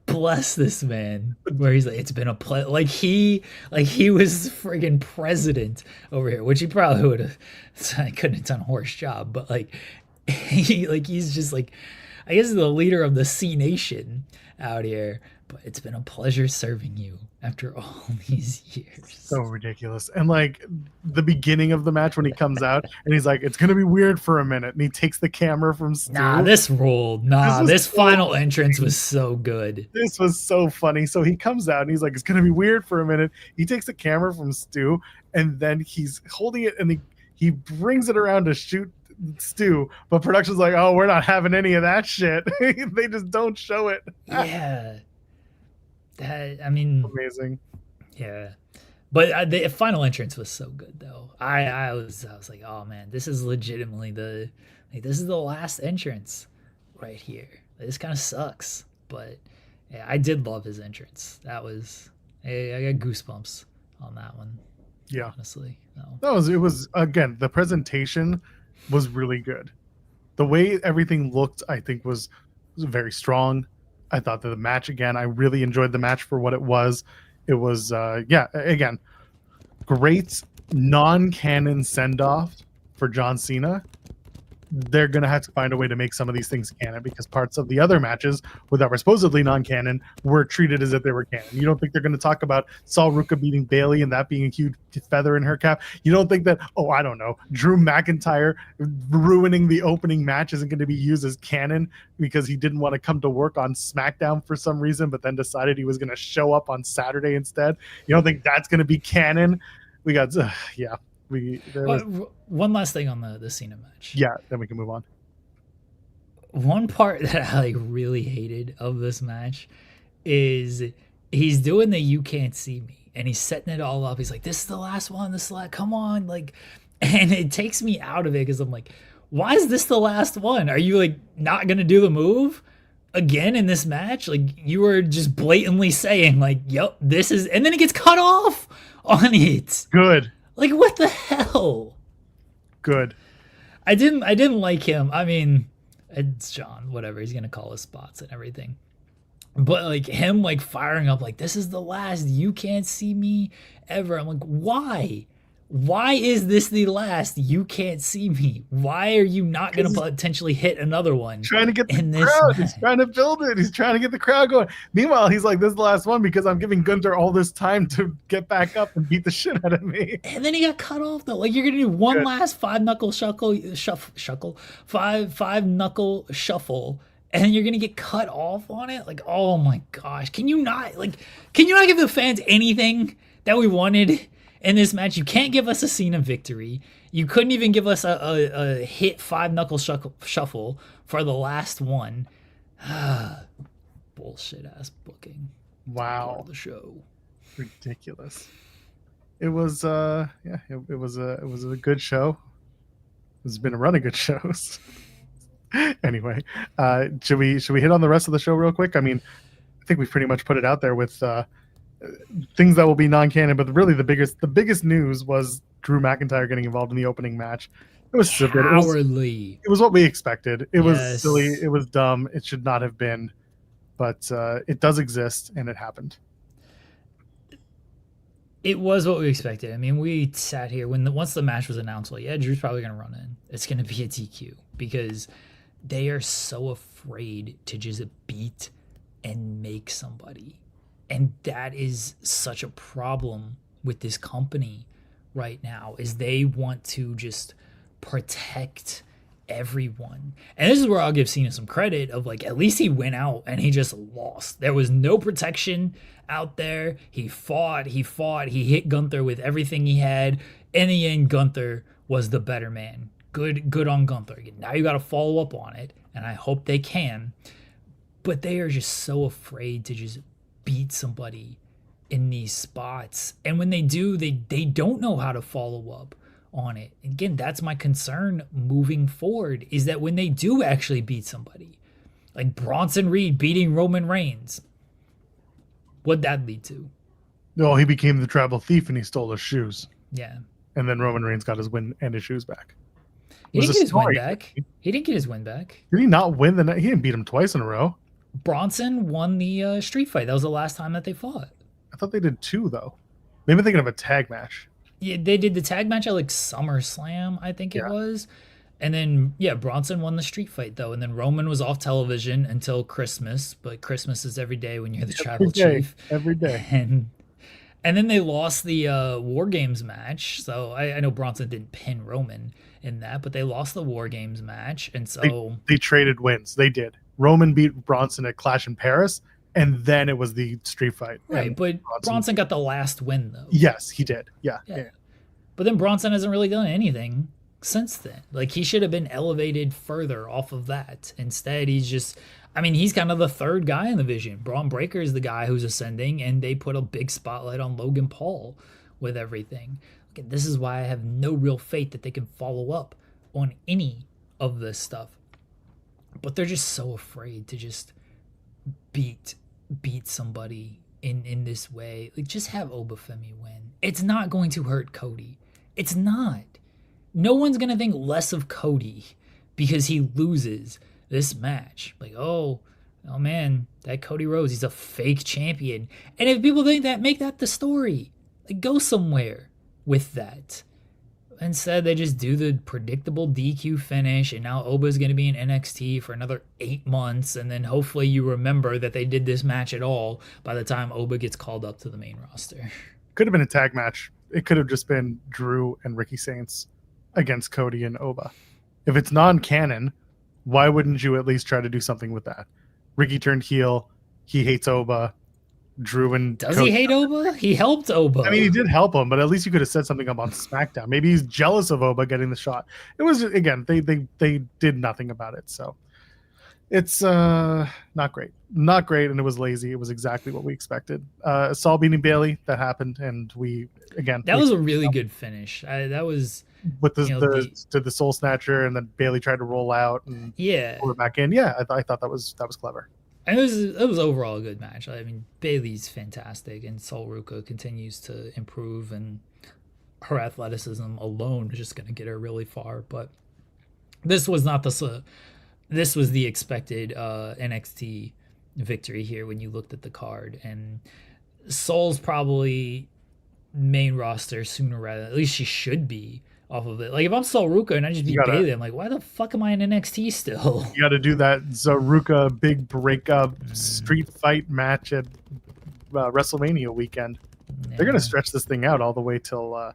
Bless this man. Where he's like, it's been a pleasure. Like he was friggin' president over here, which he probably would have. I couldn't have done a horse job, but he's just like, I guess the leader of the C Nation out here. but it's been a pleasure serving you after all these years. So ridiculous. And like the beginning of the match when he comes out and he's like, it's gonna be weird for a minute, and he takes the camera from Stu. Nah, this ruled. This final entrance was so good. This was so funny. So he comes out and he's like, it's gonna be weird for a minute. He takes the camera from Stu and then he's holding it and he brings it around to shoot Stu, but production's like, oh, we're not having any of that shit. They just don't show it. Yeah. I mean, amazing. Yeah, but the final entrance was so good though. I was like, oh man, this is legitimately this is the last entrance right here. This kind of sucks, but yeah, I did love his entrance. That was I got goosebumps on that one. Yeah, honestly, it was again, the presentation was really good. The way everything looked, I think, was very strong. I thought that the match, again, I really enjoyed the match for what it was. It was, again, great non-canon send-off for John Cena. They're going to have to find a way to make some of these things canon because parts of the other matches that were supposedly non-canon were treated as if they were canon. You don't think they're going to talk about Saul Ruka beating Bayley and that being a huge feather in her cap? You don't think that, I don't know, Drew McIntyre ruining the opening match isn't going to be used as canon because he didn't want to come to work on SmackDown for some reason, but then decided he was going to show up on Saturday instead? You don't think that's going to be canon? We got, yeah. One last thing on the Cena match. Yeah, then we can move on. One part that I really hated of this match is he's doing the "you can't see me" and he's setting it all up. He's like, "This is the last one. This is the last, come on!" And it takes me out of it because I'm like, "Why is this the last one? Are you not gonna do the move again in this match? You were just blatantly saying yep, this is," and then it gets cut off on it. Good. What the hell? Good. I didn't like him. I mean, it's John, whatever. He's gonna call his spots and everything. But him firing up this is the last "you can't see me" ever. I'm like, why? Why is this the last "you can't see me"? Why are you not going to potentially hit another one? Trying to get the crowd. Match? He's trying to build it. He's trying to get the crowd going. Meanwhile, he's like, this is the last one because I'm giving Gunther all this time to get back up and beat the shit out of me. And then he got cut off though. You're going to do one last five knuckle shuffle, and then you're going to get cut off on it? Oh my gosh. Can you not give the fans anything that we wanted in this match? You can't give us a Cena victory. You couldn't even give us a hit five knuckle shuffle for the last one. Bullshit ass booking. Wow. Part of the show. Ridiculous. It was it was a good show. There's been a run of good shows. Anyway, should we hit on the rest of the show real quick? I mean, I think we've pretty much put it out there with things that will be non-canon, but really the biggest news was Drew McIntyre getting involved in the opening match. It was so good. It was what we expected. It was silly. It was dumb. It should not have been, but it does exist and it happened. It was what we expected. I mean, we sat here once the match was announced, Drew's probably going to run in. It's going to be a DQ because they are so afraid to just beat and make somebody. And that is such a problem with this company right now, is they want to just protect everyone. And this is where I'll give Cena some credit of at least he went out and he just lost. There was no protection out there. He fought, he hit Gunther with everything he had. In the end, Gunther was the better man. Good on Gunther. Now you got to follow up on it, and I hope they can. But they are just so afraid to just beat somebody in these spots, and when they do, they don't know how to follow up on it. Again, that's my concern moving forward, is that when they do actually beat somebody, like Bronson Reed beating Roman Reigns, what'd that lead to? No, he became the tribal thief and he stole his shoes. Yeah. And then Roman Reigns got his win and his shoes back. He didn't get his win back. He didn't get his win back. Did he not win the night? He didn't beat him twice in a row. Bronson won the street fight. That was the last time that they fought. I thought they did two, though. Maybe I'm thinking of a tag match. Yeah, they did the tag match at like SummerSlam, I think it was. And then, yeah, Bronson won the street fight, though. And then Roman was off television until Christmas. But Christmas is every day when you're the tribal chief. Every day. And then they lost the War Games match. So I know Bronson didn't pin Roman in that, but they lost the War Games match. And so they traded wins. They did. Roman beat Bronson at Clash in Paris, and then it was the street fight. Right, but Bronson got the last win, though. Yes, he did. Yeah. But then Bronson hasn't really done anything since then. Like, he should have been elevated further off of that. Instead, he's just, I mean, he's kind of the third guy in the vision. Braun Breaker is the guy who's ascending, and they put a big spotlight on Logan Paul with everything. Again, this is why I have no real faith that they can follow up on any of this stuff. But they're just so afraid to just beat somebody in this way. Like, just have Obafemi win. It's not going to hurt Cody. It's not. No one's going to think less of Cody because he loses this match. Like, oh man, that Cody Rhodes, he's a fake champion. And if people think that, make that the story. Like, go somewhere with that. Instead, they just do the predictable DQ finish, and now Oba's going to be in NXT for another 8 months, and then hopefully you remember that they did this match at all by the time Oba gets called up to the main roster. Could have been a tag match. It could have just been Drew and Ricky Saints against Cody and Oba. If it's non-canon, why wouldn't you at least try to do something with that? Ricky turned heel. He hates Oba. Drew and Does Cody. He hate Oba? He helped Oba. I mean, he did help him, but at least you could have said something up on SmackDown. Maybe he's jealous of Oba getting the shot. It was, again, they did nothing about it. So it's not great. Not great, and it was lazy. It was exactly what we expected. Saul beating Bailey, that happened, and that was a really good finish. That was with the Soul Snatcher, and then Bailey tried to roll out and pull her back in. Yeah, I thought that was clever. And it was overall a good match. I mean, Bailey's fantastic, and Sol Ruca continues to improve, and her athleticism alone is just going to get her really far. But this was not this was the expected NXT victory here when you looked at the card. And Sol's probably main roster sooner rather, at least she should be off of it. Like, if I'm Sol Ruca and I just beat Bailey, I'm like, why the fuck am I in NXT still? You got to do that Zaruka big breakup street fight match at WrestleMania weekend. Yeah. They're going to stretch this thing out all the way till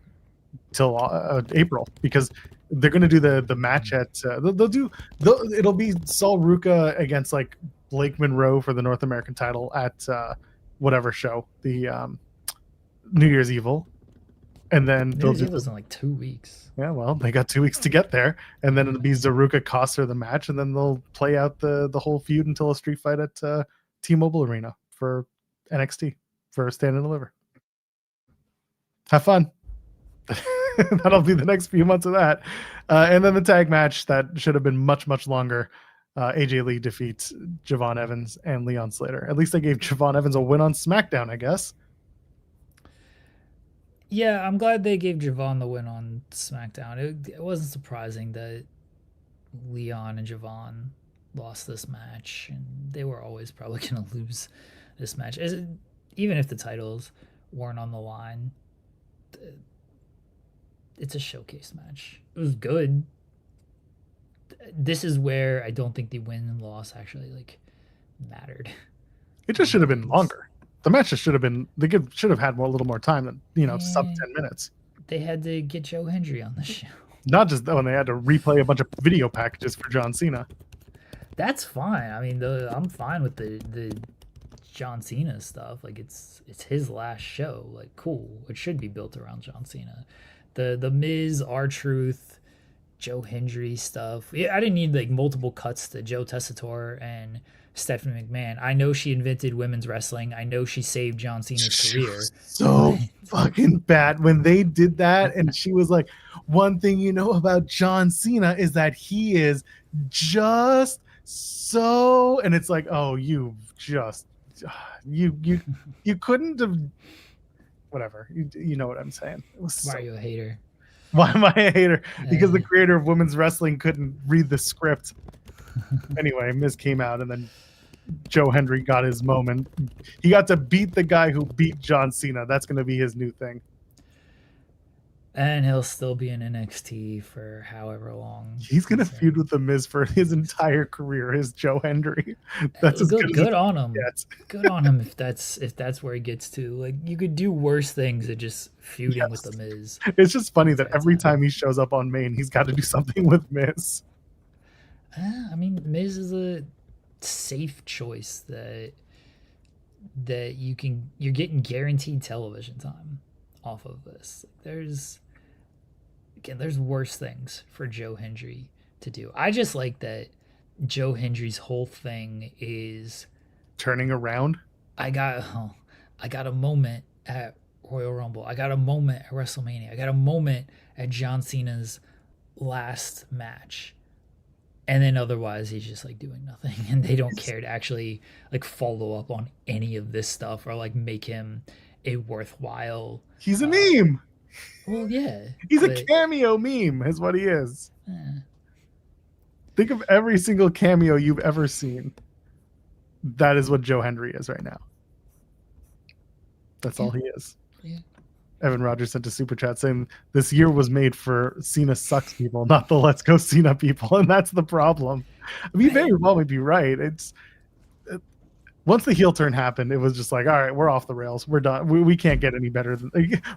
April, because they're going to do the match at it'll be Sol Ruca against like Blake Monroe for the North American title at whatever show, the New Year's Evil. And then they'll do this in like 2 weeks. Yeah, well, they got 2 weeks to get there, and then it'll be Zaruka costs her the match, and then they'll play out the whole feud until a street fight at T-Mobile Arena for NXT for Stand and Deliver. Have fun. That'll be the next few months of that, and then the tag match that should have been much longer. AJ Lee defeats Javon Evans and Leon Slater. At least they gave Javon Evans a win on SmackDown, I guess. Yeah, I'm glad they gave Javon the win on SmackDown. It wasn't surprising that Leon and Javon lost this match, and they were always probably going to lose this match. Even if the titles weren't on the line, it's a showcase match. It was good. This is where I don't think the win and loss actually mattered. It just should have been longer. The match should have been. They should have had a little more time than sub 10 minutes. They had to get Joe Hendry on the show. Not just when they had to replay a bunch of video packages for John Cena. That's fine. I mean, I'm fine with the John Cena stuff. Like, it's his last show. Like, cool. It should be built around John Cena. The Miz, R-Truth, Joe Hendry stuff. Yeah, I didn't need multiple cuts to Joe Tessitore and Stephanie McMahon. I know she invented women's wrestling. I know she saved John Cena's career. So fucking bad when they did that, and she was like, "One thing you know about John Cena is that he is just so," and it's like, "Oh, you couldn't have." Whatever, you know what I'm saying. Why are you a hater? Why am I a hater? Because the creator of women's wrestling couldn't read the script. Anyway, Miz came out, and then Joe Hendry got his moment. He got to beat the guy who beat John Cena. That's going to be his new thing. And he'll still be in NXT for however long. He's gonna feud with the Miz for his entire career. His Joe Hendry. That's as good on him. Gets. Good on him if that's where he gets to. Like, you could do worse things than just feuding with the Miz. It's just funny that every time he shows up on main, he's got to do something with Miz. I mean, Miz is a safe choice that you're getting guaranteed television time off of this. There's worse things for Joe Hendry to do. I just like that Joe Hendry's whole thing is turning around. I got a moment at Royal Rumble. I got a moment at WrestleMania. I got a moment at John Cena's last match. And then otherwise he's just like doing nothing, and they don't care to actually like follow up on any of this stuff or like make him a worthwhile. He's a meme. Well, yeah. He's a cameo meme is what he is. Eh. Think of every single cameo you've ever seen. That is what Joe Hendry is right now. That's all he is. Yeah. Evan Rogers sent a super chat saying this year was made for Cena sucks people, not the let's go Cena people. And that's the problem. I mean, very well might be right. Once the heel turn happened, it was just like, all right, we're off the rails. We're done. We can't get any better.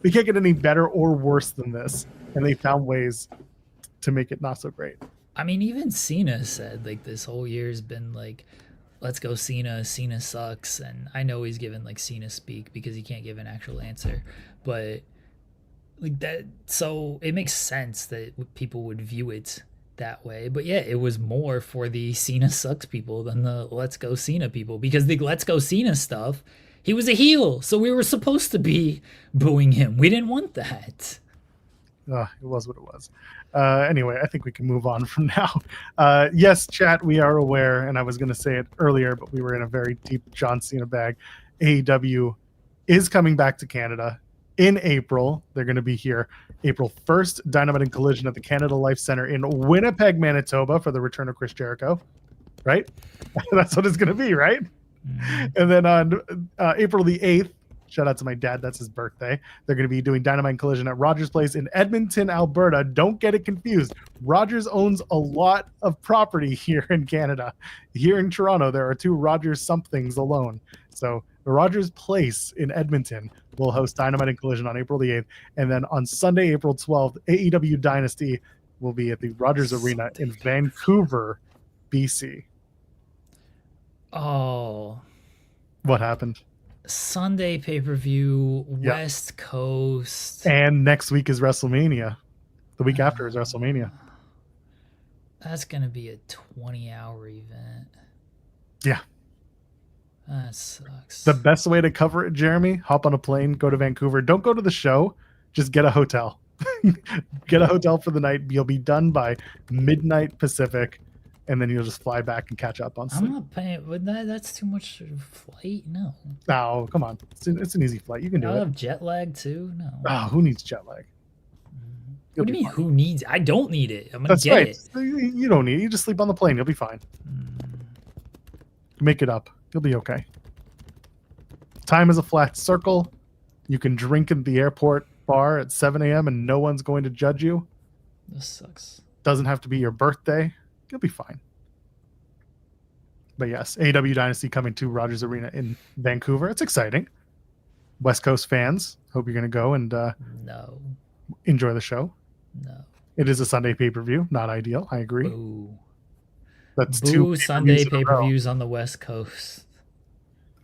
We can't get any better or worse than this. And they found ways to make it not so great. I mean, even Cena said like this whole year's been like, let's go Cena. Cena sucks. And I know he's given like Cena speak because he can't give an actual answer. But like that, so it makes sense that people would view it that way. But yeah, it was more for the Cena sucks people than the let's go Cena people, because the let's go Cena stuff, he was a heel, so we were supposed to be booing him. We didn't want that. It was what it was. Anyway, I think we can move on from now. Yes, chat, we are aware, and I was going to say it earlier, but we were in a very deep John Cena bag. AEW is coming back to Canada in April. They're going to be here April 1st, Dynamite and Collision at the Canada Life Center in Winnipeg, Manitoba for the return of Chris Jericho, right? That's what it's going to be, right? And then on April the 8th, shout out to my dad, that's his birthday, they're going to be doing Dynamite and Collision at Rogers Place in Edmonton, Alberta. Don't get it confused. Rogers owns a lot of property here in Canada. Here in Toronto, there are 2 Rogers somethings alone. So the Rogers Place in Edmonton will host Dynamite and Collision on April the 8th. And then on Sunday, April 12th, AEW Dynasty will be at the Rogers Arena in Vancouver, BC. Oh. What happened? Sunday pay-per-view, West Coast. And next week is WrestleMania. The week after is WrestleMania. That's going to be a 20-hour event. Yeah. That sucks. The best way to cover it, Jeremy, hop on a plane, go to Vancouver. Don't go to the show. Just get a hotel. Get a hotel for the night. You'll be done by midnight Pacific, and then you'll just fly back and catch up on sleep. I'm not paying. But that's too much flight. No. Oh, come on. It's an easy flight. You can do it. I have jet lag too. No. Oh, who needs jet lag? What do you mean? Who needs? I don't need it. I'm gonna That's get right. it. You don't need it. You just sleep on the plane. You'll be fine. Make it up. You'll be okay. Time is a flat circle. You can drink at the airport bar at 7 a.m. and no one's going to judge you. This sucks. Doesn't have to be your birthday. You'll be fine. But yes, AEW Dynasty coming to Rogers Arena in Vancouver. It's exciting. West Coast fans, hope you're going to go and no, enjoy the show. No. It is a Sunday pay-per-view. Not ideal. I agree. Boo. That's Boo 2 Sunday pay-per-views on the West Coast.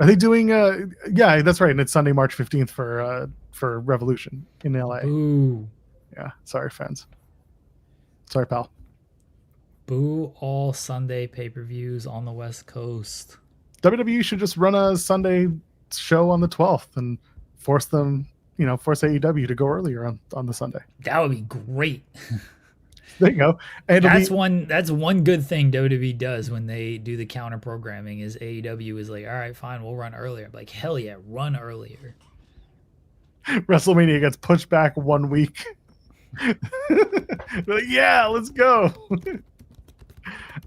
Are they doing yeah, that's right. And it's Sunday, March 15th for Revolution in LA. Boo. Yeah. Sorry, fans. Sorry, pal. Boo all Sunday pay-per-views on the West Coast. WWE should just run a Sunday show on the 12th and force them, force AEW to go earlier on the Sunday. That would be great. There you go. And that's one good thing WWE does when they do the counter programming is AEW is like, all right, fine, we'll run earlier. I'm like, hell yeah, run earlier. WrestleMania gets pushed back 1 week. Like, yeah, let's go.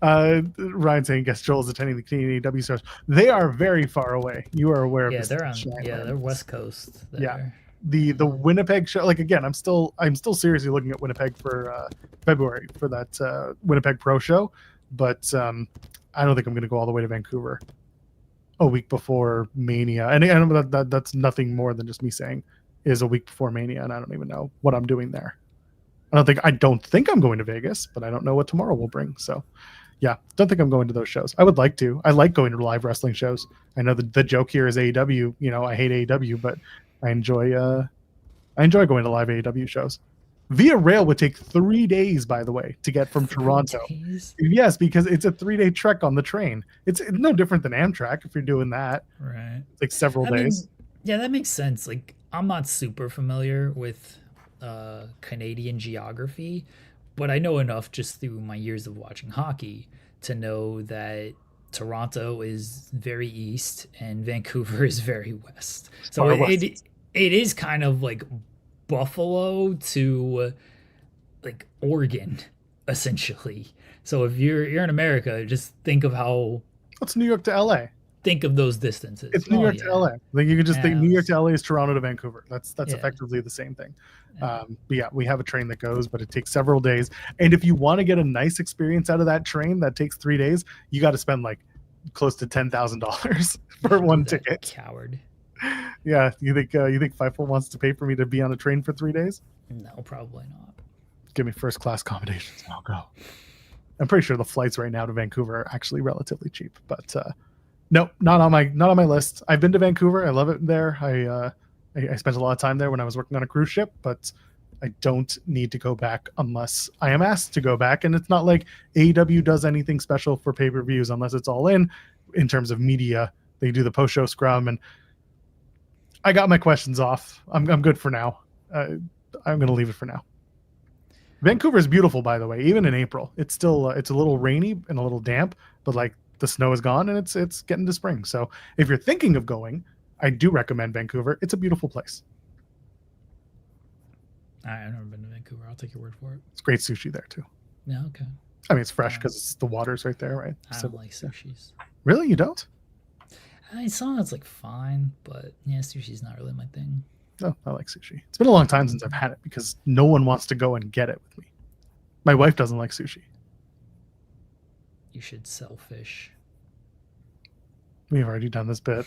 Ryan saying, guess Joel's attending the Canadian AEW stars. They are very far away. You are aware of Yeah, this. they're West Coast. There. Yeah. the Winnipeg show, like again, I'm still seriously looking at Winnipeg for February for that Winnipeg Pro show, but I don't think I'm going to go all the way to Vancouver a week before Mania, and that's nothing more than just me saying is a week before Mania, and I don't even know what I'm doing there. I don't think I'm going to Vegas, but I don't know what tomorrow will bring. So yeah, don't think I'm going to those shows. I would like to. I like going to live wrestling shows. I know the joke here is AEW. You know, I hate AEW, but I enjoy going to live AEW shows. Via rail would take 3 days, by the way, to get from Toronto. Days? Yes, because it's a 3-day trek on the train. It's no different than Amtrak if you're doing that. Right. It's like several days. Yeah, that makes sense. Like, I'm not super familiar with Canadian geography, but I know enough just through my years of watching hockey to know that Toronto is very east and Vancouver is very west. So it is kind of like Buffalo to like Oregon, essentially. So if you're in America, just think of how it's New York to LA. Think of those distances. It's New York to LA. Like you could just think New York to LA is Toronto to Vancouver. That's effectively the same thing. But yeah, we have a train that goes, but it takes several days. And if you want to get a nice experience out of that train that takes 3 days, you got to spend like close to $10,000 for one ticket. Coward. Yeah, you think Fightful wants to pay for me to be on a train for 3 days? No, probably not. Give me first class accommodations and I'll go. I'm pretty sure the flights right now to Vancouver are actually relatively cheap, but no, not on my list. I've been to Vancouver. I love it there. I spent a lot of time there when I was working on a cruise ship, but I don't need to go back unless I am asked to go back. And it's not like AEW does anything special for pay-per-views unless it's all in terms of media. They do the post-show scrum, and I got my questions off. I'm good for now. I'm going to leave it for now. Vancouver is beautiful, by the way. Even in April, it's still it's a little rainy and a little damp, but like the snow is gone and it's getting to spring. So if you're thinking of going, I do recommend Vancouver. It's a beautiful place. I've never been to Vancouver. I'll take your word for it. It's great sushi there too. Yeah, okay. I mean, it's fresh because the water's right there, right? I don't like sushis. Really? You don't? I mean, some of it's like fine, but yeah, sushi's not really my thing. No, I like sushi. It's been a long time since I've had it because no one wants to go and get it with me. My wife doesn't like sushi. You should sell fish. We've already done this bit.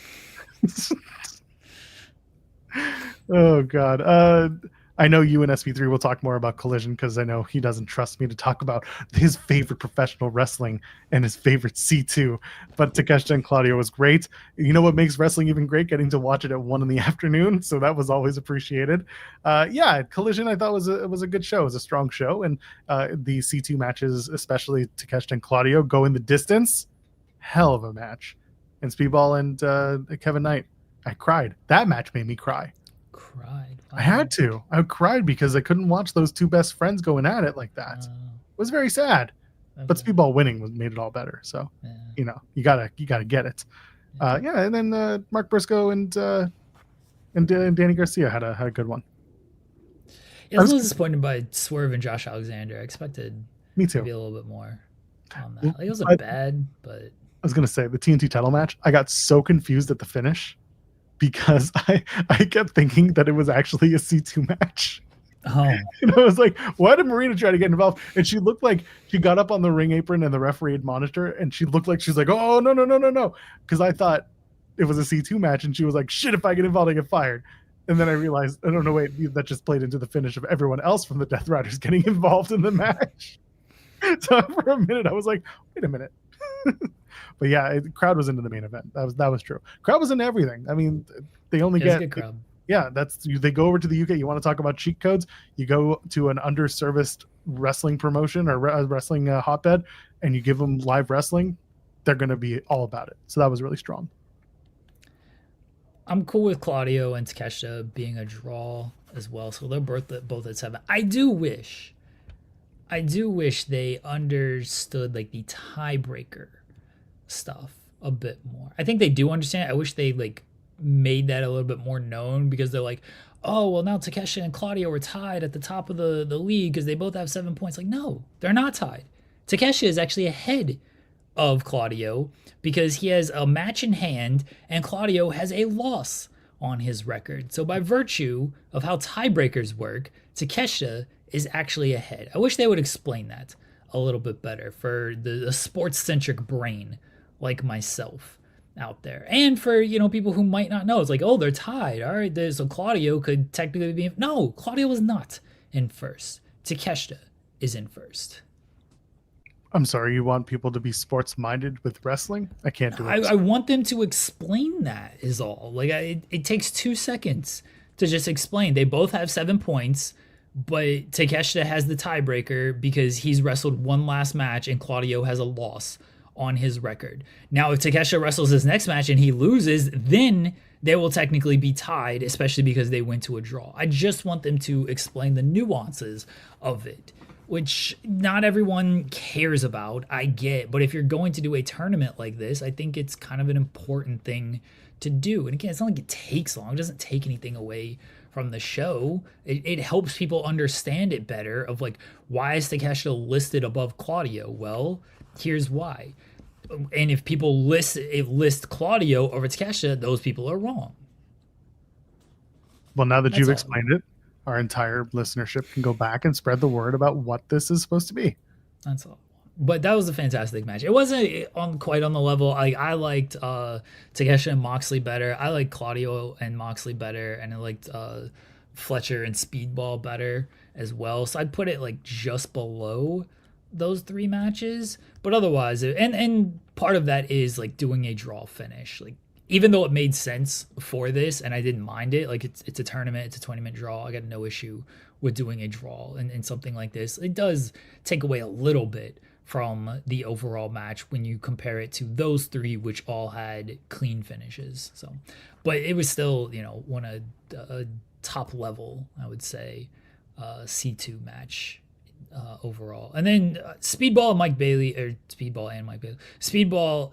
Oh, God. I know you and SP3 will talk more about Collision because I know he doesn't trust me to talk about his favorite professional wrestling and his favorite C2. But Takeshita and Claudio was great. You know what makes wrestling even great? Getting to watch it at 1 p.m. So that was always appreciated. Yeah, Collision I thought was a good show. It was a strong show. And the C2 matches, especially Takeshita and Claudio, go in the distance. Hell of a match. And Speedball and Kevin Knight. I cried. That match made me cry. Cried. I had to. I cried because I couldn't watch those two best friends going at it like that. It was very sad. Okay. But Speedball winning made it all better. So, you know, you gotta get it. Yeah, and then Mark Briscoe and Danny Garcia had a good one. Yeah, I was a little disappointed by Swerve and Josh Alexander. I expected me too. Maybe a little bit more on that. Like, it wasn't bad, but I was gonna say the TNT title match. I got so confused at the finish. Because I kept thinking that it was actually a C2 match. Oh. And I was like, why did Marina try to get involved? And she looked like she got up on the ring apron and the referee had monitored her, and she looked like she's like, oh, no. Because I thought it was a C2 match, and she was like, shit, if I get involved, I get fired. And then I realized, I don't know, wait, that just played into the finish of everyone else from the Death Riders getting involved in the match. So for a minute, I was like, wait a minute. But yeah, the crowd was into the main event. That was true. Crowd was into everything. I mean, they only get a good crowd. Yeah, they go over to the UK. You want to talk about cheat codes? You go to an underserviced wrestling promotion or wrestling hotbed, and you give them live wrestling. They're going to be all about it. So that was really strong. I'm cool with Claudio and Takeshita being a draw as well. So they're both at 7. I do wish they understood like the tiebreaker stuff a bit more. I think they do understand it. I wish they like made that a little bit more known, because they're like, oh, well, now Takeshita and Claudio are tied at the top of the league because they both have 7 points. Like, no, they're not tied. Takeshita is actually ahead of Claudio because he has a match in hand and Claudio has a loss on his record. So by virtue of how tiebreakers work, Takeshita is actually ahead. I wish they would explain that a little bit better for the sports-centric brain like myself out there. And for, people who might not know. It's like, oh, they're tied. All right, so Claudio could technically be... No, Claudio is not in first. Takeshita is in first. I'm sorry, you want people to be sports-minded with wrestling? I can't do it. I want them to explain that is all. Like, it takes 2 seconds to just explain. They both have 7 points, but Takeshita has the tiebreaker because he's wrestled one last match and Claudio has a loss on his record. Now, if Takeshita wrestles his next match and he loses, then they will technically be tied, especially because they went to a draw. I just want them to explain the nuances of it, which not everyone cares about, I get. But if you're going to do a tournament like this, I think it's kind of an important thing to do. And again, it's not like it takes long. It doesn't take anything away from the show. It helps people understand it better of like, why is Takeshita listed above Claudio? Well, here's why. And if people list Claudio over Takeshita, those people are wrong. Well, now that you've explained it, our entire listenership can go back and spread the word about what this is supposed to be. That's all. But that was a fantastic match. It wasn't quite on the level. I liked Takeshita and Moxley better. I liked Claudio and Moxley better, and I liked Fletcher and Speedball better as well. So I'd put it like just below those 3 matches. But otherwise, and part of that is like doing a draw finish. Like, even though it made sense for this and I didn't mind it, like it's a tournament, it's a 20-minute draw, I got no issue with doing a draw and something like this. It does take away a little bit from the overall match when you compare it to those 3, which all had clean finishes. So, but it was still, one a top level, I would say, C2 match overall. And then Speedball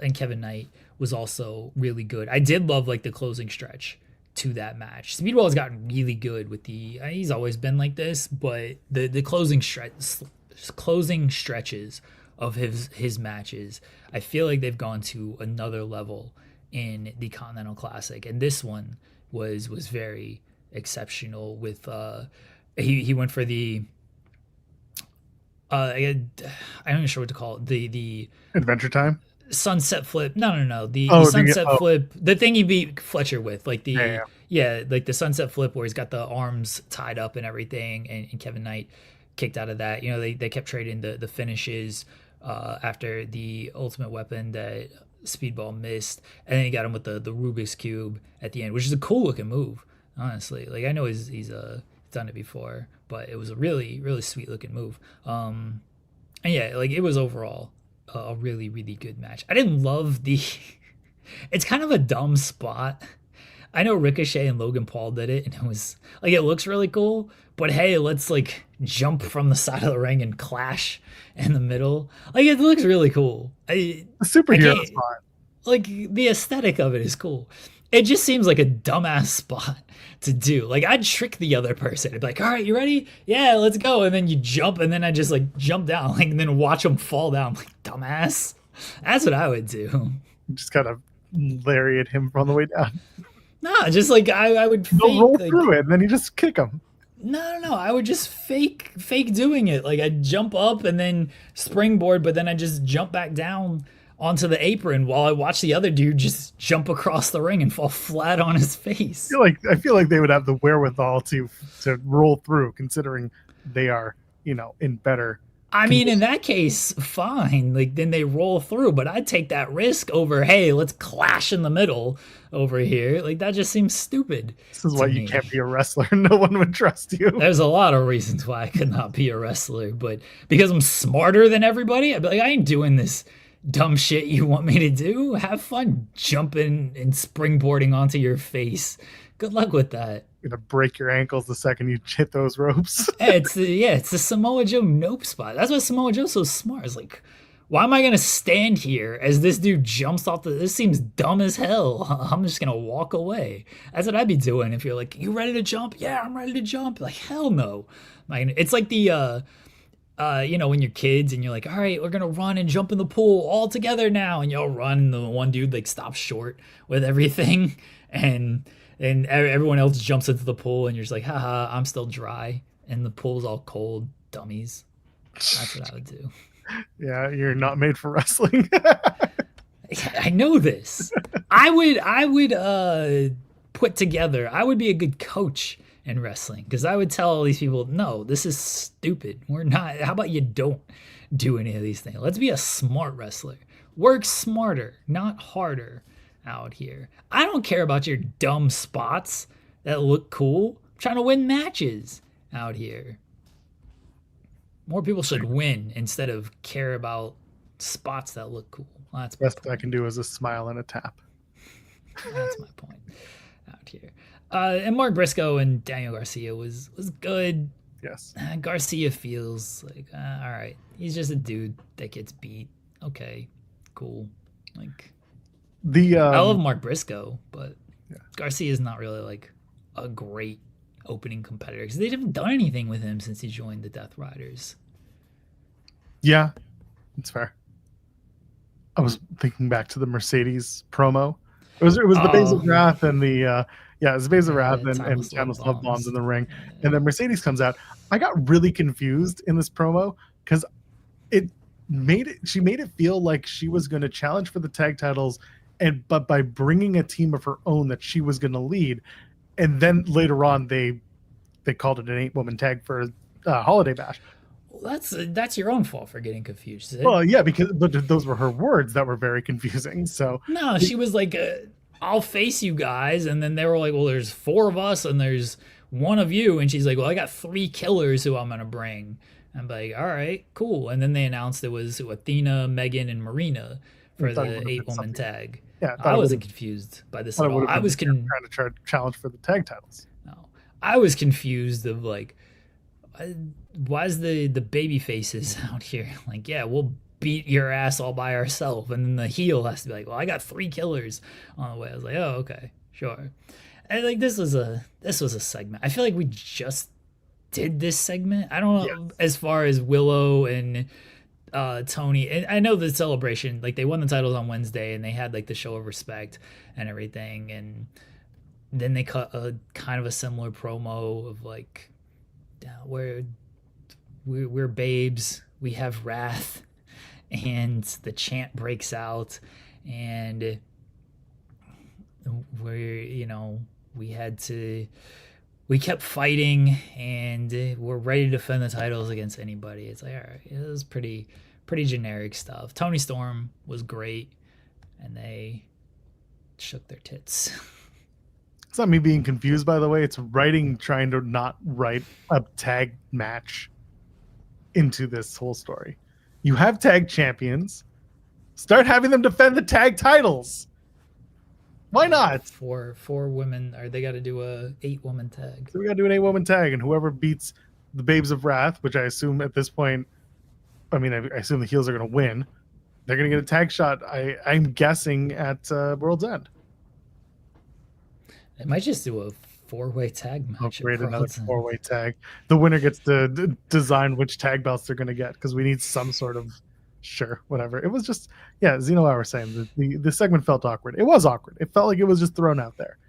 and Kevin Knight was also really good. I did love like the closing stretch to that match. Speedball has gotten really good with he's always been like this, but the closing stretches of his matches, I feel like they've gone to another level in the Continental Classic, and this one was very exceptional. With he went for the I'm not even sure what to call it, the Adventure Time sunset flip. No, the sunset flip, the thing he beat Fletcher with, like like the sunset flip where he's got the arms tied up and everything, and Kevin Knight kicked out of that. They kept trading the finishes after the Ultimate Weapon that Speedball missed, and then he got him with the Rubik's Cube at the end, which is a cool looking move, honestly. Like, I know he's done it before, but it was a really, really sweet looking move. And yeah, like, it was overall a really, really good match. I didn't love it's kind of a dumb spot. I know Ricochet and Logan Paul did it, and it was like, it looks really cool, but hey, let's like jump from the side of the ring and clash in the middle. Like, it looks really cool. A superhero spot. Like, the aesthetic of it is cool. It just seems like a dumbass spot to do. Like, I'd trick the other person. I'd be like, all right, you ready? Yeah, let's go. And then you jump, and then I just like jump down, like, and then watch them fall down. I'm like, dumbass. That's what I would do. Just kind of lariat him on the way down. No, just like I would fake, roll through it, and then you just kick him. No. I would just fake doing it. Like, I'd jump up and then springboard, but then I just jump back down onto the apron while I watch the other dude just jump across the ring and fall flat on his face. I feel like they would have the wherewithal to roll through, considering they are, in better. I mean, in that case, fine. Like, then they roll through, but I'd take that risk over, hey, let's clash in the middle over here. Like, that just seems stupid. This is why you can't be a wrestler. No one would trust you. There's a lot of reasons why I could not be a wrestler, but because I'm smarter than everybody, I'd be like, I ain't doing this dumb shit you want me to do. Have fun jumping and springboarding onto your face. Good luck with that. You're gonna break your ankles the second you hit those ropes. It's the Samoa Joe nope spot. That's why Samoa Joe's so smart. It's like, why am I gonna stand here as this dude jumps off this seems dumb as hell. I'm just gonna walk away. That's what I'd be doing if you're like, you ready to jump? Yeah, I'm ready to jump. Like, hell no. It's like the when you're kids and you're like, all right, we're gonna run and jump in the pool all together now, and you'll run, and the one dude like stops short with everything, and and everyone else jumps into the pool, and you're just like, haha, I'm still dry, and the pool's all cold, dummies. That's what I would do. Yeah, you're not made for wrestling. I know this. I would put together. I would be a good coach in wrestling because I would tell all these people, no, this is stupid. We're not. How about you don't do any of these things? Let's be a smart wrestler. Work smarter, not harder out here. I don't care about your dumb spots that look cool. I'm trying to win matches out here. More people should win instead of care about spots that look cool. Well, that's best I can do is a smile and a tap. That's my point out here. And Mark Briscoe and Daniel Garcia was good. Yes. Garcia feels like, all right, he's just a dude that gets beat. Okay, cool. Like, I love Mark Briscoe, but Garcia is not really like a great opening competitor because they haven't done anything with him since he joined the Death Riders. Yeah, it's fair. I was thinking back to the Mercedes promo. It was the Bays of Wrath and the it was the Bays of Wrath and Timeless Love Bombs in the ring, and then Mercedes comes out. I got really confused in this promo because she made it feel like she was going to challenge for the tag titles, but by bringing a team of her own that she was going to lead, and then later on they called it an 8-woman tag for Holiday Bash. Well, that's your own fault for getting confused. Well, yeah, but those were her words that were very confusing. So no, she was like, "I'll face you guys," and then they were like, "Well, there's 4 of us, and there's 1 of you," and she's like, "Well, I got 3 killers who I'm gonna bring." I'm like, "All right, cool." And then they announced it was Athena, Megan, and Marina for the 8-woman tag. Yeah, I wasn't confused by this at all. I was trying to challenge for the tag titles. No, I was confused of like, why is the baby faces out here like, yeah, we'll beat your ass all by ourselves, and then the heel has to be like, well, I got 3 killers on the way. I was like, oh, okay, sure. And like this was a segment. I feel like we just did this segment. I don't know as far as Willow and Tony. And I know the celebration, like they won the titles on Wednesday, and they had like the show of respect and everything, and then they cut a kind of a similar promo of like, we're babes, we have wrath, and the chant breaks out, and we kept fighting, and we're ready to defend the titles against anybody. It's like, all right, it was pretty generic stuff. Tony Storm was great, and they shook their tits. It's not me being confused, by the way. It's writing trying to not write a tag match into this whole story. You have tag champions. Start having them defend the tag titles. Why not? Four women, or they got to do a 8-woman tag. So we got to do an 8-woman tag, and whoever beats the Babes of Wrath, which I assume at this point, I assume the heels are going to win. They're going to get a tag shot. I'm guessing at World's End. They might just do a 4-way tag match. Create another 4-way tag. The winner gets to design which tag belts they're going to get, because we need some sort of whatever. It was just, Zeno, I was saying the segment felt awkward. It was awkward. It felt like it was just thrown out there.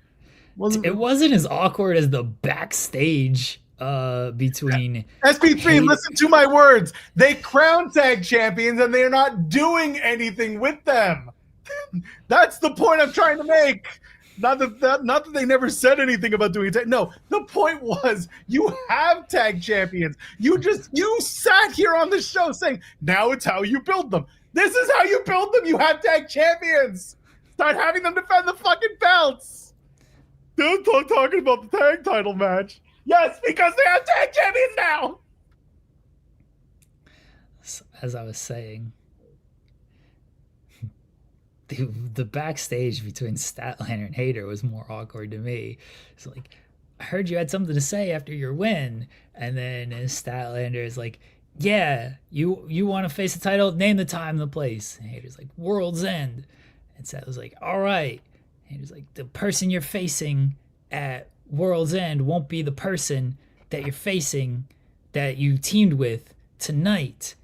It wasn't as awkward as the backstage between SP3. Listen to my words. They crown tag champions, and they're not doing anything with them. That's the point I'm trying to make. Not that they never said anything about doing tag. No, the point was you have tag champions. You sat here on the show saying, now it's how you build them. This is how you build them. You have tag champions. Start having them defend the fucking belts. Don't talking about the tag title match. Yes, because they have tag champions now. As I was saying, the backstage between Statlander and Hayter was more awkward to me. It's like, I heard you had something to say after your win, and then Statlander is like, yeah, you want to face the title? Name the time and the place. And Hayter's like, World's End. And Stat was like, all right. And Hayter's like, the person you're facing at World's End won't be the person that you're facing that you teamed with tonight.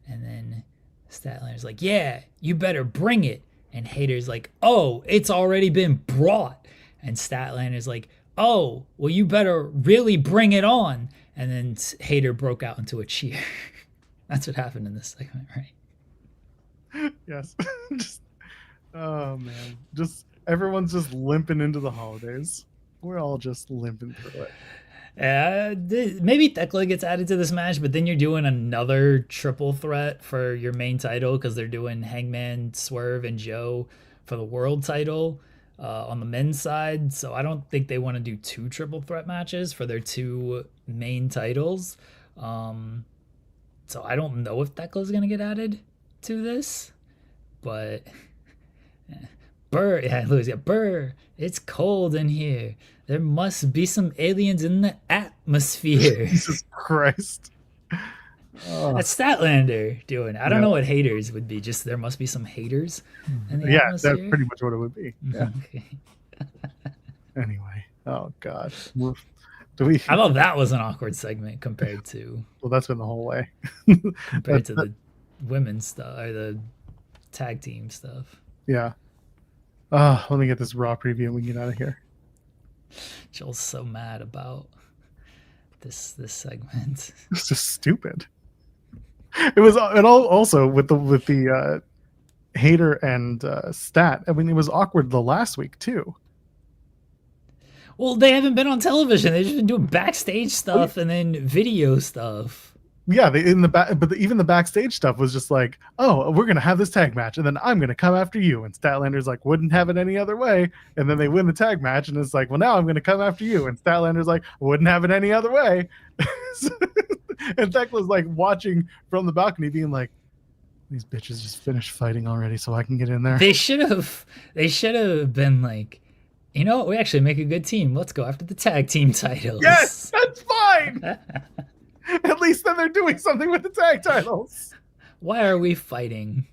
And then Statlander's like, yeah, you better bring it. And Hayter's like, oh, it's already been brought. and Statlander's like, "Oh, well, you better really bring it on." And then Hater broke out into a cheer. That's what happened in this segment, right? Yes. Just, oh man, just everyone's just limping into the holidays. We're all just limping through it. Maybe Thekla gets added to this match, but then you're doing another triple threat for your main title because they're doing Hangman, Swerve, and Joe for the world title on the men's side. So I don't think they want to do 2 triple threat matches for their 2 main titles. So I don't know if Thekla's going to get added to this, but Burr, it's cold in here. There must be some aliens in the atmosphere. Jesus Christ. That's Statlander doing it. I don't know what haters would be. Just there must be some haters in the atmosphere. That's pretty much what it would be. Yeah. Okay. Anyway. Oh, God. I thought that was an awkward segment compared to... Well, that's been the whole way. compared to the women's stuff, or the tag team stuff. Yeah. Let me get this Raw preview and we can get out of here. Joel's so mad about this segment. It's just stupid. It was, and also with the Hater and Stat. I mean, it was awkward the last week too. Well, they haven't been on television. They've just been doing backstage stuff and then video stuff. Yeah, even the backstage stuff was just like, oh, we're gonna have this tag match, and then I'm gonna come after you. And Statlander's like, wouldn't have it any other way. And then they win the tag match, and it's like, well, now I'm gonna come after you. And Statlander's like, wouldn't have it any other way. And Thekla's like watching from the balcony, being like, these bitches just finished fighting already, so I can get in there. They should have been like, you know what? We actually make a good team. Let's go after the tag team titles. Yes, that's fine. At least then they're doing something with the tag titles. Why are we fighting?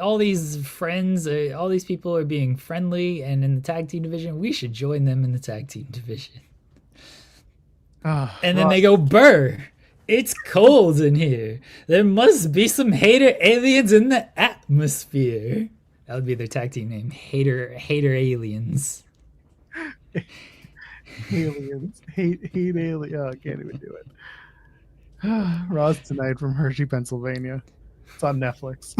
All these friends, all these people are being friendly, and in the tag team division, we should join them in the tag team division. And then they go, Burr, it's cold in here. There must be some hater aliens in the atmosphere. That would be their tag team name, Hater Aliens. Aliens. Hate aliens. Oh, I can't even do it. Raw's tonight from Hershey, Pennsylvania. It's on Netflix.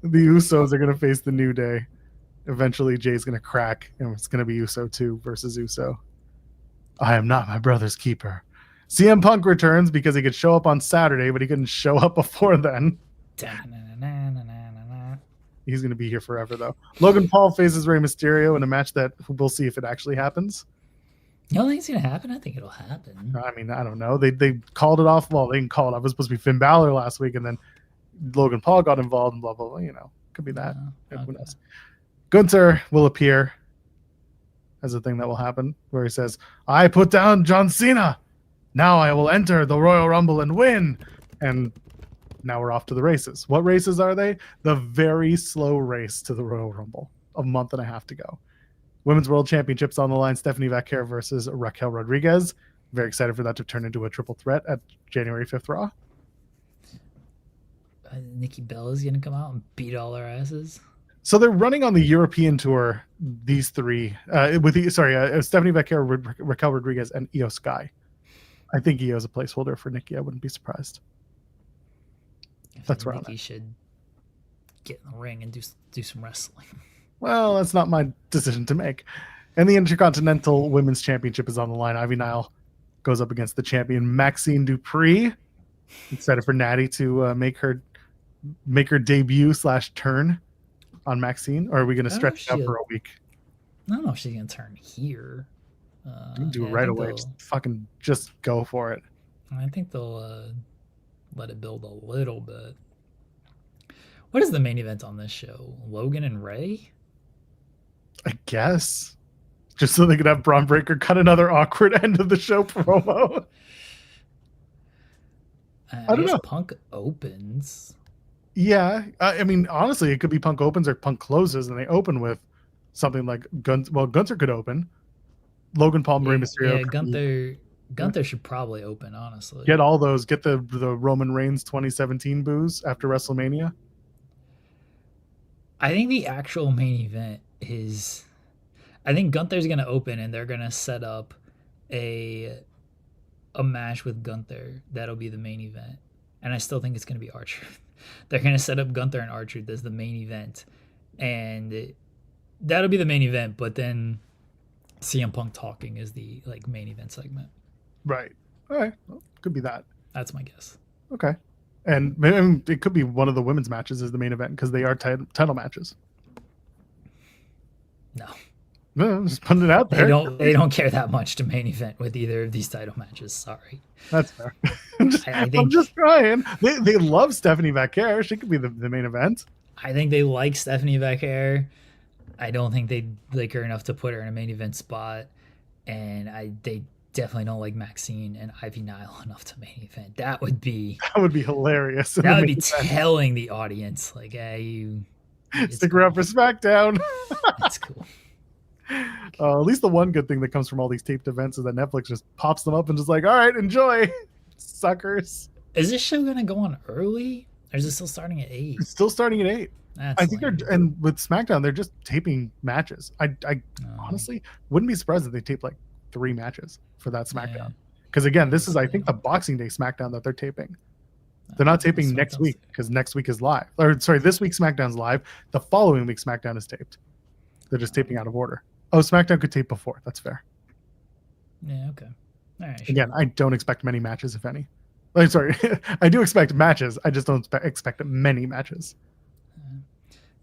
The Usos are going to face the New Day. Eventually, Jay's going to crack, and it's going to be Uso 2 versus Uso. I am not my brother's keeper. CM Punk returns because he could show up on Saturday, but he couldn't show up before then. He's going to be here forever, though. Logan Paul faces Rey Mysterio in a match that we'll see if it actually happens. You don't think it's going to happen? I think it'll happen. I mean, I don't know. They called it off. Well, they didn't call it off. It was supposed to be Finn Balor last week, and then Logan Paul got involved and blah, blah, blah. You know, could be that. Who knows? Gunther will appear as a thing that will happen, where he says, I put down John Cena. Now I will enter the Royal Rumble and win. And now we're off to the races. What races are they? The very slow race to the Royal Rumble. A month and a half to go. Women's World Championships on the line. Stephanie Vaquer versus Raquel Rodriguez. Very excited for that to turn into a triple threat at January 5th Raw. Nikki Bella's going to come out and beat all our asses. So they're running on the European tour, these three, Stephanie Vaquer, Raquel Rodriguez, and Io Sky. I think Io's a placeholder for Nikki. I wouldn't be surprised. That's where Nikki should get in the ring and do some wrestling. Well, that's not my decision to make. And the Intercontinental Women's Championship is on the line. Ivy Nile goes up against the champion Maxine Dupree. Excited for Natty to make her debut / turn on Maxine, or are we going to stretch it out for a week? I don't know if she's going to turn here. You can do it right away. Just go for it. I think they'll let it build a little bit. What is the main event on this show? Logan and Ray? I guess. Just so they could have Braun Breaker cut another awkward end of the show promo. I don't know. Punk opens. Yeah. I mean, honestly, it could be Punk opens or Punk closes, and they open with something like Gunther could open. Logan Paul, Rey Mysterio. Yeah, Gunther should probably open, honestly. Get all those. Get the Roman Reigns 2017 boos after WrestleMania. I think the actual main event is... I think Gunther's gonna open, and they're gonna set up a match with Gunther that'll be the main event. And I still think it's gonna be R-Truth. They're gonna set up Gunther and R-Truth as the main event, and that'll be the main event. But then CM Punk talking is the like main event segment. Right. All right. Well, could be that. That's my guess. Okay. And maybe it could be one of the women's matches as the main event because they are title matches. No, just putting it out there. They don't care that much to main event with either of these title matches. Sorry. That's fair. I'm just trying. They love Stephanie Vaquer. She could be the main event. I think they like Stephanie Vaquer. I don't think they like her enough to put her in a main event spot, and they definitely don't like Maxine and Ivy Nile enough to main event. That would be hilarious. That would be telling the audience, like, hey, you stick around for SmackDown. That's cool. At least the one good thing that comes from all these taped events is that Netflix just pops them up and just like, all right, enjoy, suckers. Is this show gonna go on early, or is it still starting at 8? It's still starting at 8. That's I think and with SmackDown, they're just taping matches. I honestly wouldn't be surprised if they tape like 3 matches for that SmackDown. Because again, this is I think the Boxing Day SmackDown that they're taping. They're not taping next week because next week is live. Or sorry, this week SmackDown's live. The following week SmackDown is taped. They're just taping out of order. Oh, SmackDown could tape before. That's fair. Yeah, okay. All right. Sure. Again, I don't expect many matches, if any. Sorry, I do expect matches. I just don't expect many matches.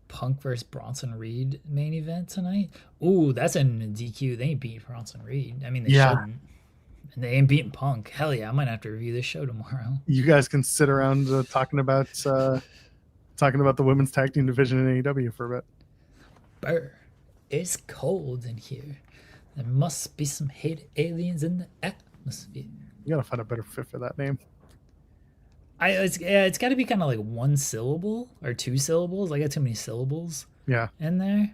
Punk versus Bronson Reed main event tonight. Ooh, that's in DQ. They ain't beating Bronson Reed. I mean, they shouldn't. And they ain't beating Punk. Hell yeah, I might have to review this show tomorrow. You guys can sit around talking about the women's tag team division in AEW for a bit. Burr. It's cold in here. There must be some hate aliens in the atmosphere. You gotta find a better fit for that name. It's got to be kind of like 1 syllable or 2 syllables. I got too many syllables. Yeah. In there.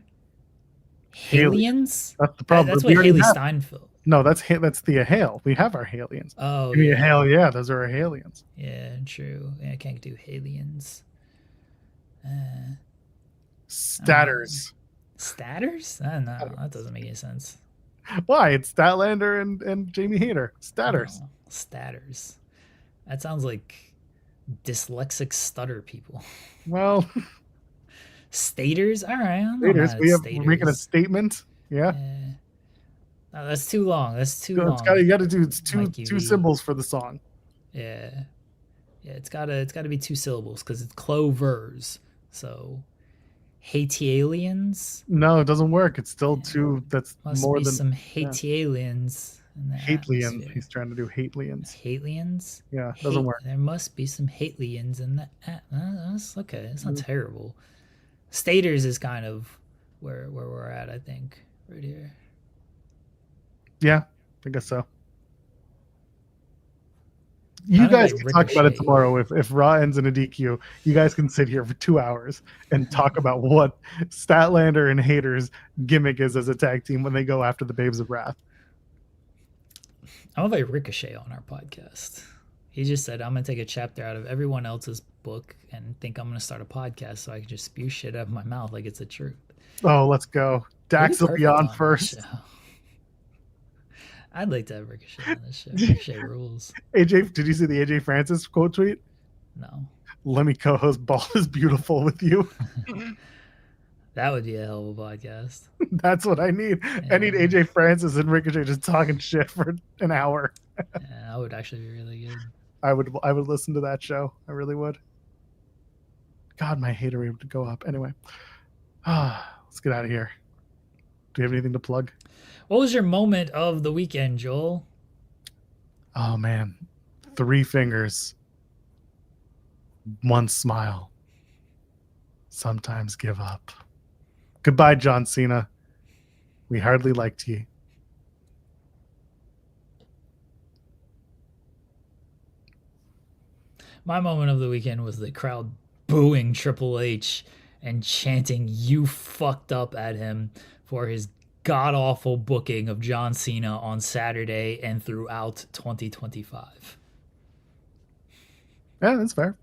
Aliens. That's the problem. That's what Haley Steinfeld. No, that's the Hale. We have our Aliens. Oh, give me a Hale. Yeah, those are our Aliens. Yeah, true. Yeah, I can't do Aliens. Statters. Statters? I don't know. That doesn't make any sense. Why? It's Statlander and Jamie Hayter. Statters. Oh, Statters. That sounds like dyslexic stutter people. Well, Staters? All right. Staters. We're making a statement. Yeah. No, that's too long. That's too long. You got to do two symbols for the song. Yeah. Yeah, it's gotta be 2 syllables because it's clovers. So Haitialians? No, it doesn't work. It's still 2. That's must more be than some Haitialians. Hatelians. He's trying to do Hatelians. Hatelians? Yeah, doesn't work. There must be some Hatelians in the that's okay. It's not terrible. Staters is kind of where we're at, I think, right here. Yeah, I guess so. You guys can talk about it tomorrow. If Raw ends in a DQ, you guys can sit here for 2 hours and talk about what Statlander and Hater's gimmick is as a tag team when they go after the Babes of Wrath. I'm invite Ricochet on our podcast. He just said, I'm going to take a chapter out of everyone else's book and think I'm going to start a podcast so I can just spew shit out of my mouth like it's the truth. Oh, let's go. Dax will be on first. I'd like to have Ricochet on this show. Ricochet rules. AJ, did you see the AJ Francis quote tweet? No. Let me co-host Ball is Beautiful with you. That would be a hell of a podcast. That's what I need. Yeah. I need AJ Francis and Ricochet just talking shit for an hour. Yeah, that would actually be really good. I would listen to that show. I really would. God, my hater rate would go up. Anyway, let's get out of here. Do you have anything to plug? What was your moment of the weekend, Joel? Oh, man. 3 fingers. 1 smile. Sometimes give up. Goodbye, John Cena. We hardly liked ye. My moment of the weekend was the crowd booing Triple H and chanting "You fucked up" at him for his god-awful booking of John Cena on Saturday and throughout 2025. Yeah, that's fair.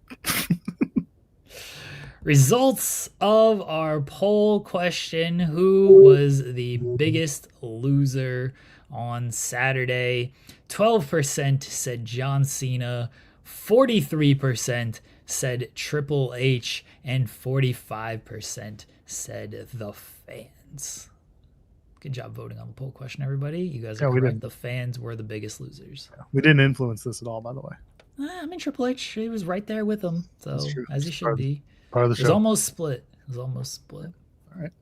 Results of our poll question: who was the biggest loser on Saturday? 12% said John Cena, 43% said Triple H, and 45% said the fans. Good job voting on the poll question, everybody. You guys are correct. The fans were the biggest losers. We didn't influence this at all, by the way. I mean, Triple H, he was right there with them, so as he should be. Part of the show. It was almost split. All right.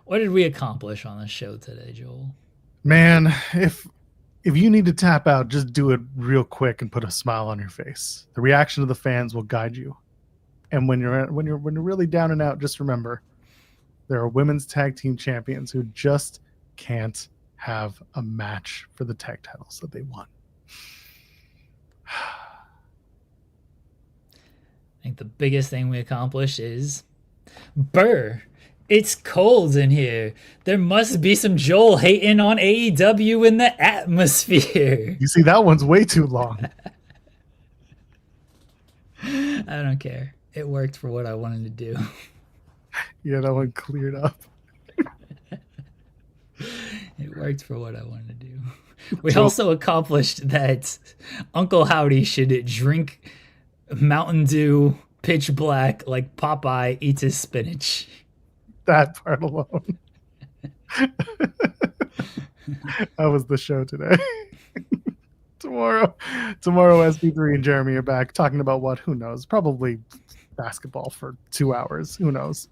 What did we accomplish on the show today, Joel? Man, if you need to tap out, just do it real quick and put a smile on your face. The reaction of the fans will guide you. And when you're really down and out, just remember there are women's tag team champions who just can't have a match for the tag titles that they won. I think the biggest thing we accomplished is Burr. It's cold in here. There must be some Joel hating on AEW in the atmosphere. You see, that one's way too long. I don't care. It worked for what I wanted to do. Yeah, that one cleared up. It worked for what I wanted to do. We also accomplished that Uncle Howdy should drink Mountain Dew pitch black like Popeye eats his spinach. That part alone. That was the show today. Tomorrow SP3 and Jeremy are back talking about what? Who knows? Probably basketball for 2 hours. Who knows?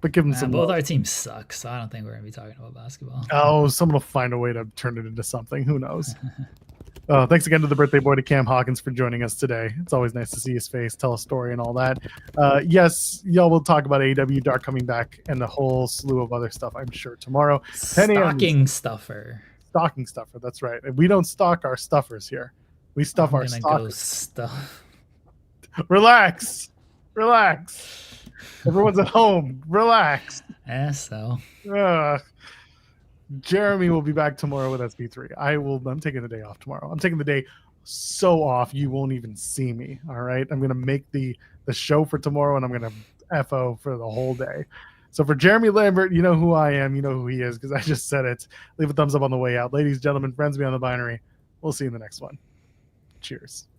But give them some. Both our teams suck, so I don't think we're going to be talking about basketball. Oh, someone will find a way to turn it into something. Who knows? Thanks again to the birthday boy, to Cam Hawkins, for joining us today. It's always nice to see his face, tell a story, and all that. Yes, y'all will talk about AEW Dark coming back and a whole slew of other stuff, I'm sure, tomorrow. Stocking stuffer. Stocking stuffer, that's right. We don't stock our stuffers here. We stuff our stockers. Relax. Everyone's at home. Relax. Yeah, so. Jeremy will be back tomorrow with SP3. I'm taking the day off tomorrow. I'm taking the day so off you won't even see me. All right. I'm gonna make the show for tomorrow, and I'm gonna FO for the whole day. So for Jeremy Lambert, you know who I am, you know who he is, because I just said it. Leave a thumbs up on the way out. Ladies, gentlemen, friends beyond the binary. We'll see you in the next one. Cheers.